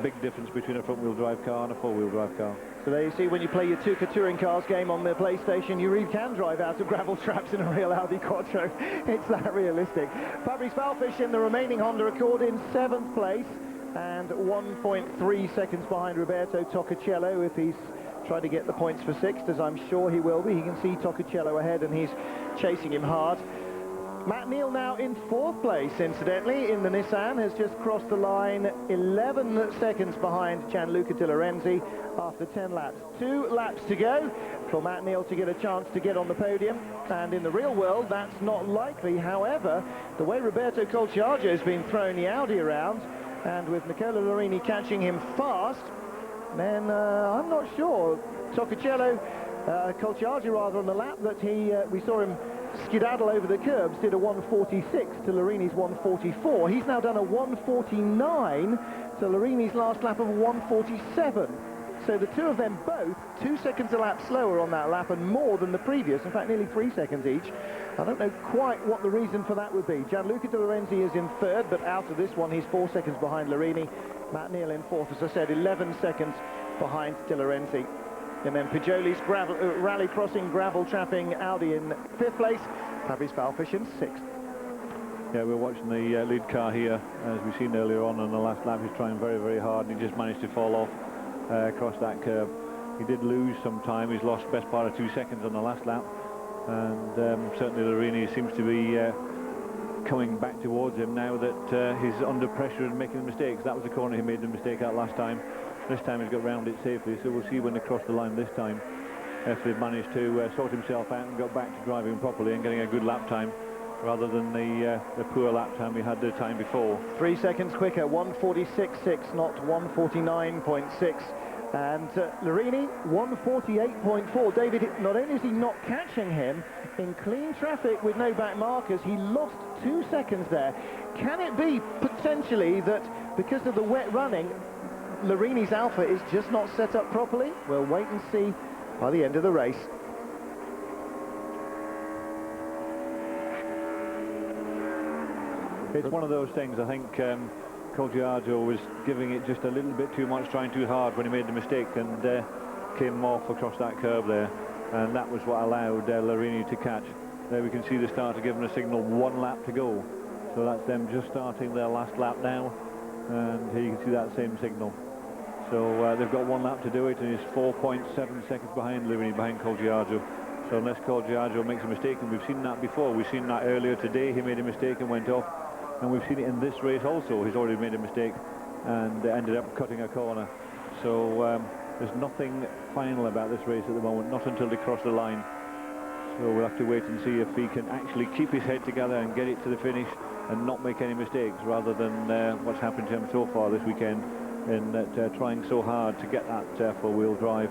Big difference between a front-wheel drive car and a four-wheel drive car. So there you see, when you play your Tuca Touring Cars game on the PlayStation, you really can drive out of gravel traps in a real Audi Quattro. It's that realistic. Fabrice Valfish in the remaining Honda Accord in 7th place, and 1.3 seconds behind Roberto Toccacello. If he's trying to get the points for 6th, as I'm sure he will be, he can see Toccacello ahead and he's chasing him hard. Matt Neal now in 4th place, incidentally, in the Nissan, has just crossed the line 11 seconds behind Gianluca Di Lorenzi after 10 laps. 2 laps to go for Matt Neal to get a chance to get on the podium, and in the real world that's not likely. However, the way Roberto Colciaggio has been throwing the Audi around, and with Nicola Lorini catching him fast, then I'm not sure. Colciaggio rather, on the lap that we saw him skedaddle over the curbs, did a 146 to Lorini's 144. He's now done a 149 to Lorini's last lap of 147. So the two of them both 2 seconds a lap slower on that lap and more than the previous, in fact nearly 3 seconds each. I don't know quite what the reason for that would be. Gianluca Di Lorenzi is in 3rd, but out of this one he's 4 seconds behind Lorini. Matt Neal in 4th, as I said, 11 seconds behind Di Lorenzi. And then Pijoli's rally crossing, gravel trapping Audi in 5th place, Fabrice Valfish in 6th. Yeah, we're watching the lead car here, as we've seen earlier on the last lap. He's trying very, very hard, and he just managed to fall off across that curb. He did lose some time. He's lost best part of 2 seconds on the last lap, and certainly Lorini seems to be coming back towards him now that he's under pressure and making mistakes. That was the corner he made the mistake at last time. This time he's got round it safely, so we'll see when they cross the line this time if they've managed to sort himself out and got back to driving properly and getting a good lap time rather than the poor lap time we had the time before. 3 seconds quicker, 146.6, not 149.6. And Lorini, 148.4. David, not only is he not catching him, in clean traffic with no back markers, he lost 2 seconds there. Can it be potentially that because of the wet running, Lorini's Alpha is just not set up properly? We'll wait and see by the end of the race. It's one of those things. I think Colciaggio was giving it just a little bit too much, trying too hard when he made the mistake and came off across that curve there, and that was what allowed Lorini to catch. There we can see the starter giving a signal, 1 lap to go. So that's them just starting their last lap now, and here you can see that same signal. So they've got 1 lap to do it, and he's 4.7 seconds behind Lorini, behind Colciaggio. So unless Colciaggio makes a mistake, and we've seen that before, we've seen that earlier today, he made a mistake and went off, and we've seen it in this race also. He's already made a mistake and ended up cutting a corner. So there's nothing final about this race at the moment, not until they cross the line. So we'll have to wait and see if he can actually keep his head together and get it to the finish and not make any mistakes, rather than what's happened to him so far this weekend in trying so hard to get that four-wheel drive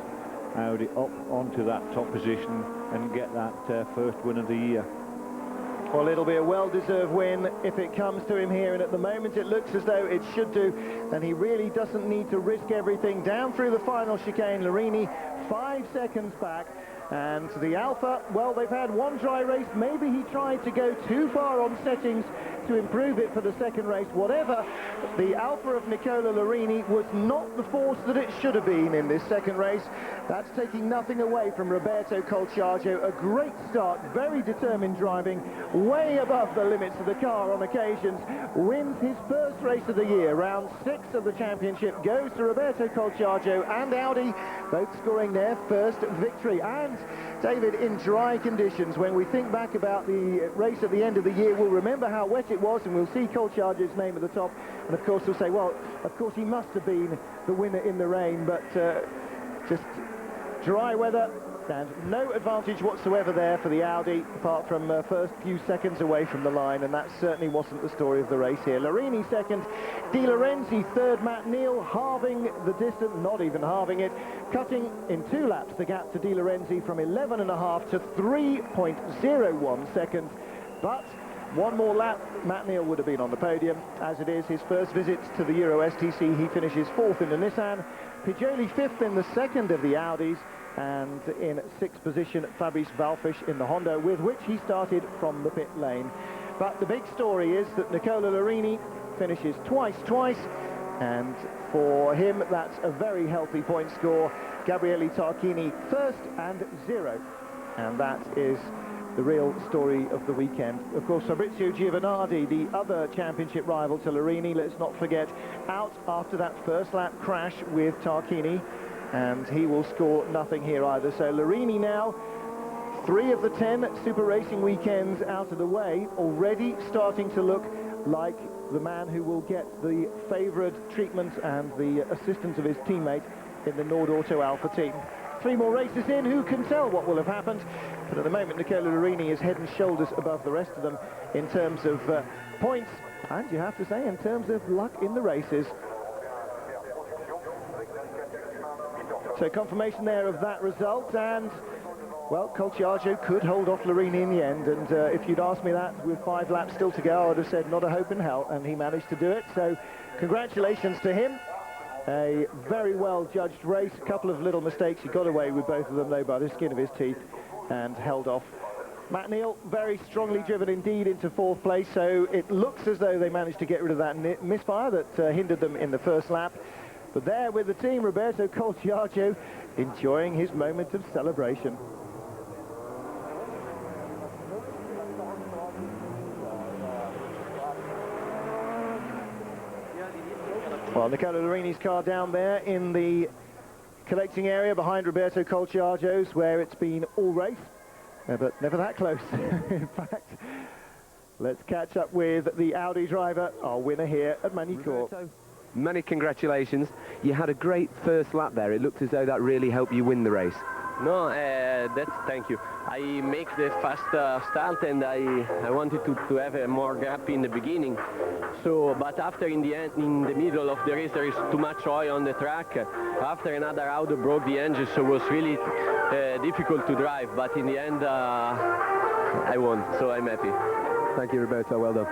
Audi up onto that top position and get that first win of the year. Well, it'll be a well-deserved win if it comes to him here, and at the moment it looks as though it should do, and he really doesn't need to risk everything. Down through the final chicane, Lorini 5 seconds back, and the Alpha, well, they've had one dry race. Maybe he tried to go too far on settings to improve it for the second race. Whatever, the Alpha of Nicola Lorini was not the force that it should have been in this second race. That's taking nothing away from Roberto Colciaggio. A great start, very determined driving, way above the limits of the car on occasions. Wins his first race of the year. Round 6 of the championship goes to Roberto Colciaggio and Audi, both scoring their first victory. And David, in dry conditions, when we think back about the race at the end of the year, we'll remember how wet it was, and we'll see Colciaggio's name at the top, and of course we'll say, well, of course he must have been the winner in the rain, but just dry weather, and no advantage whatsoever there for the Audi, apart from first few seconds away from the line, and that certainly wasn't the story of the race here. Larini second, De Lorenzi third, Matt Neal halving the distance, not even halving it, cutting in 2 laps the gap to De Lorenzi from 11.5 to 3.01 seconds, but one more lap, Matt Neal would have been on the podium. As it is, his first visit to the Euro STC, he finishes 4th in the Nissan, Pijoli 5th in the second of the Audis, and in 6th position, Fabrice Valfish in the Honda, with which he started from the pit lane. But the big story is that Nicola Larini finishes twice, and for him, that's a very healthy point score. Gabriele Tarquini first and 0, and that is the real story of the weekend. Of course, Fabrizio Giovanardi, the other championship rival to Larini, let's not forget, out after that first lap crash with Tarquini, and he will score nothing here either. So Larini now, 3 of the 10 Super Racing weekends out of the way, already starting to look like the man who will get the favoured treatment and the assistance of his teammate in the Nord Auto Alpha team. 3 more races in, who can tell what will have happened? But at the moment, Nicola Larini is head and shoulders above the rest of them in terms of points, and you have to say, in terms of luck in the races. So confirmation there of that result, and well, Colciaggio could hold off Larini in the end, and if you'd asked me that with 5 laps still to go, I would have said not a hope in hell, and he managed to do it. So congratulations to him. A very well judged race, a couple of little mistakes. He got away with both of them though by the skin of his teeth and held off. Matt Neal very strongly driven indeed into 4th place, so it looks as though they managed to get rid of that misfire that hindered them in the first lap. But there with the team, Roberto Colciaggio enjoying his moment of celebration. Well, Nicola Larini's car down there in the collecting area behind Roberto Colciaggio's, where it's been all race, but never that close. In fact, let's catch up with the Audi driver, our winner here at Magny-Cours. Many congratulations. You had a great first lap there. It looked as though that really helped you win the race. No, thank you. I make the fast start, and I wanted to have a more gap in the beginning. So, but after in the end, in the middle of the race, there is too much oil on the track. After another Audi broke the engine, so it was really difficult to drive. But in the end, I won, so I'm happy. Thank you, Roberto. Well done.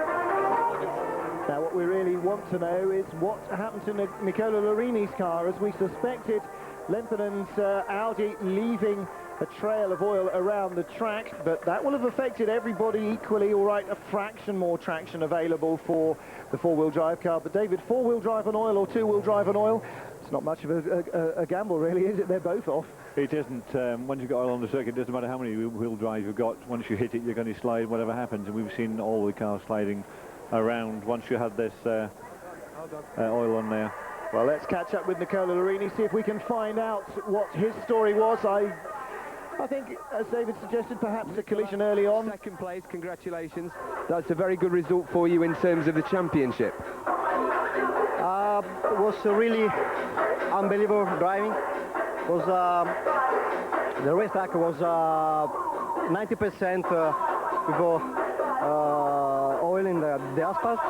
Now, what we really want to know is what happened to Nicola Larini's car, as we suspected. Lemponen's Audi leaving a trail of oil around the track, but that will have affected everybody equally. All right, a fraction more traction available for the 4-wheel drive car, but David, 4-wheel drive on oil or 2-wheel drive on oil, it's not much of a gamble really, is it? They're both off. It isn't. Once you've got oil on the circuit, it doesn't matter how many wheel drive you've got. Once you hit it, you're going to slide whatever happens, and we've seen all the cars sliding around once you had this oil on there. Well, let's catch up with Nicola Larini, see if we can find out what his story was. I think, as David suggested, perhaps a collision early on. Second place, congratulations. That's a very good result for you in terms of the championship. It was really unbelievable driving. It was the racetrack was 90% with oil in the asphalt.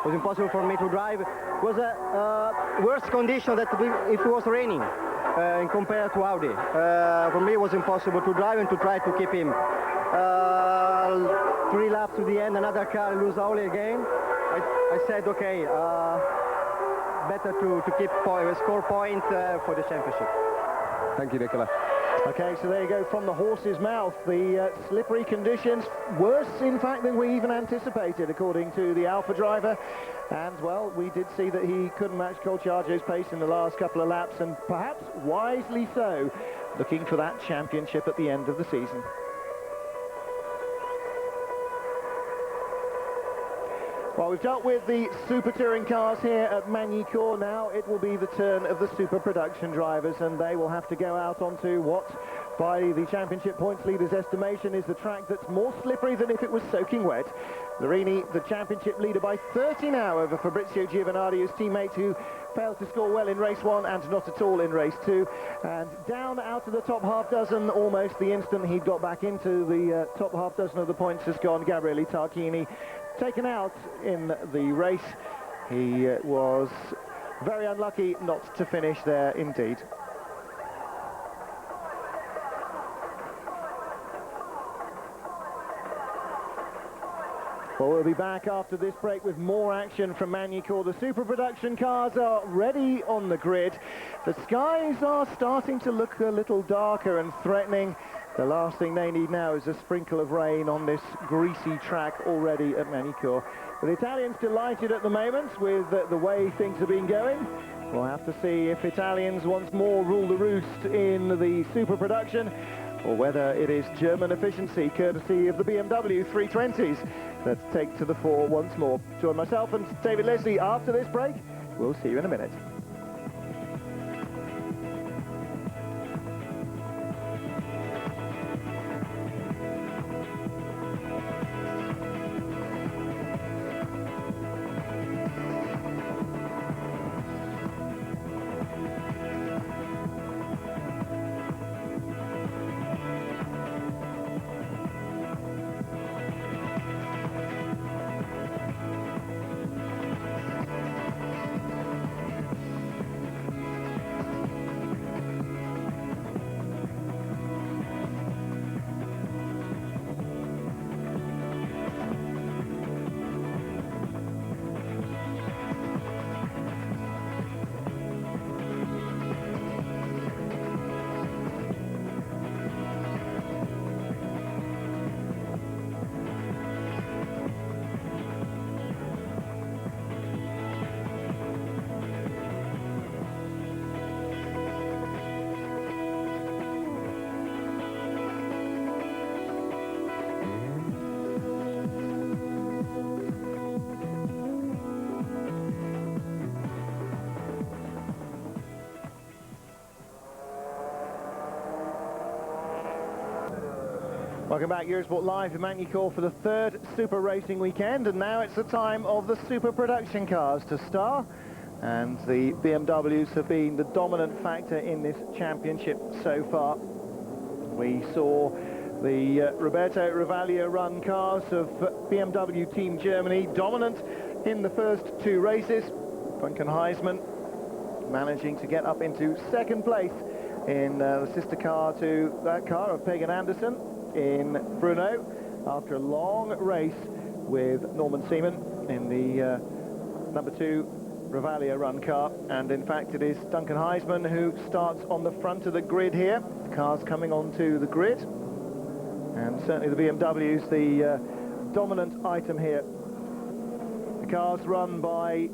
It was impossible for me to drive. It was a worse condition that if it was raining compared to Audi. For me, it was impossible to drive and to try to keep him. 3 laps to the end, another car lose oil again. I said, okay, better to keep score point for the championship. Thank you, Nicola. Okay, so there you go, from the horse's mouth. The slippery conditions, worse in fact than we even anticipated, according to the Alpha driver. And well, we did see that he couldn't match Colciaggio's pace in the last couple of laps, and perhaps wisely so, looking for that championship at the end of the season. Well, we've dealt with the Super Touring cars here at Magny-Cours. Now it will be the turn of the Super Production drivers, and they will have to go out onto what, by the championship points leader's estimation, is the track that's more slippery than if it was soaking wet. Larini, the championship leader, by 30 now over Fabrizio Giovanardi, his teammate, who failed to score well in race 1 and not at all in race 2. And down out of the top half dozen almost the instant he got back into the top half dozen of the points has gone Gabriele Tarquini, taken out in the race. He was very unlucky not to finish there indeed. Well, we'll be back after this break with more action from Magny-Cours. The super production cars are ready on the grid. The skies are starting to look a little darker and threatening. The last thing they need now is a sprinkle of rain on this greasy track already at Magny-Cours. The Italians delighted at the moment with the way things have been going. We'll have to see if Italians once more rule the roost in the super production, or whether it is German efficiency, courtesy of the BMW 320s, that take to the fore once more. Join myself and David Leslie after this break. We'll see you in a minute. Welcome back, Eurosport Live in Magny-Cours for the third super racing weekend, and now it's the time of the super production cars to star, and the BMWs have been the dominant factor in this championship so far. We saw the Roberto Ravaglia run cars of BMW Team Germany dominant in the first two races. Duncan Heisman managing to get up into second place in the sister car to that car of Pagan Anderson in Brno, after a long race with Norman Seaman in the number 2 Ravaglia run car. And in fact it is Duncan Heisman who starts on the front of the grid here. The cars coming onto the grid, and certainly the BMW's the dominant item here. The cars run by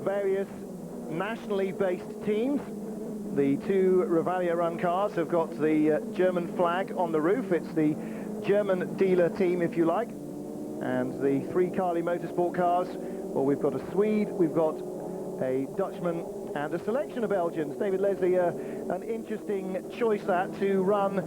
various nationally based teams. The two Ravaglia run cars have got the German flag on the roof. It's the German dealer team, if you like. And the three Carli Motorsport cars, well, we've got a Swede, we've got a Dutchman, and a selection of Belgians. David Leslie, an interesting choice that, to run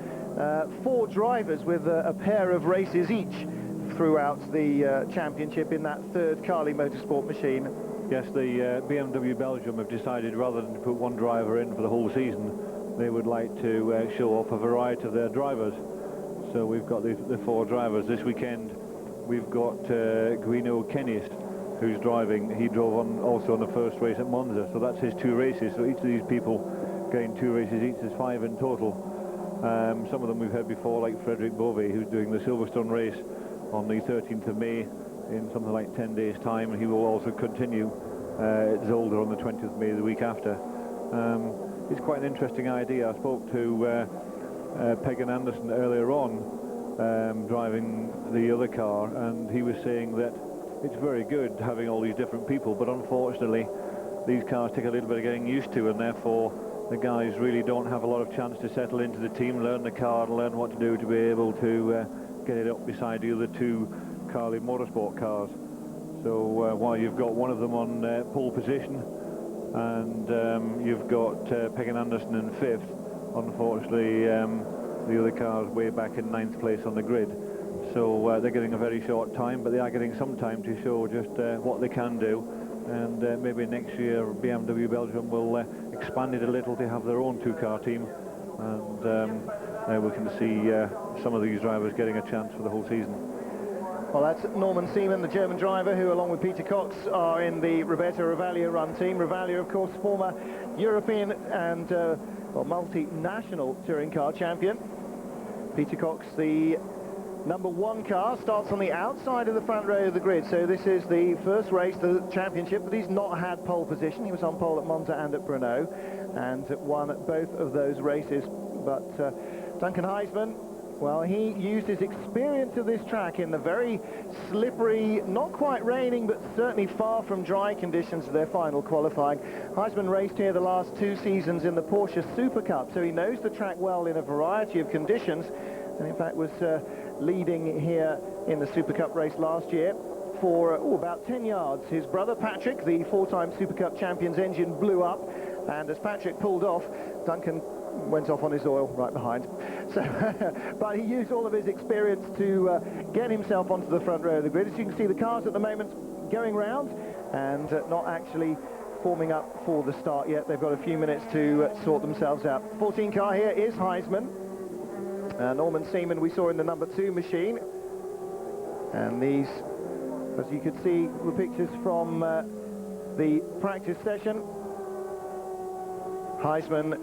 4 drivers with a pair of races each throughout the championship in that third Carli Motorsport machine. Yes, the BMW Belgium have decided, rather than to put one driver in for the whole season, they would like to show off a variety of their drivers. So we've got the 4 drivers this weekend. We've got Guino Kenius, who's driving. He drove also on the first race at Monza, so that's his 2 races. So each of these people getting 2 races each is 5 in total. Some of them we've had before, like Frederick Bove, who's doing the Silverstone race on the 13th of May in something like 10 days' time, and he will also continue at Zolder on the 20th of May the week after. It's quite an interesting idea. I spoke to Pagan Anderson earlier on, driving the other car, and he was saying that it's very good having all these different people, but unfortunately these cars take a little bit of getting used to, and therefore the guys really don't have a lot of chance to settle into the team, learn the car, and learn what to do to be able to get it up beside the other 2 Carli Motorsport cars. So while you've got one of them on pole position, and you've got Pagan Anderson in 5th, unfortunately the other car's way back in 9th place on the grid. So they're getting a very short time, but they are getting some time to show just what they can do. And maybe next year BMW Belgium will expand it a little to have their own two-car team, and we can see some of these drivers getting a chance for the whole season. Well, that's Norman Seaman, the German driver, who along with Peter Cox are in the Roberto Ravaglia run team. Ravaglia, of course, former European and multinational touring car champion. Peter Cox, the #1 car, starts on the outside of the front row of the grid, so this is the first race, the championship, but he's not had pole position. He was on pole at Monza and at Brno and won both of those races. But Duncan Heisman, well, he used his experience of this track in the very slippery, not quite raining, but certainly far from dry conditions of their final qualifying. Heisman raced here the last 2 seasons in the Porsche Super Cup, so he knows the track well in a variety of conditions, and in fact was leading here in the Super Cup race last year for about 10 yards. His brother Patrick, the 4-time Super Cup champion's engine blew up, and as Patrick pulled off, Duncan went off on his oil right behind. So, but he used all of his experience to get himself onto the front row of the grid. As you can see, the cars at the moment going round and not actually forming up for the start yet. They've got a few minutes to sort themselves out. 14 car here is Heisman. Norman Seaman we saw in the #2 machine. And these, as you could see, were pictures from the practice session. Heisman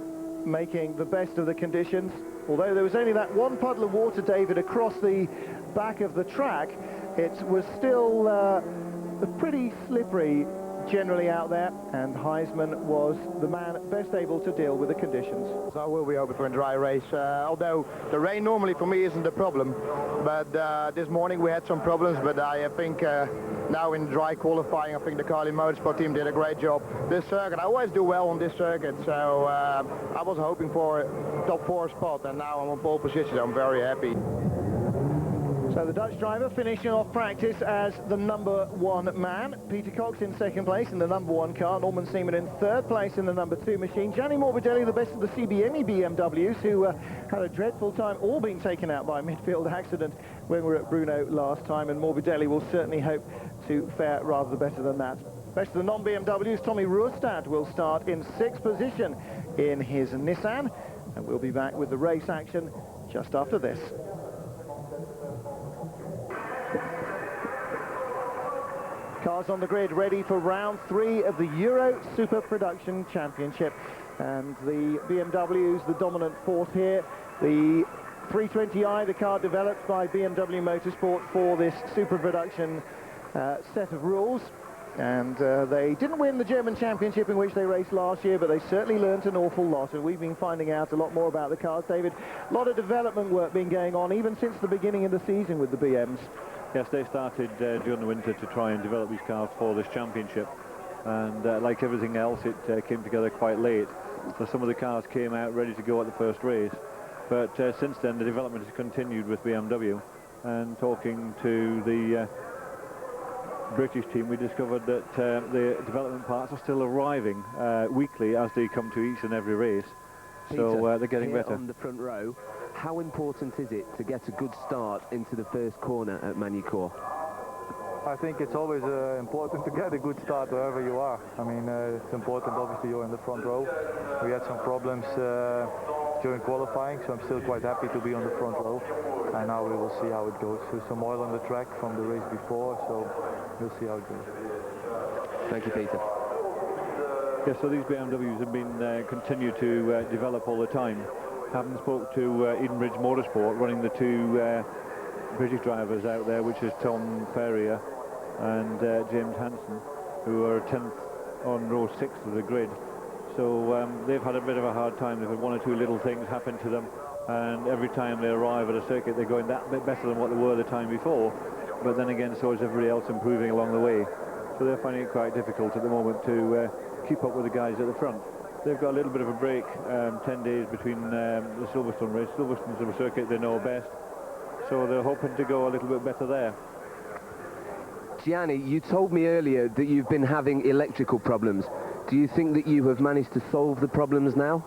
making the best of the conditions, although there was only that one puddle of water, David, across the back of the track. It was still pretty slippery generally out there, and Heisman was the man best able to deal with the conditions. So I will be hoping for a dry race, although the rain normally for me isn't a problem, but this morning we had some problems, but I think now in dry qualifying, I think the Carlin Motorsport team did a great job. This circuit, I always do well on this circuit, so I was hoping for a top 4 spot, and now I'm on pole position, so I'm very happy. So the Dutch driver finishing off practice as the #1 man. Peter Cox in 2nd place in the #1 car. Norman Seaman in 3rd place in the #2 machine. Gianni Morbidelli, the best of the CBME BMWs, who had a dreadful time, all being taken out by a midfield accident when we were at Brno last time, and Morbidelli will certainly hope to fare rather better than that. Best of the non-BMWs, Tommy Ruhrstadt will start in 6th position in his Nissan, and we'll be back with the race action just after this. Cars on the grid ready for round 3 of the Euro Super Production Championship, and the BMW's the dominant force here. The 320i, the car developed by BMW Motorsport for this Super Production set of rules, and they didn't win the German Championship in which they raced last year, but they certainly learnt an awful lot, and we've been finding out a lot more about the cars. David, a lot of development work been going on even since the beginning of the season with the BMs. Yes, they started during the winter to try and develop these cars for this championship, and like everything else, it came together quite late. So some of the cars came out ready to go at the first race, but since then the development has continued with BMW, and talking to the British team, we discovered that the development parts are still arriving weekly as they come to each and every race. Peter, so they're getting better. On the front row, how important is it to get a good start into the first corner at Magny-Cours? I think it's always important to get a good start wherever you are. I mean, it's important, obviously, you're in the front row. We had some problems during qualifying, so I'm still quite happy to be on the front row. And now we will see how it goes. There's some oil on the track from the race before, so we'll see how it goes. Thank you, Peter. Yes, so these BMWs have been continue to develop all the time. Having spoke to Edenbridge Motorsport, running the 2 British drivers out there, which is Tom Ferrier and James Hansen, who are 10th on row 6 of the grid. So they've had a bit of a hard time. They've had 1 or 2 little things happen to them, and every time they arrive at a circuit, they're going that bit better than what they were the time before. But then again, so is everybody else improving along the way. So they're finding it quite difficult at the moment to keep up with the guys at the front. They've got a little bit of a break, 10 days between the Silverstone race. Silverstone's a circuit they know best, so they're hoping to go a little bit better there. Gianni, you told me earlier that you've been having electrical problems. Do you think that you have managed to solve the problems now?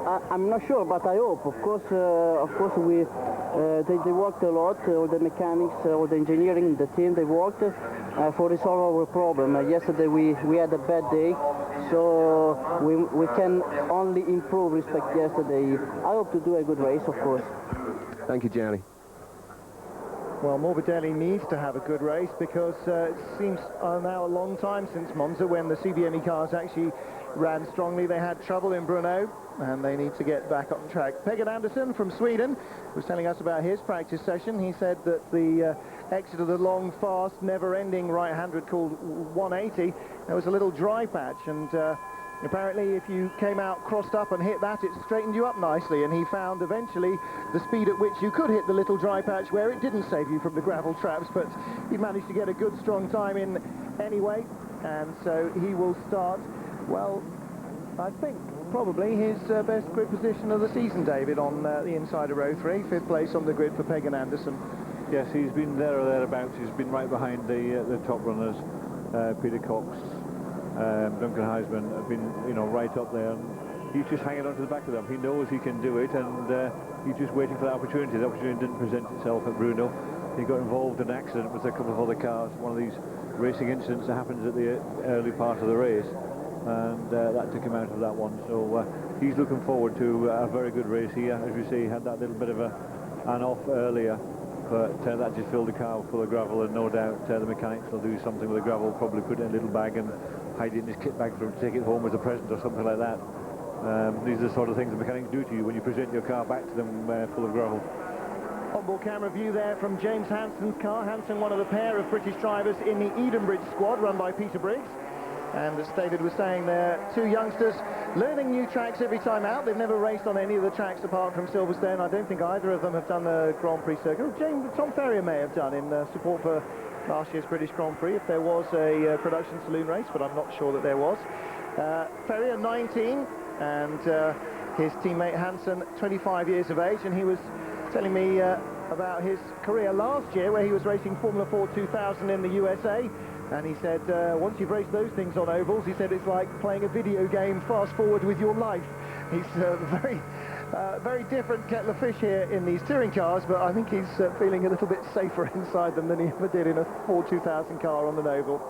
I'm not sure, but I hope. Of course, we they worked a lot. All the mechanics, all the engineering, the team, they worked for resolve our problem. Yesterday we had a bad day, so we can only improve respect yesterday. I hope to do a good race, of course. Thank you, Gianni. Well, Morbidelli needs to have a good race because it seems now a long time since Monza when the CBME cars actually ran strongly. They had trouble in Brno and they need to get back on track. Pegan Andersson from Sweden was telling us about his practice session. He said that the exit of the long, fast, never-ending right-hander called 180, there was a little dry patch, and apparently if you came out crossed up and hit that, it straightened you up nicely, and he found eventually the speed at which you could hit the little dry patch where it didn't save you from the gravel traps, but he managed to get a good strong time in anyway, and so he will start, well, I think probably his best grid position of the season, David, on the inside of row 3, 5th place on the grid for Pegan Andersson. Yes, he's been there or thereabouts. He's been right behind the top runners, Peter Cox, Duncan Heisman have been, you know, right up there, and he's just hanging on to the back of them. He knows he can do it, and he's just waiting for that opportunity. The opportunity didn't present itself at Brno. He got involved in an accident with a couple of other cars, one of these racing incidents that happens at the early part of the race, and that took him out of that one. So he's looking forward to a very good race here. As you say, he had that little bit of an off earlier, but that just filled the car full of gravel, and no doubt the mechanics will do something with the gravel, probably put it in a little bag and hide it in his kit bag for him to take it home as a present or something like that. These are the sort of things the mechanics do to you when you present your car back to them full of gravel. Onboard camera view there from James Hanson's car. Hanson, one of the pair of British drivers in the Edenbridge squad run by Peter Briggs. And as David was saying, they're two youngsters learning new tracks every time out. They've never raced on any of the tracks apart from Silverstone. I don't think either of them have done the Grand Prix circuit. Tom Ferrier may have done in support for last year's British Grand Prix if there was a production saloon race, but I'm not sure that there was. Ferrier 19 and his teammate Hanson 25 years of age, and he was telling me about his career last year where he was racing Formula 4 2000 in the USA. And he said, once you've raced those things on ovals, he said it's like playing a video game fast forward with your life. He's very different kettle of fish here in these touring cars, but I think he's feeling a little bit safer inside them than he ever did in a Ford 2000 car on an oval.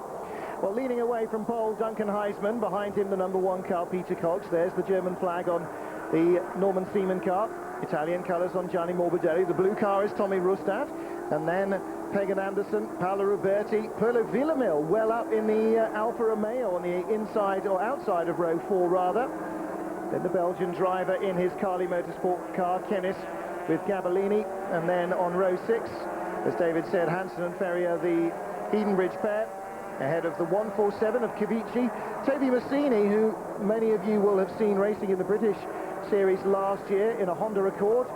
Well, leading away from pole, Duncan Heisman. Behind him, the number 1 car, Peter Cox. There's the German flag on the Norman Seaman car. Italian colours on Gianni Morbidelli. The blue car is Tommy Rustad. And then Pegan Andersson, Paolo Roberti, Perlo Villamil, well up in the Alfa Romeo on the inside or outside of row 4 rather. Then the Belgian driver in his Carli Motorsport car, Kennis, with Gabellini. And then on row 6, as David said, Hanson and Ferrier, the Edenbridge pair, ahead of the 147 of Cavici. Toby Massini, who many of you will have seen racing in the British Series last year in a Honda Accord.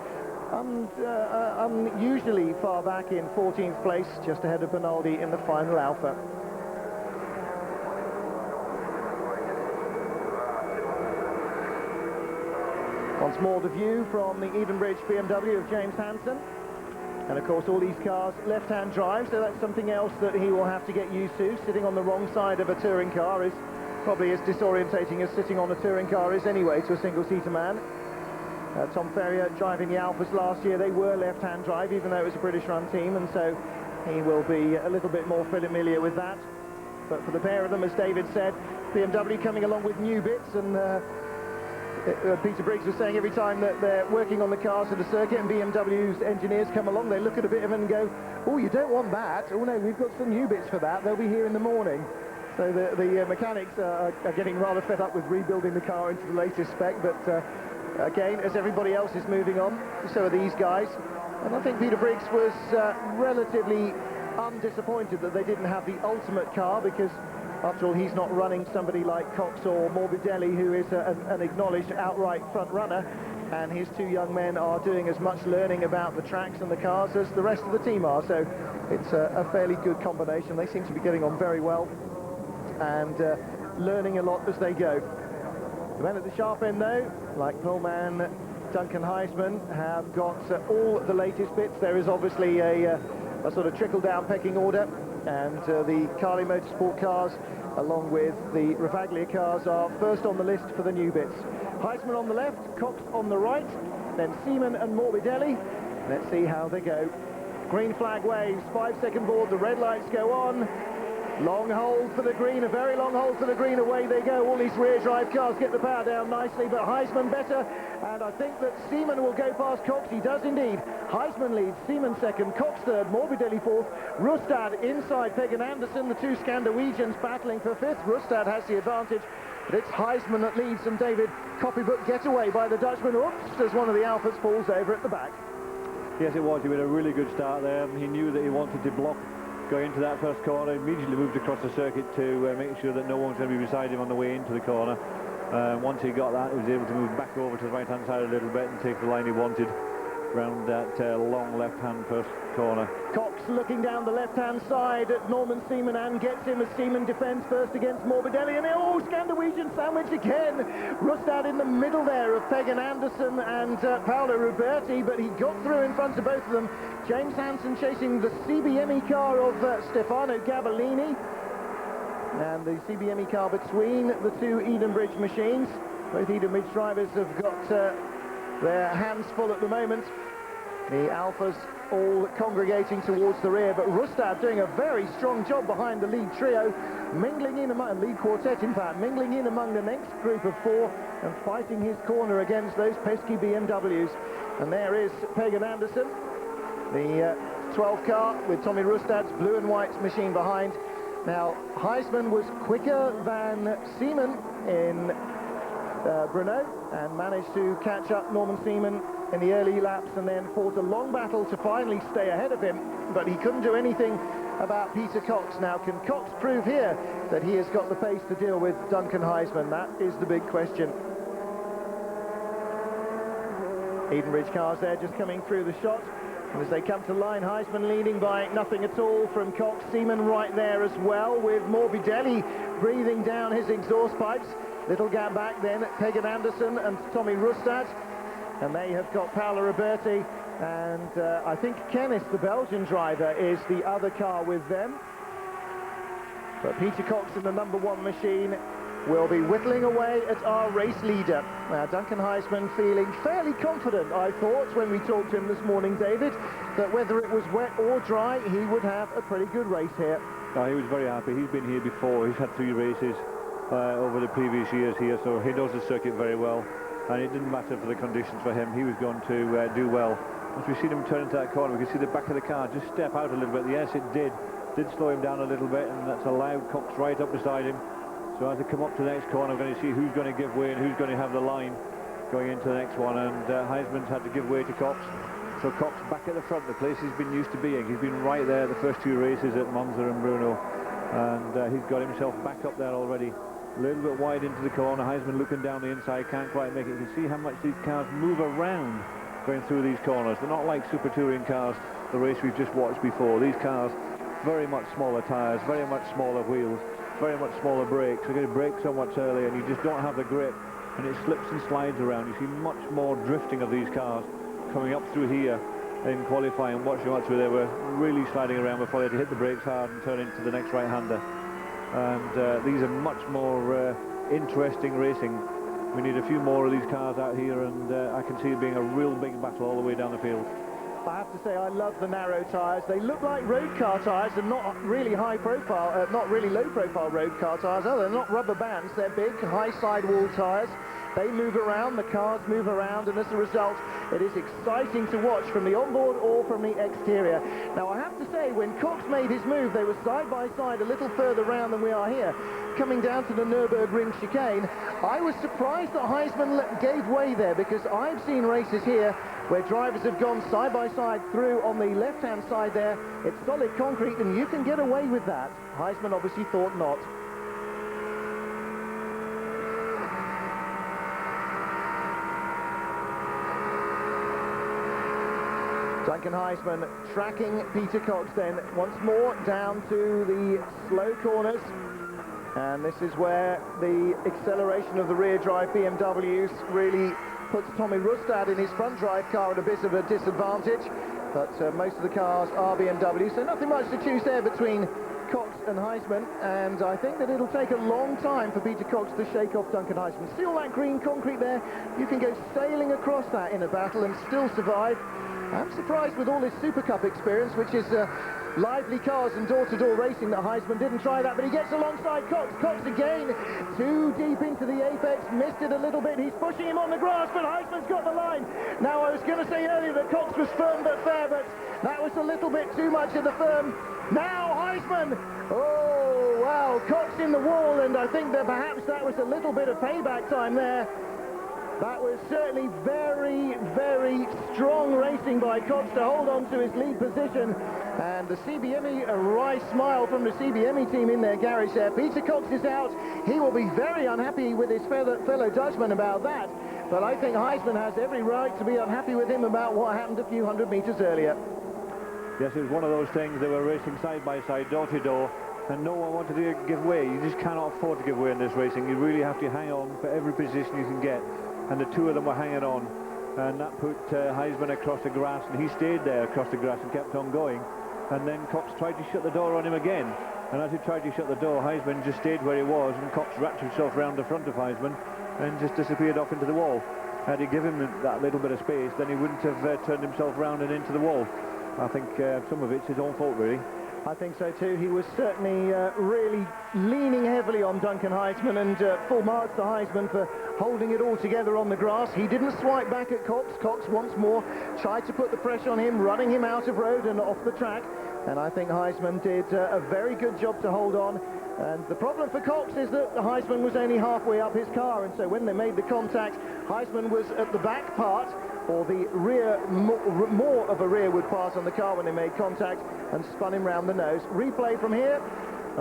Unusually far back in 14th place, just ahead of Bernaldi in the final Alpha. Once more the view from the Edenbridge BMW of James Hanson. And of course all these cars left-hand drive, so that's something else that he will have to get used to. Sitting on the wrong side of a touring car is probably as disorientating as sitting on a touring car is anyway to a single-seater man. Tom Ferrier driving the Alphas last year, they were left-hand drive, even though it was a British-run team, and so he will be a little bit more familiar with that. But for the pair of them, as David said, BMW coming along with new bits, and Peter Briggs was saying every time that they're working on the cars at the circuit and BMW's engineers come along, they look at a bit of it and go, oh, you don't want that. Oh, no, we've got some new bits for that. They'll be here in the morning. So the mechanics are getting rather fed up with rebuilding the car into the latest spec, but again, as everybody else is moving on, so are these guys. And I think Peter Briggs was relatively undisappointed that they didn't have the ultimate car, because after all, he's not running somebody like Cox or Morbidelli, who is an acknowledged outright front runner, and his two young men are doing as much learning about the tracks and the cars as the rest of the team are, so it's a fairly good combination. They seem to be getting on very well and learning a lot as they go. The men at the sharp end, though, like poleman Duncan Heisman, have got all the latest bits. There is obviously a sort of trickle-down pecking order, and the Carli Motorsport cars, along with the Ravaglia cars, are first on the list for the new bits. Heisman on the left, Cox on the right, then Seaman and Morbidelli. Let's see how they go. Green flag waves, 5-second board, the red lights go on. Long hold for the green, a very long hold for the green, away they go. All these rear drive cars get the power down nicely, but Heisman better, and I think that Seaman will go past Cox. He does indeed. Heisman leads, Seaman second, Cox third, Morbidelli fourth, Rustad inside Pagan Anderson, the two Scandinavians battling for fifth. Rustad has the advantage, but it's Heisman that leads, and David, copybook getaway by the Dutchman. Oops, as one of the Alphas falls over at the back. Yes, it was. He made a really good start there. He knew that he wanted to block going into that first corner. Immediately moved across the circuit to make sure that no one was going to be beside him on the way into the corner. Once he got that, he was able to move back over to the right-hand side a little bit and take the line he wanted round that long left-hand first corner. Cox looking down the left-hand side at Norman Seaman and gets him as Seaman defends first against Morbidelli, and oh, Scandinavian sandwich again. Rustad in the middle there of Pagan Anderson and Paolo Ruberti, but he got through in front of both of them. James Hansen chasing the CBME car of Stefano Gabellini, and the CBME car between the two Edenbridge machines. Both Edenbridge drivers have got their hands full at the moment. The Alphas all congregating towards the rear, but Rustad doing a very strong job behind the lead trio, mingling in among, lead quartet in fact, mingling in among the next group of four and fighting his corner against those pesky BMWs. And there is Pagan Anderson, the 12 car with Tommy Rustad's blue and white machine behind. Now, Heisman was quicker than Seaman in Brno and managed to catch up Norman Seaman in the early laps, and then fought a long battle to finally stay ahead of him, but he couldn't do anything about Peter Cox. Now, can Cox prove here that he has got the pace to deal with Duncan Heisman? That is the big question. Edenbridge cars there just coming through the shot, and as they come to line, Heisman leading by nothing at all from Cox. Seaman right there as well, with Morbidelli breathing down his exhaust pipes. Little gap back then, Pagan Anderson and Tommy Rustad, and they have got Paolo Ruberti, and I think Kenneth, the Belgian driver, is the other car with them. But Peter Cox in the number one machine will be whittling away at our race leader. Now, Duncan Heisman feeling fairly confident, I thought, when we talked to him this morning, David, that whether it was wet or dry, he would have a pretty good race here. Oh, he was very happy. He's been here before. He's had 3 races over the previous years here, so he knows the circuit very well, and it didn't matter for the conditions for him. He was going to do well. As we've seen him turn into that corner, we can see the back of the car just step out a little bit. Yes, it did slow him down a little bit, and that's allowed Cox right up beside him. So as they come up to the next corner, we're going to see who's going to give way and who's going to have the line going into the next one, and Heisman's had to give way to Cox. So Cox back at the front, the place he's been used to being. He's been right there the first 2 races at Monza and Brno, and he's got himself back up there already. A little bit wide into the corner. Heisman looking down the inside, can't quite make it. You can see how much these cars move around going through these corners. They're not like super touring cars, the race we've just watched before. These cars, very much smaller tyres, very much smaller wheels, very much smaller brakes. They're going to brake so much earlier, and you just don't have the grip, and it slips and slides around. You see much more drifting of these cars coming up through here in qualifying. Watch how much they were really sliding around before they had to hit the brakes hard and turn into the next right-hander. And these are much more interesting racing. We need a few more of these cars out here, and I can see it being a real big battle all the way down the field. I have to say, I love the narrow tyres. They look like road car tyres, and not really high profile, not really low profile road car tyres. Oh, they're not rubber bands, they're big, high sidewall tyres. They move around, the cars move around, and as a result, it is exciting to watch from the onboard or from the exterior. Now, I have to say, when Cox made his move, they were side by side a little further round than we are here, coming down to the Nürburgring chicane. I was surprised that Heisman gave way there, because I've seen races here where drivers have gone side by side through on the left-hand side there. It's solid concrete, and you can get away with that. Heisman obviously thought not. Duncan Heisman tracking Peter Cox then once more down to the slow corners, and this is where the acceleration of the rear drive BMWs really puts Tommy Rustad in his front drive car at a bit of a disadvantage, but most of the cars are BMW, so nothing much to choose there between Cox and Heisman, and I think that it'll take a long time for Peter Cox to shake off Duncan Heisman. See all that green concrete there? You can go sailing across that in a battle and still survive. I'm surprised with all his Super Cup experience, which is lively cars and door-to-door racing, that Heisman didn't try that, but he gets alongside Cox. Cox again, too deep into the apex, missed it a little bit. He's pushing him on the grass, but Heisman's got the line. Now, I was going to say earlier that Cox was firm but fair, but that was a little bit too much of the firm. Now, Heisman, oh, wow, Cox in the wall, and I think that perhaps that was a little bit of payback time there. That was certainly very, very strong racing by Cox to hold on to his lead position. And the CBME, a wry smile from the CBME team in their garage there. Peter Cox is out. He will be very unhappy with his fellow Dutchman about that. But I think Heisman has every right to be unhappy with him about what happened a few hundred meters earlier. Yes, it was one of those things. They were racing side by side, door to door, and no one wanted to give way. You just cannot afford to give way in this racing. You really have to hang on for every position you can get. And the two of them were hanging on, and that put Heisman across the grass, and he stayed there across the grass and kept on going. And then Cox tried to shut the door on him again, and as he tried to shut the door, Heisman just stayed where he was, and Cox wrapped himself round the front of Heisman and just disappeared off into the wall. Had he given him that little bit of space, then he wouldn't have turned himself round and into the wall. I think some of it's his own fault, really. I think so too. He was certainly really leaning heavily on Duncan Heisman, and full marks to Heisman for holding it all together on the grass. He didn't swipe back at Cox. Cox once more tried to put the pressure on him, running him out of road and off the track. And I think Heisman did a very good job to hold on. And the problem for Cox is that Heisman was only halfway up his car, and so when they made the contact, Heisman was at the back part, or the rear, more of a rearward part on the car when they made contact, and spun him round the nose. Replay from here.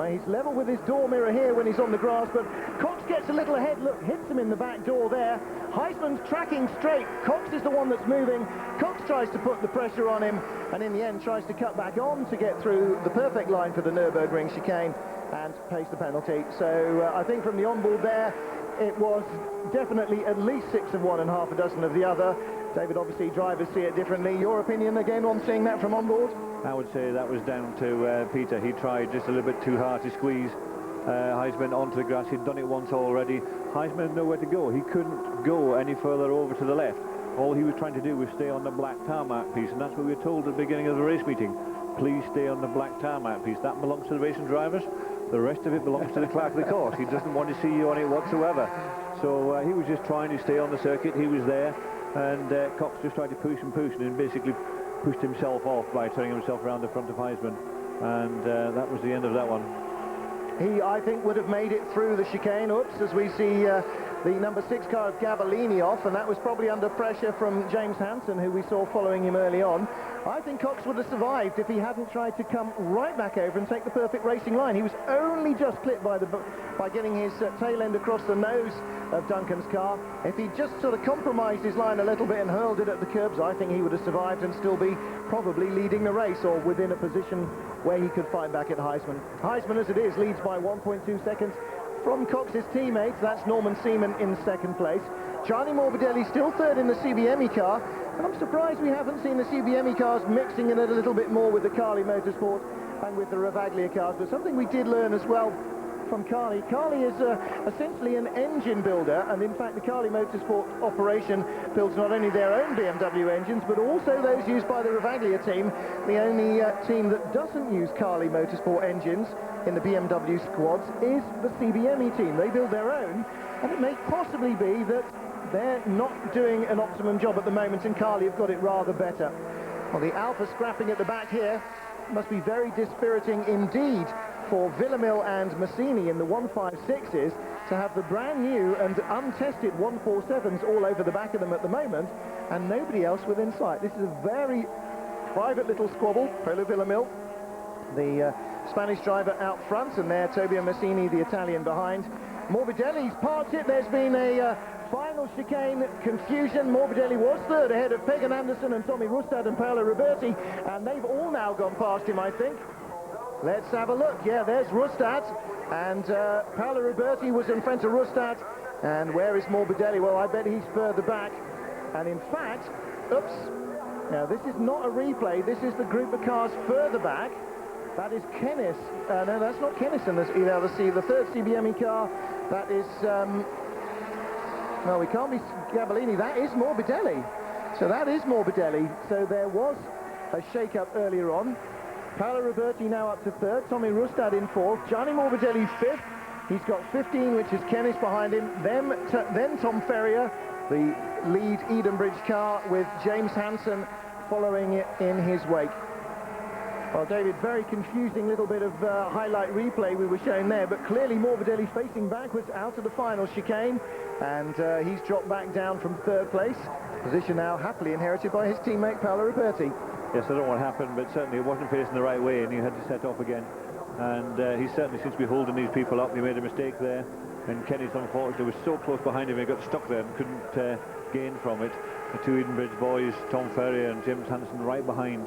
He's level with his door mirror here when he's on the grass, but Cox gets a little ahead. Look, hits him in the back door there. Heisman's tracking straight. Cox is the one that's moving. Cox tries to put the pressure on him, and in the end tries to cut back on to get through the perfect line for the Nürburgring chicane and pays the penalty. So I think from the onboard there, it was definitely at least 6 of one and half a dozen of the other. David, obviously drivers see it differently. Your opinion again on seeing that from onboard? I would say that was down to Peter. He tried just a little bit too hard to squeeze Heisman onto the grass. He'd done it once already. Heisman had nowhere to go. He couldn't go any further over to the left. All he was trying to do was stay on the black tarmac piece, and that's what we were told at the beginning of the race meeting. Please stay on the black tarmac piece. That belongs to the racing drivers. The rest of it belongs to the clerk of the course. He doesn't want to see you on it whatsoever. So he was just trying to stay on the circuit. He was there, and Cox just tried to push and basically pushed himself off by turning himself around the front of Heisman, and that was the end of that one. He, I think, would have made it through the chicane. Oops, as we see the number 6 car of Gavellini off, and that was probably under pressure from James Hansen, who we saw following him early on. I think Cox would have survived if he hadn't tried to come right back over and take the perfect racing line. He was only just clipped by getting his tail end across the nose of Duncan's car. If he just sort of compromised his line a little bit and hurled it at the curbs, I think he would have survived and still be probably leading the race, or within a position where he could fight back at Heisman. Heisman, as it is, leads by 1.2 seconds from Cox's teammates. That's Norman Seaman in second place. Gianni Morbidelli still third in the CBME car, and I'm surprised we haven't seen the CBME cars mixing in it a little bit more with the Carli Motorsport and with the Ravaglia cars. But something we did learn as well from Carli. Carli is essentially an engine builder, and in fact the Carli Motorsport operation builds not only their own BMW engines but also those used by the Ravaglia team. The only team that doesn't use Carli Motorsport engines in the BMW squads is the CBME team. They build their own, and it may possibly be that they're not doing an optimum job at the moment, and Carli have got it rather better. Well, the Alpha scrapping at the back here must be very dispiriting indeed for Villamil and Massini in the 156s to have the brand new and untested 147s all over the back of them at the moment, and nobody else within sight. This is a very private little squabble. Polo Villamil, the Spanish driver, out front, and there Tobio Massini, the Italian, behind. Morbidelli's parked it. There's been a final chicane confusion. Morbidelli was third ahead of Pagan Anderson and Tommy Rustad and Paolo Roberti, and they've all now gone past him, I think. Let's have a look. Yeah, there's Rustad, and Paolo Roberti was in front of Rustad. And where is Morbidelli? Well, I bet he's further back. And in fact, oops, now this is not a replay. This is the group of cars further back. That is Kennis. No, that's not Kennison. That's the third CBME car. That is, well, we can't be Gabellini. That is Morbidelli. So that is Morbidelli. So there was a shake-up earlier on. Paolo Roberti now up to third. Tommy Rustad in fourth. Gianni Morbidelli fifth. He's got 15, which is Kennis behind him. Then Tom Ferrier, the lead Edenbridge car, with James Hansen following it in his wake. Well, David, very confusing little bit of highlight replay we were showing there, but clearly Morbidelli facing backwards out of the final chicane, and he's dropped back down from third place. Position now happily inherited by his teammate Paolo Roberti. Yes, I don't know what happened, but certainly it wasn't facing the right way, and he had to set off again. And he certainly seems to be holding these people up. He made a mistake there, and Kenny's unfortunately was so close behind him he got stuck there and couldn't gain from it. The two Edenbridge boys, Tom Ferrier and James Hansen, right behind,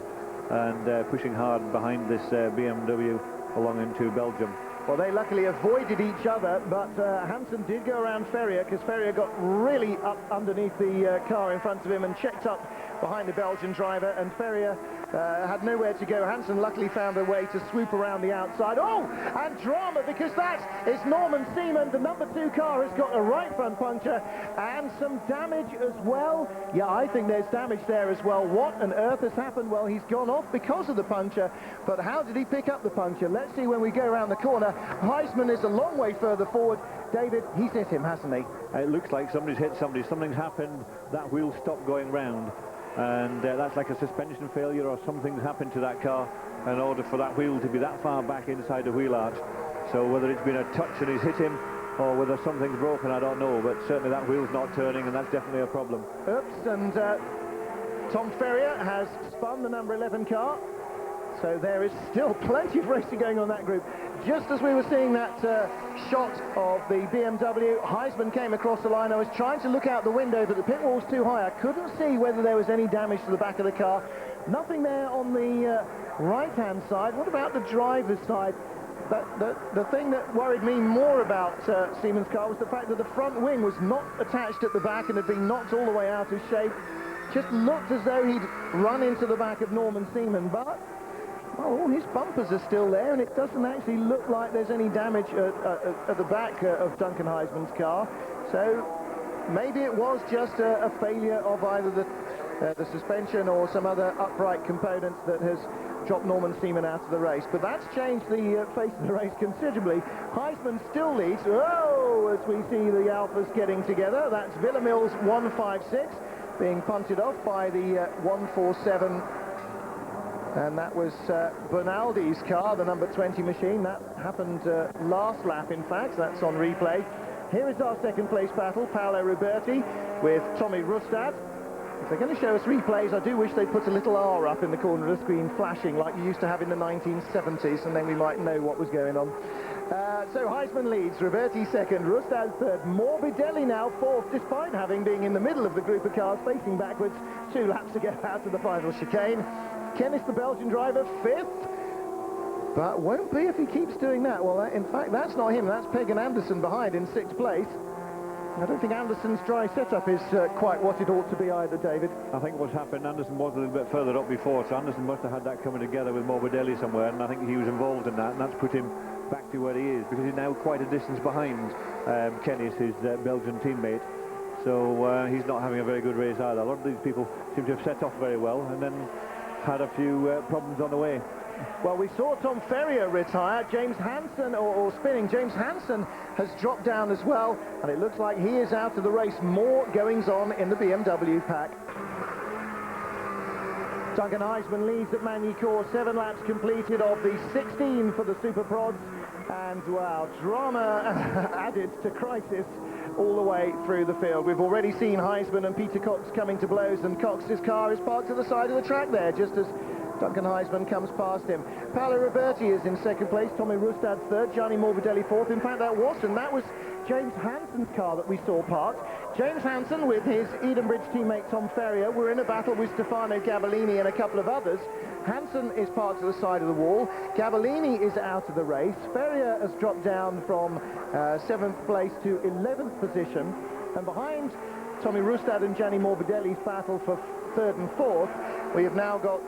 and pushing hard behind this BMW along into Belgium. Well, they luckily avoided each other, but Hansen did go around Ferrier, because Ferrier got really up underneath the car in front of him and checked up behind the Belgian driver, and Ferrier had nowhere to go. Hansen luckily found a way to swoop around the outside. Oh, and drama, because that is Norman Seaman. The number 2 car has got a right front puncture and some damage as well. Yeah, I think there's damage there as well. What on earth has happened? Well, he's gone off because of the puncture, but how did he pick up the puncture? Let's see when we go around the corner. Heisman is a long way further forward. David, he's hit him, hasn't he? It looks like somebody's hit somebody. Something's happened. That wheel stopped going round. And that's like a suspension failure, or something's happened to that car in order for that wheel to be that far back inside the wheel arch. So whether it's been a touch and he's hit him, or whether something's broken, I don't know, but certainly that wheel's not turning, and that's definitely a problem. Oops, and Tom Ferrier has spun the number 11 car. So there is still plenty of racing going on that group. Just as we were seeing that shot of the BMW, Heisman came across the line. I was trying to look out the window, but the pit wall was too high. I couldn't see whether there was any damage to the back of the car. Nothing there on the right-hand side. What about the driver's side? The thing that worried me more about Siemens' car was the fact that the front wing was not attached at the back and had been knocked all the way out of shape. Just looked as though he'd run into the back of Norman Seaman, but well, all his bumpers are still there, and it doesn't actually look like there's any damage at the back of Duncan Heisman's car. So maybe it was just a failure of either the suspension or some other upright component that has dropped Norman Seaman out of the race. But that's changed the face of the race considerably. Heisman still leads. Oh, as we see the Alphas getting together. That's Villamil's 156 being punted off by the 147. And that was Bernaldi's car, the number 20 machine. That happened last lap, in fact. That's on replay. Here is our second place battle, Paolo Roberti with Tommy Rustad. If they're going to show us replays, I do wish they'd put a little R up in the corner of the screen, flashing like you used to have in the 1970s, and then we might know what was going on. So Heisman leads, Roberti second, Rustad third, Morbidelli now fourth, despite having been in the middle of the group of cars facing backwards 2 laps to get out of the final chicane. Kennis, the Belgian driver, fifth, but won't be if he keeps doing that. Well, in fact, that's not him. That's Pagan Anderson behind in 6th place. I don't think Anderson's dry setup is quite what it ought to be either, David. I think what's happened, Anderson was a little bit further up before, so Anderson must have had that coming together with Morbidelli somewhere, and I think he was involved in that, and that's put him back to where he is, because he's now quite a distance behind Kennis, his Belgian teammate. So he's not having a very good race either. A lot of these people seem to have set off very well, and then had a few problems on the way. Well, we saw Tom Ferrier retire. James Hansen, or spinning, James Hansen has dropped down as well, and it looks like he is out of the race. More goings on in the BMW pack. Duncan Heisman leads at Magny-Cours, 7 laps completed of the 16 for the Super Prods, and wow, drama added to crisis all the way through the field. We've already seen Heisman and Peter Cox coming to blows, and Cox's car is parked to the side of the track there, just as Duncan Heisman comes past him. Paolo Roberti is in 2nd place, Tommy Rustad 3rd, Gianni Morbidelli 4th. In fact, that was James Hansen's car that we saw parked. James Hansen with his Edenbridge teammate Tom Ferrier were in a battle with Stefano Gabellini and a couple of others. Hansen is parked to the side of the wall. Gabellini is out of the race. Ferrier has dropped down from 7th place to 11th position. And behind Tommy Rustad and Gianni Morbidelli's battle for 3rd and 4th, we have now got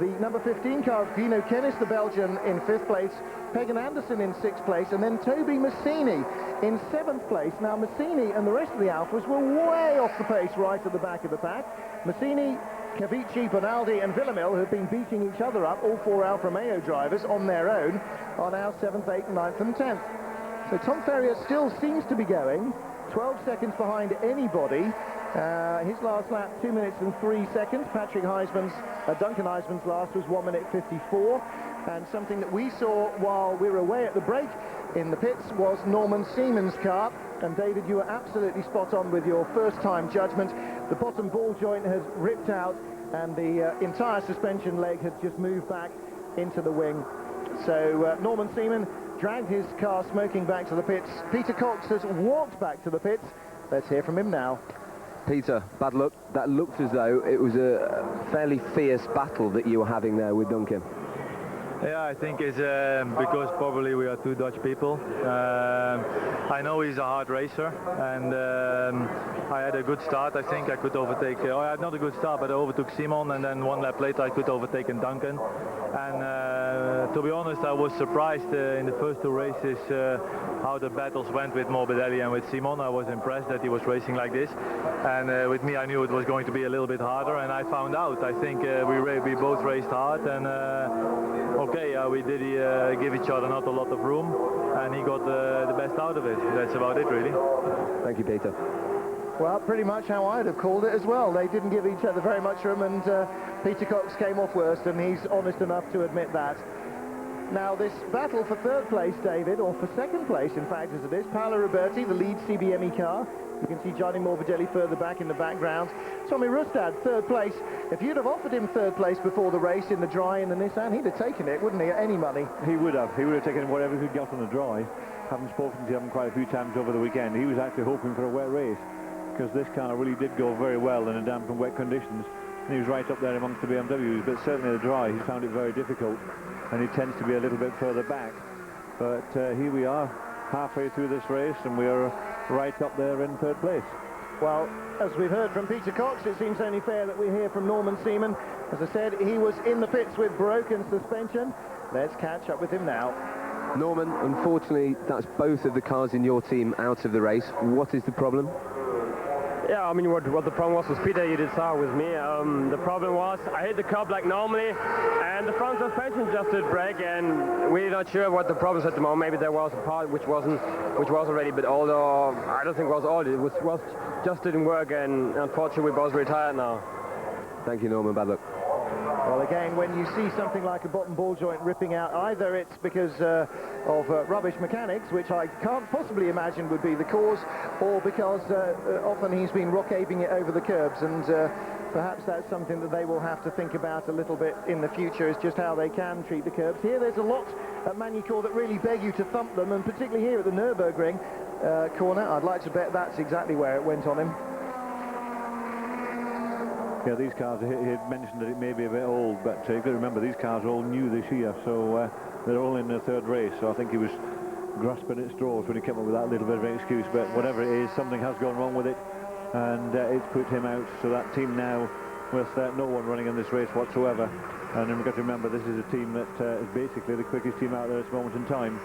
The number 15 car of Guino Kennis, the Belgian, in 5th place, Pagan Anderson in 6th place, and then Toby Massini in 7th place. Now, Massini and the rest of the Alphas were way off the pace right at the back of the pack. Massini, Cavici, Bonaldi and Villamil, who have been beating each other up, all 4 Alfa Romeo drivers on their own, are now 7th, 8th, 9th and 10th. So Tom Ferrier still seems to be going 12 seconds behind anybody. His last lap, 2 minutes and 3 seconds. Duncan Heisman's last was 1 minute 54. And something that we saw while we were away at the break in the pits was Norman Seaman's car. And David, you were absolutely spot on with your first-time judgment. The bottom ball joint has ripped out and the entire suspension leg has just moved back into the wing. So Norman Seaman dragged his car smoking back to the pits. Peter Cox has walked back to the pits. Let's hear from him now. Peter, bad luck. That looked as though it was a fairly fierce battle that you were having there with Duncan. Yeah, I think it's because probably we are 2 Dutch people. I know he's a hard racer, and I had a good start. I think I could overtake, I had not a good start, but I overtook Simon, and then 1 lap later I could overtake Duncan. And to be honest, I was surprised in the first 2 races how the battles went with Morbidelli and with Simon. I was impressed that he was racing like this. And with me, I knew it was going to be a little bit harder, and I found out. I think we both raced hard, and we did give each other not a lot of room, and he got the best out of it. That's about it, really. Thank you, Peter. Well, pretty much how I'd have called it as well. They didn't give each other very much room, and Peter Cox came off worst, and he's honest enough to admit that. Now, this battle for 3rd place, David, or for 2nd place, in fact, as it is, Paolo Roberti, the lead CBME car. You can see Gianni Morbidelli further back in the background. Tommy Rustad, 3rd place. If you'd have offered him 3rd place before the race in the dry in the Nissan, he'd have taken it, wouldn't he, at any money? He would have. He would have taken whatever he got on the dry. Having spoken to him quite a few times over the weekend, he was actually hoping for a wet race, because this car really did go very well in the damp and wet conditions. And he was right up there amongst the BMWs, but certainly the dry, he found it very difficult, and he tends to be a little bit further back. But here we are, halfway through this race, and we are right up there in 3rd place. Well, as we've heard from Peter Cox, it seems only fair that we hear from Norman Seaman. As I said, he was in the pits with broken suspension. Let's catch up with him now. Norman, unfortunately, that's both of the cars in your team out of the race. What is the problem? Yeah, I mean, what the problem was Peter, you did saw with me. The problem was I hit the curb like normally, and the front suspension just did break, and we're not sure what the problem is at the moment. Maybe there was a part which was already, but although I don't think it was all, it was just didn't work, and unfortunately we both retired now. Thank you, Norman. Bad luck. Well, again, when you see something like a bottom ball joint ripping out, either it's because of rubbish mechanics, which I can't possibly imagine would be the cause, or because often he's been rock-aping it over the curbs, and perhaps that's something that they will have to think about a little bit in the future, is just how they can treat the curbs. Here, there's a lot at Magny-Cours that really beg you to thump them, and particularly here at the Nürburgring corner, I'd like to bet that's exactly where it went on him. Yeah, these cars, he had mentioned that it may be a bit old, but you've got to remember these cars are all new this year, so they're all in their 3rd race, so I think he was grasping at straws when he came up with that little bit of an excuse, but whatever it is, something has gone wrong with it, and it's put him out. So that team now, with no one running in this race whatsoever, and then we've got to remember this is a team that is basically the quickest team out there at this moment in time,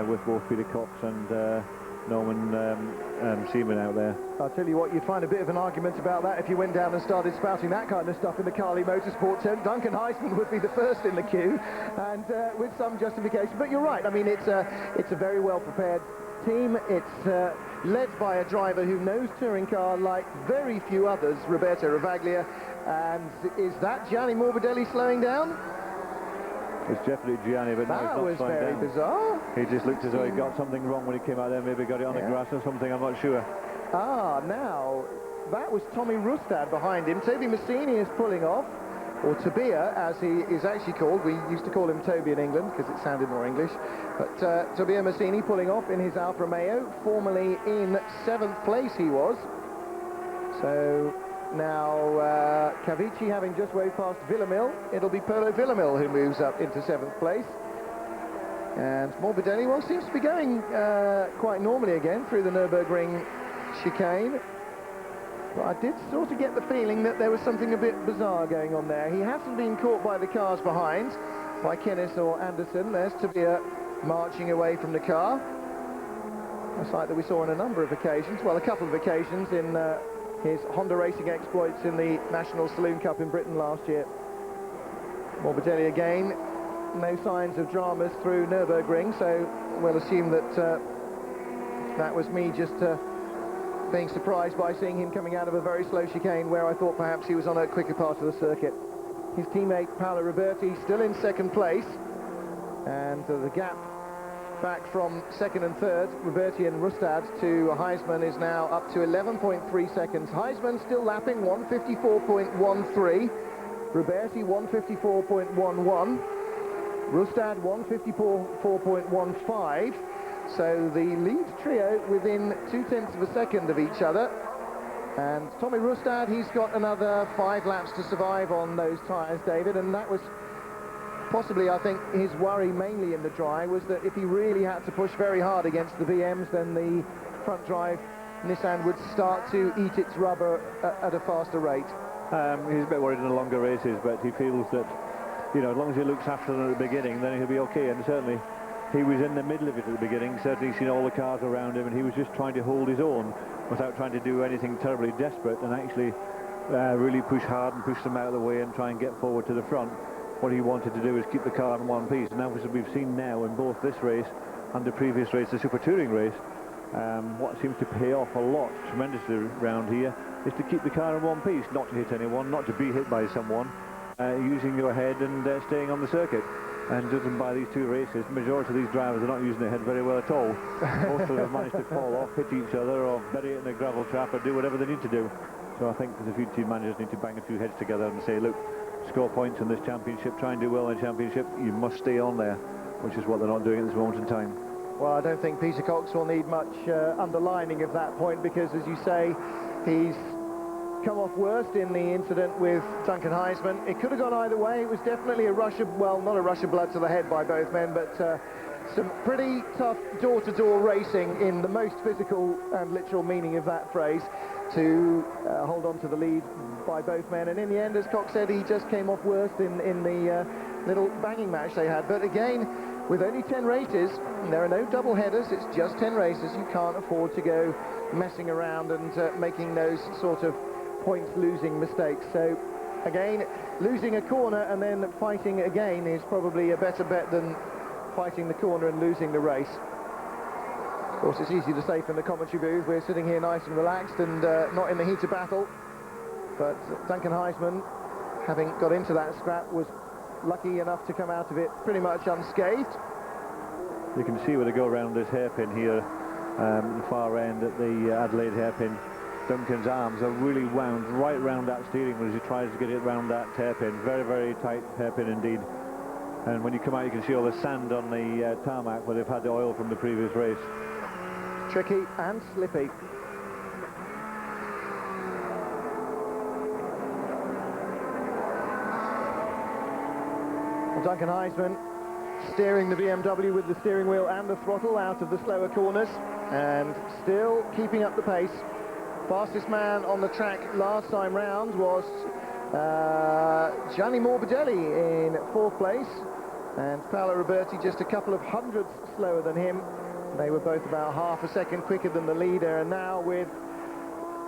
with both Peter Cox and Norman Seaman out there. I'll tell you what, you'd find a bit of an argument about that if you went down and started spouting that kind of stuff in the Carly Motorsport tent. Duncan Heisman would be the first in the queue, and with some justification. But you're right, I mean, it's a very well prepared team. It's led by a driver who knows touring car like very few others, Roberto Ravaglia. And is that Gianni Morbidelli slowing down? It's definitely Gianni, but now he's not slowing down. That was very bizarre. He just looked as though he got something wrong when he came out there, maybe got it on the grass or something, I'm not sure. Now, that was Tommy Rustad behind him. Toby Massini is pulling off, or Tobia, as he is actually called. We used to call him Toby in England, because it sounded more English. But Tobia Massini pulling off in his Alfa Romeo, formerly in 7th place he was. So now Cavici having just way past Villamil, it'll be Polo Villamil who moves up into 7th place. And Morbidelli, well, seems to be going quite normally again through the Nürburgring chicane. But I did sort of get the feeling that there was something a bit bizarre going on there. He hasn't been caught by the cars behind, by Kenneth or Anderson. There's Tabia marching away from the car. A sight that we saw on a number of occasions, well, a couple of occasions in his Honda Racing exploits in the National Saloon Cup in Britain last year. Morbidelli again, no signs of dramas through Nürburgring, so we'll assume that that was me just being surprised by seeing him coming out of a very slow chicane where I thought perhaps he was on a quicker part of the circuit. His teammate Paolo Roberti still in second place, and the gap back from second and third, Roberti and Rustad, to Heisman is now up to 11.3 seconds. Heisman still lapping 154.13, Roberti 154.11, Rustad 154.15. So the lead trio within 0.2 of a second of each other. And Tommy Rustad, he's got another 5 laps to survive on those tyres, David, and that was possibly, I think, his worry mainly in the dry, was that if he really had to push very hard against the BMs, then the front drive Nissan would start to eat its rubber at a faster rate. He's a bit worried in the longer races, but he feels that, you know, as long as he looks after them at the beginning, then he'll be okay. And certainly he was in the middle of it at the beginning, certainly seen all the cars around him, and he was just trying to hold his own without trying to do anything terribly desperate, and actually really push hard and push them out of the way and try and get forward to the front. What he wanted to do is keep the car in one piece, and as we've seen now in both this race and the previous race, the Super Touring race, what seems to pay off a lot tremendously around here is to keep the car in one piece, not to hit anyone, not to be hit by someone, using your head and staying on the circuit. And judging by these two races, the majority of these drivers are not using their head very well at all. Most of them have managed to fall off, hit each other, or bury it in a gravel trap, or do whatever they need to do. So I think there's a few team managers need to bang a few heads together and say, look, score points in this championship, try and do well in the championship, you must stay on there, which is what they're not doing at this moment in time. Well, I don't think Peter Cox will need much underlining of that point, because, as you say, he's come off worst in the incident with Duncan Heisman. It could have gone either way. It was definitely a rush of, well, not a rush of blood to the head by both men, but some pretty tough door-to-door racing in the most physical and literal meaning of that phrase to hold on to the lead by both men. And in the end, as Cox said, he just came off worst in the little banging match they had. But again, with only 10 races, there are no double headers, it's just 10 races. You can't afford to go messing around and making those sort of points-losing mistakes. So again, losing a corner and then fighting again is probably a better bet than fighting the corner and losing the race. Of course, it's easy to say from the commentary booth. We're sitting here nice and relaxed and not in the heat of battle. But Duncan Heisman, having got into that scrap, was lucky enough to come out of it pretty much unscathed. You can see where they go around this hairpin here, the far end at the Adelaide hairpin. Duncan's arms are really wound right round that steering wheel as he tries to get it round that hairpin. Very, very tight hairpin indeed. And when you come out, you can see all the sand on the tarmac where they've had the oil from the previous race. Tricky and slippy. Well, Duncan Heisman steering the BMW with the steering wheel and the throttle out of the slower corners, and still keeping up the pace. Fastest man on the track last time round was Gianni Morbidelli in 4th place, and Paolo Roberti just a couple of hundredths slower than him. They were both about half a second quicker than the leader, and now with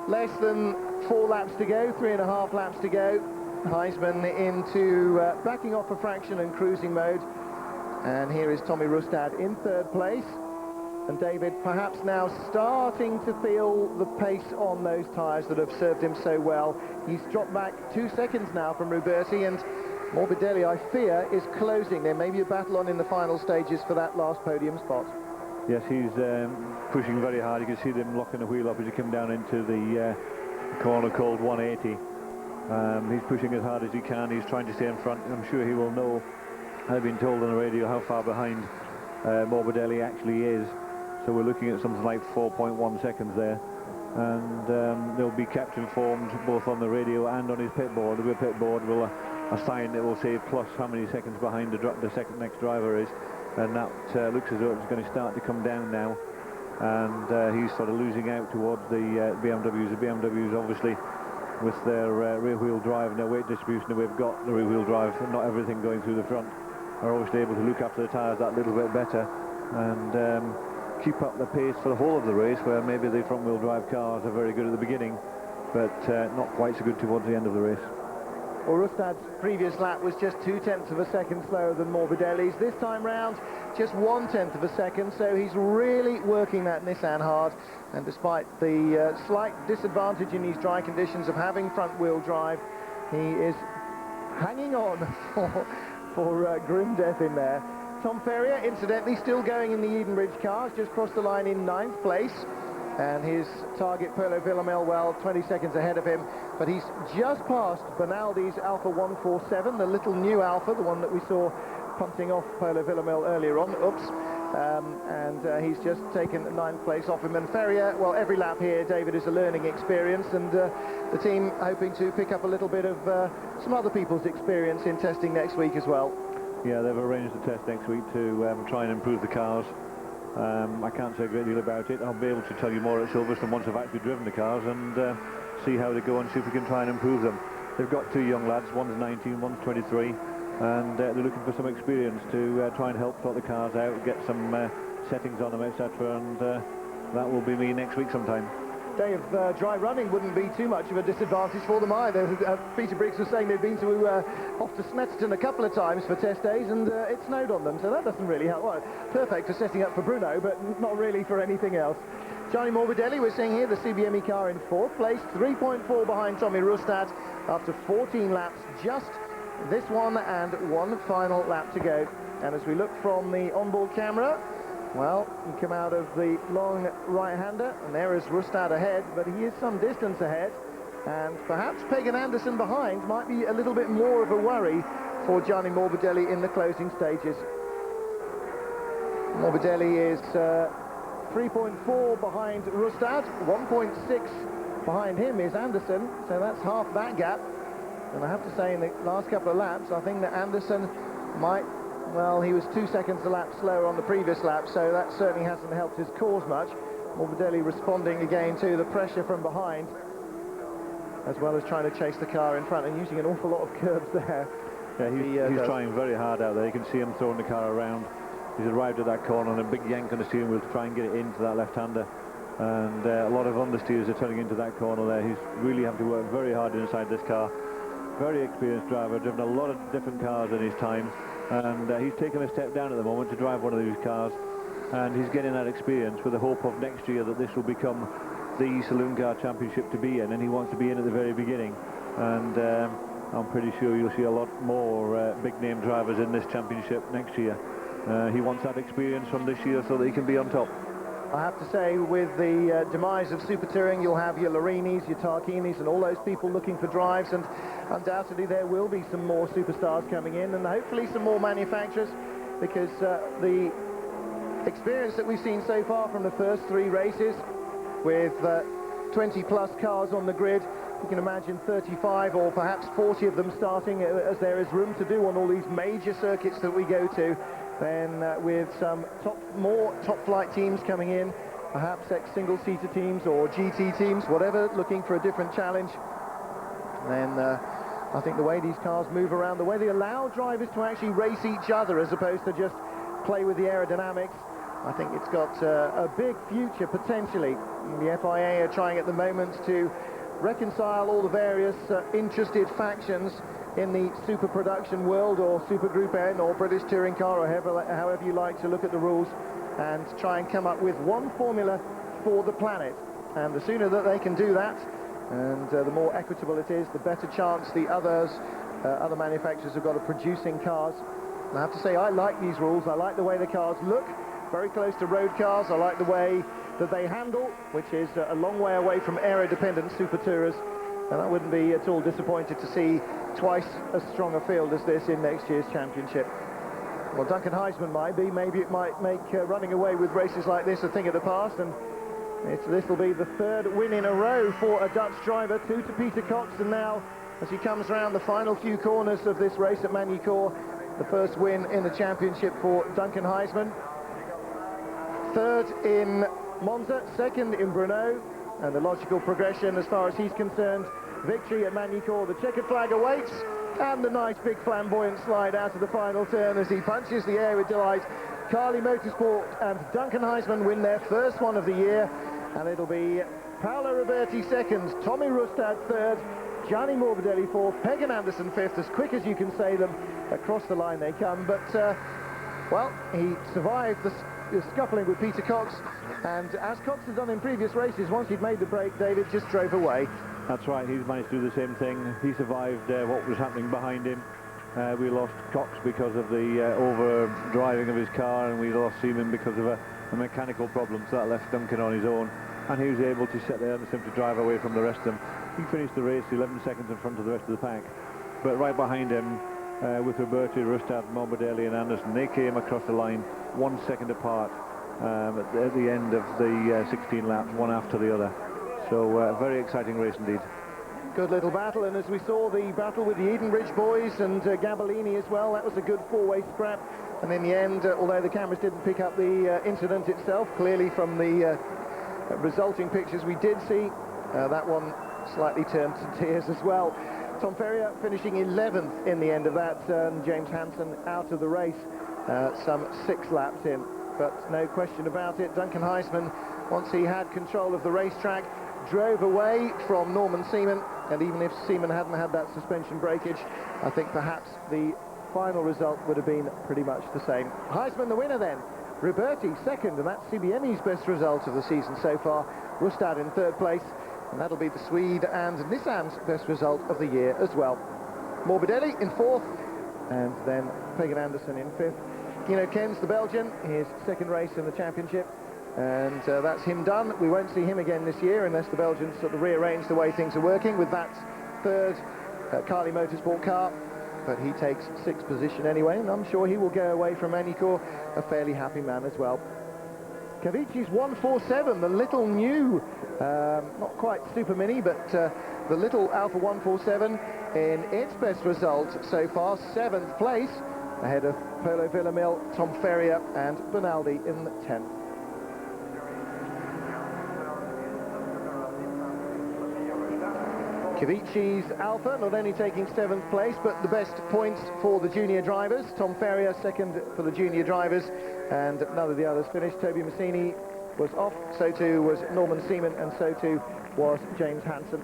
less than 4 laps to go, 3.5 laps to go, Heisman into backing off a fraction and cruising mode. And here is Tommy Rustad in 3rd place. And David, perhaps now starting to feel the pace on those tyres that have served him so well. He's dropped back 2 seconds now from Roberti, and Morbidelli, I fear, is closing. There may be a battle on in the final stages for that last podium spot. Yes, he's pushing very hard. You can see them locking the wheel up as you come down into the corner called 180. He's pushing as hard as he can. He's trying to stay in front. I'm sure he will know, I've been told on the radio, how far behind Morbidelli actually is. So we're looking at something like 4.1 seconds there. And they'll be kept informed both on the radio and on his pit board. The pit board will a sign that will say plus how many seconds behind the next driver is. And that looks as though it's going to start to come down now. and he's sort of losing out towards the BMWs. The BMWs, obviously, with their rear-wheel drive and their weight distribution that we've got, the rear-wheel drive, not everything going through the front, are obviously able to look after the tyres that little bit better and keep up the pace for the whole of the race, where maybe the front-wheel drive cars are very good at the beginning, but not quite so good towards the end of the race. Well, Rustad's previous lap was just 0.2 of a second slower than Morbidelli's. This time round, just 1/10 of a second, so he's really working that Nissan hard. And despite the slight disadvantage in these dry conditions of having front-wheel drive, he is hanging on for grim death in there. Tom Ferrier, incidentally, still going in the Edenbridge cars, just crossed the line in 9th place. And his target, Polo Villamel, well, 20 seconds ahead of him. But he's just passed Bernaldi's Alfa 147, the little new Alfa, the one that we saw punting off Polo Villamel earlier on. Oops. And he's just taken 9th place off him. And Ferrier, well, every lap here, David, is a learning experience. And the team hoping to pick up a little bit of some other people's experience in testing next week as well. Yeah, they've arranged a test next week to try and improve the cars. I can't say a great deal about it. I'll be able to tell you more at Silverstone once I've actually driven the cars and see how they go and see if we can try and improve them. They've got 2 young lads, one's 19, one's 23, and they're looking for some experience to try and help sort the cars out, get some settings on them, etc., and that will be me next week sometime. Day of dry running wouldn't be too much of a disadvantage for them either. Peter Briggs was saying they've been off to Snetterton a couple of times for test days, and it snowed on them, so that doesn't really help. Well, perfect for setting up for Bruno, but not really for anything else. Gianni Morbidelli, we're seeing here the CBME car in 4th place, 3.4 behind Tommy Rustad after 14 laps, just this one and one final lap to go. And as we look from the onboard camera, well, you come out of the long right-hander, and there is Rustad ahead, but he is some distance ahead, and perhaps Pagan Anderson behind might be a little bit more of a worry for Gianni Morbidelli in the closing stages. Morbidelli is 3.4 behind Rustad, 1.6 behind him is Anderson, so that's half that gap. And I have to say, in the last couple of laps, I think that Anderson might... Well, he was 2 seconds a lap slower on the previous lap, so that certainly hasn't helped his cause much. Morbidelli responding again to the pressure from behind, as well as trying to chase the car in front and using an awful lot of curbs there. Yeah, he's trying very hard out there. You can see him throwing the car around. He's arrived at that corner and a big yank on the steering wheel to try and get it into that left-hander. And a lot of understeers are turning into that corner there. He's really having to work very hard inside this car. Very experienced driver, driven a lot of different cars in his time. And he's taken a step down at the moment to drive one of these cars, and he's getting that experience with the hope of next year that this will become the Saloon Car Championship to be in, and he wants to be in at the very beginning. And I'm pretty sure you'll see a lot more big-name drivers in this championship next year. He wants that experience from this year so that he can be on top. I have to say, with the demise of Super Touring, you'll have your Lorinis, your Tarquinis, and all those people looking for drives, and undoubtedly there will be some more superstars coming in, and hopefully some more manufacturers, because the experience that we've seen so far from the first 3 races, with 20-plus cars on the grid, you can imagine 35 or perhaps 40 of them starting, as there is room to do on all these major circuits that we go to. Then with some more top-flight teams coming in, perhaps ex-single-seater teams or GT teams, whatever, looking for a different challenge. Then I think the way these cars move around, the way they allow drivers to actually race each other as opposed to just play with the aerodynamics, I think it's got a big future potentially. The FIA are trying at the moment to reconcile all the various interested factions in the super production world, or Super Group N, or British Touring Car, or however you like to look at the rules, and try and come up with one formula for the planet. And the sooner that they can do that, and the more equitable it is, the better chance the other manufacturers have got of producing cars. And I have to say, I like these rules. I like the way the cars look, very close to road cars. I like the way that they handle, which is a long way away from aero-dependent Super Tourers. And I wouldn't be at all disappointed to see twice as strong a field as this in next year's championship. Well, Duncan Heisman might be. Maybe it might make running away with races like this a thing of the past, and this will be the 3rd win in a row for a Dutch driver, 2 to Peter Cox, and now as he comes around the final few corners of this race at Magny-Cours, the 1st win in the championship for Duncan Heisman. 3rd in Monza, second in Brno, and the logical progression as far as he's concerned, victory at Magny-Cours. The checkered flag awaits, and the nice big flamboyant slide out of the final turn as he punches the air with delight. Carli Motorsport and Duncan Heisman win their first one of the year, and it'll be Paolo Roberti second, Tommy Rustad third, Gianni Morbidelli fourth, Pegan Anderson fifth, as quick as you can say them. Across the line they come, but well, he survived the scuffling with Peter Cox, and as Cox has done in previous races, once he'd made the break, David just drove away. That's right, he's managed to do the same thing. He survived what was happening behind him. We lost Cox because of the over-driving of his car, and we lost Seaman because of a mechanical problem, so that left Duncan on his own, and he was able to sit there and simply drive away from the rest of them. He finished the race 11 seconds in front of the rest of the pack, but right behind him, with Roberti, Rustad, Morbidelli and Anderson, they came across the line 1 second apart at the end of the 16 laps, one after the other. So very exciting race indeed. Good little battle, and as we saw the battle with the Edenbridge boys and Gabellini as well, that was a good four-way scrap. And in the end, although the cameras didn't pick up the incident itself, clearly from the resulting pictures we did see, that one slightly turned to tears as well. Tom Ferrier finishing 11th in the end of that, James Hansen out of the race, some 6 laps in. But no question about it, Duncan Heisman, once he had control of the racetrack, drove away from Norman Seaman, and even if Seaman hadn't had that suspension breakage, I think perhaps the final result would have been pretty much the same. Heisman the winner then, Roberti second, and that's CBME's best result of the season so far, Rustad in third place, and that'll be the Swede and Nissan's best result of the year as well. Morbidelli in fourth, and then Pegan Anderson in fifth. Kino Kens, the Belgian, his second race in the championship, and that's him done. We won't see him again this year unless the Belgians sort of rearrange the way things are working with that third Carli Motorsport car, but he takes 6th position anyway, and I'm sure he will go away from Magny-Cours a fairly happy man as well. Cavici's 147, the little new, not quite Super Mini, but the little Alpha 147 in its best result so far, 7th place, ahead of Polo Villamil, Tom Ferrier and Bernaldi in 10th. Cavici's Alpha not only taking 7th place, but the best points for the junior drivers. Tom Ferrier second for the junior drivers, and none of the others finished. Toby Massini was off, so too was Norman Seaman, and so too was James Hansen.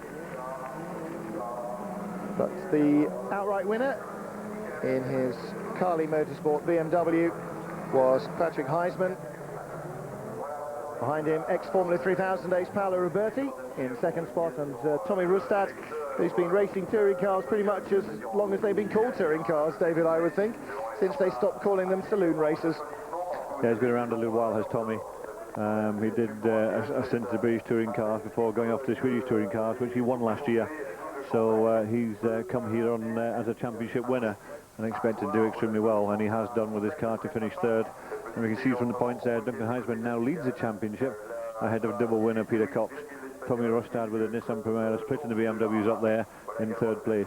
But the outright winner in his Carli Motorsport BMW was Patrick Heisman. Behind him, ex-Formula 3000 ace Paolo Roberti in second spot, and Tommy Rustad, who's been racing touring cars pretty much as long as they've been called touring cars, David, I would think, since they stopped calling them saloon racers. Yeah, he's been around a little while, has Tommy. He did a stint in the British touring cars before going off to the Swedish touring cars, which he won last year. So he's come here on as a championship winner and expected to do extremely well, and he has done with his car to finish third. And we can see from the points there, Duncan Heisman now leads the championship ahead of double winner Peter Cox. Tommy Rustad with a Nissan Primera splitting the BMWs up there in third place.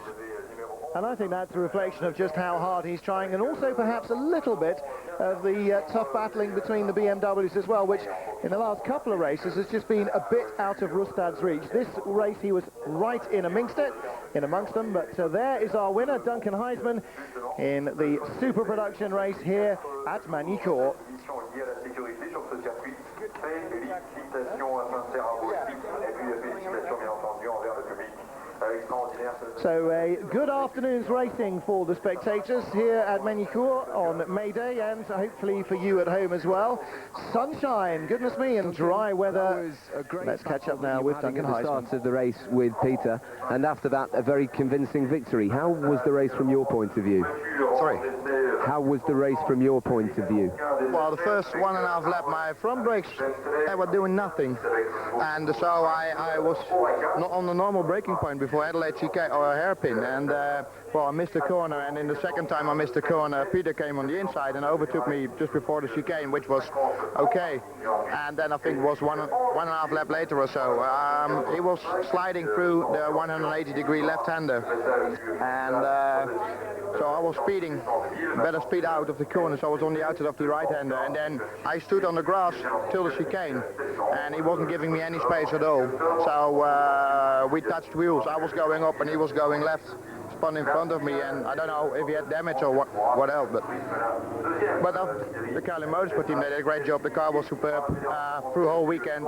And I think that's a reflection of just how hard he's trying, and also perhaps a little bit of the tough battling between the BMWs as well, which in the last couple of races has just been a bit out of Rustad's reach. This race he was right in amongst them, but there is our winner, Duncan Heisman, in the super production race here at Magny-Cours. So a good afternoon's racing for the spectators here at Magny-Cours on May Day, and hopefully for you at home as well. Sunshine, goodness me, and dry weather. Let's catch up now with Duncan Heisman. Start of the race with Peter, and after that a very convincing victory. How was the race from your point of view? Sorry? How was the race from your point of view? Well, the first 1.5 lap, my front brakes, they were doing nothing. And so I was not on the normal braking point before Adelaide chicane or a hairpin. And well, I missed the corner, and in the second time I missed the corner, Peter came on the inside and overtook me just before the chicane, which was okay. And then I think it was one and a half lap later or so, he was sliding through the 180-degree left-hander, and so I was speeding, better speed out of the corner, so I was on the outside of the right-hander, and then I stood on the grass till the chicane, and he wasn't giving me any space at all. So we touched wheels. I was going up and he was going left. Spun in front of me, and I don't know if he had damage or what else, but the Carlin Motorsport team, they did a great job. The car was superb through whole weekend,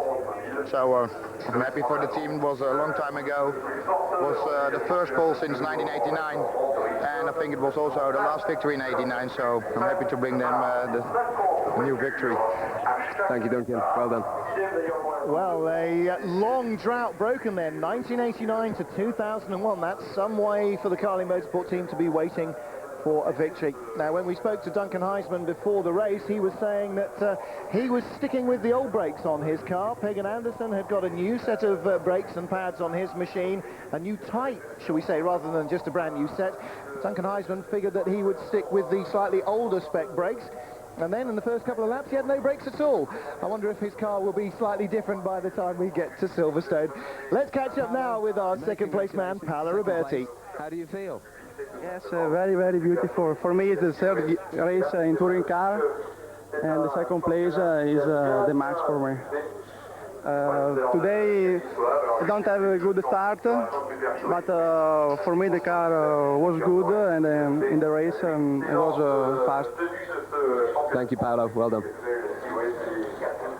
so I'm happy for the team. It was a long time ago. It was the first pole since 1989, and I think it was also the last victory in '89, so I'm happy to bring them the new victory. Thank you, Duncan. Well done. Well, a long drought broken then, 1989 to 2001. That's some way for the Carlin Motorsport team to be waiting for a victory. Now, when we spoke to Duncan Heisman before the race, he was saying that he was sticking with the old brakes on his car. Pagan Anderson had got a new set of brakes and pads on his machine, a new type, shall we say, rather than just a brand new set. Duncan Heisman figured that he would stick with the slightly older spec brakes. And then in the first couple of laps, he had no brakes at all. I wonder if his car will be slightly different by the time we get to Silverstone. Let's catch up now with our second place man, Paolo Roberti. How do you feel? Yes, very, very beautiful. For me, it's the third race in touring car, and the second place is the max for me. Today, I don't have a good start, but for me the car was good, and in the race it was fast. Thank you, Paolo. Well done.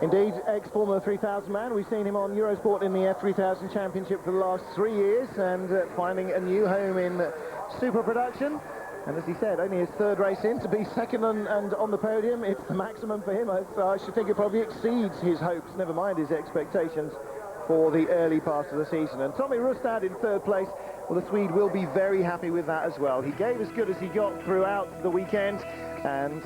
Indeed, ex-Formula 3000 man. We've seen him on Eurosport in the F3000 Championship for the last 3 years, and finding a new home in Super Production. And as he said, only his third race in to be second and on the podium. It's the maximum for him. I should think it probably exceeds his hopes, never mind his expectations for the early part of the season. And Tommy Rustad in third place. Well, the Swede will be very happy with that as well. He gave as good as he got throughout the weekend, and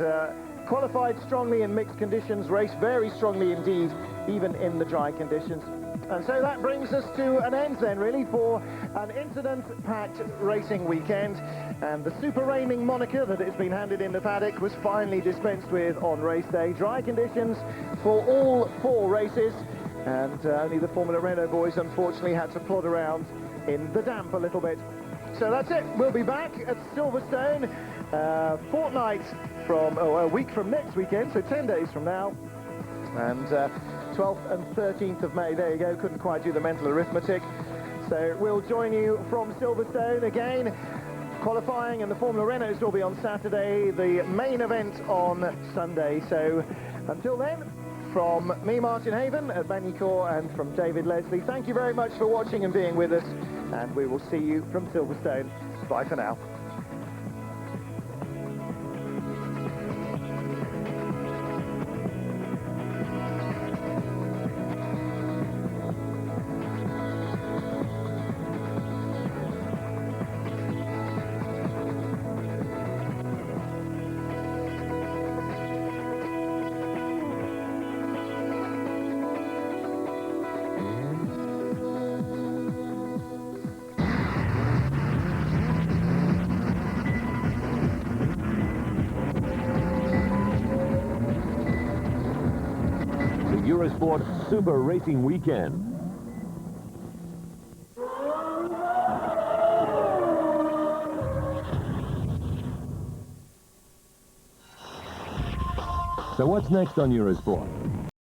qualified strongly in mixed conditions, raced very strongly indeed, even in the dry conditions. And so that brings us to an end then, really, for an incident-packed racing weekend. And the super raining moniker that has been handed in the paddock was finally dispensed with on race day. Dry conditions for all 4 races, and only the Formula Renault boys unfortunately had to plod around in the damp a little bit. So that's it. We'll be back at Silverstone a week from next weekend, so 10 days from now. And 12th and 13th of May, there you go, couldn't quite do the mental arithmetic. So we'll join you from Silverstone again. Qualifying and the Formula Renaults will be on Saturday, the main event on Sunday. So until then, from me, Martin Haven at Magny-Cours, and from David Leslie, thank you very much for watching and being with us, and we will see you from Silverstone. Bye for now. Eurosport Super Racing Weekend. So what's next on Eurosport?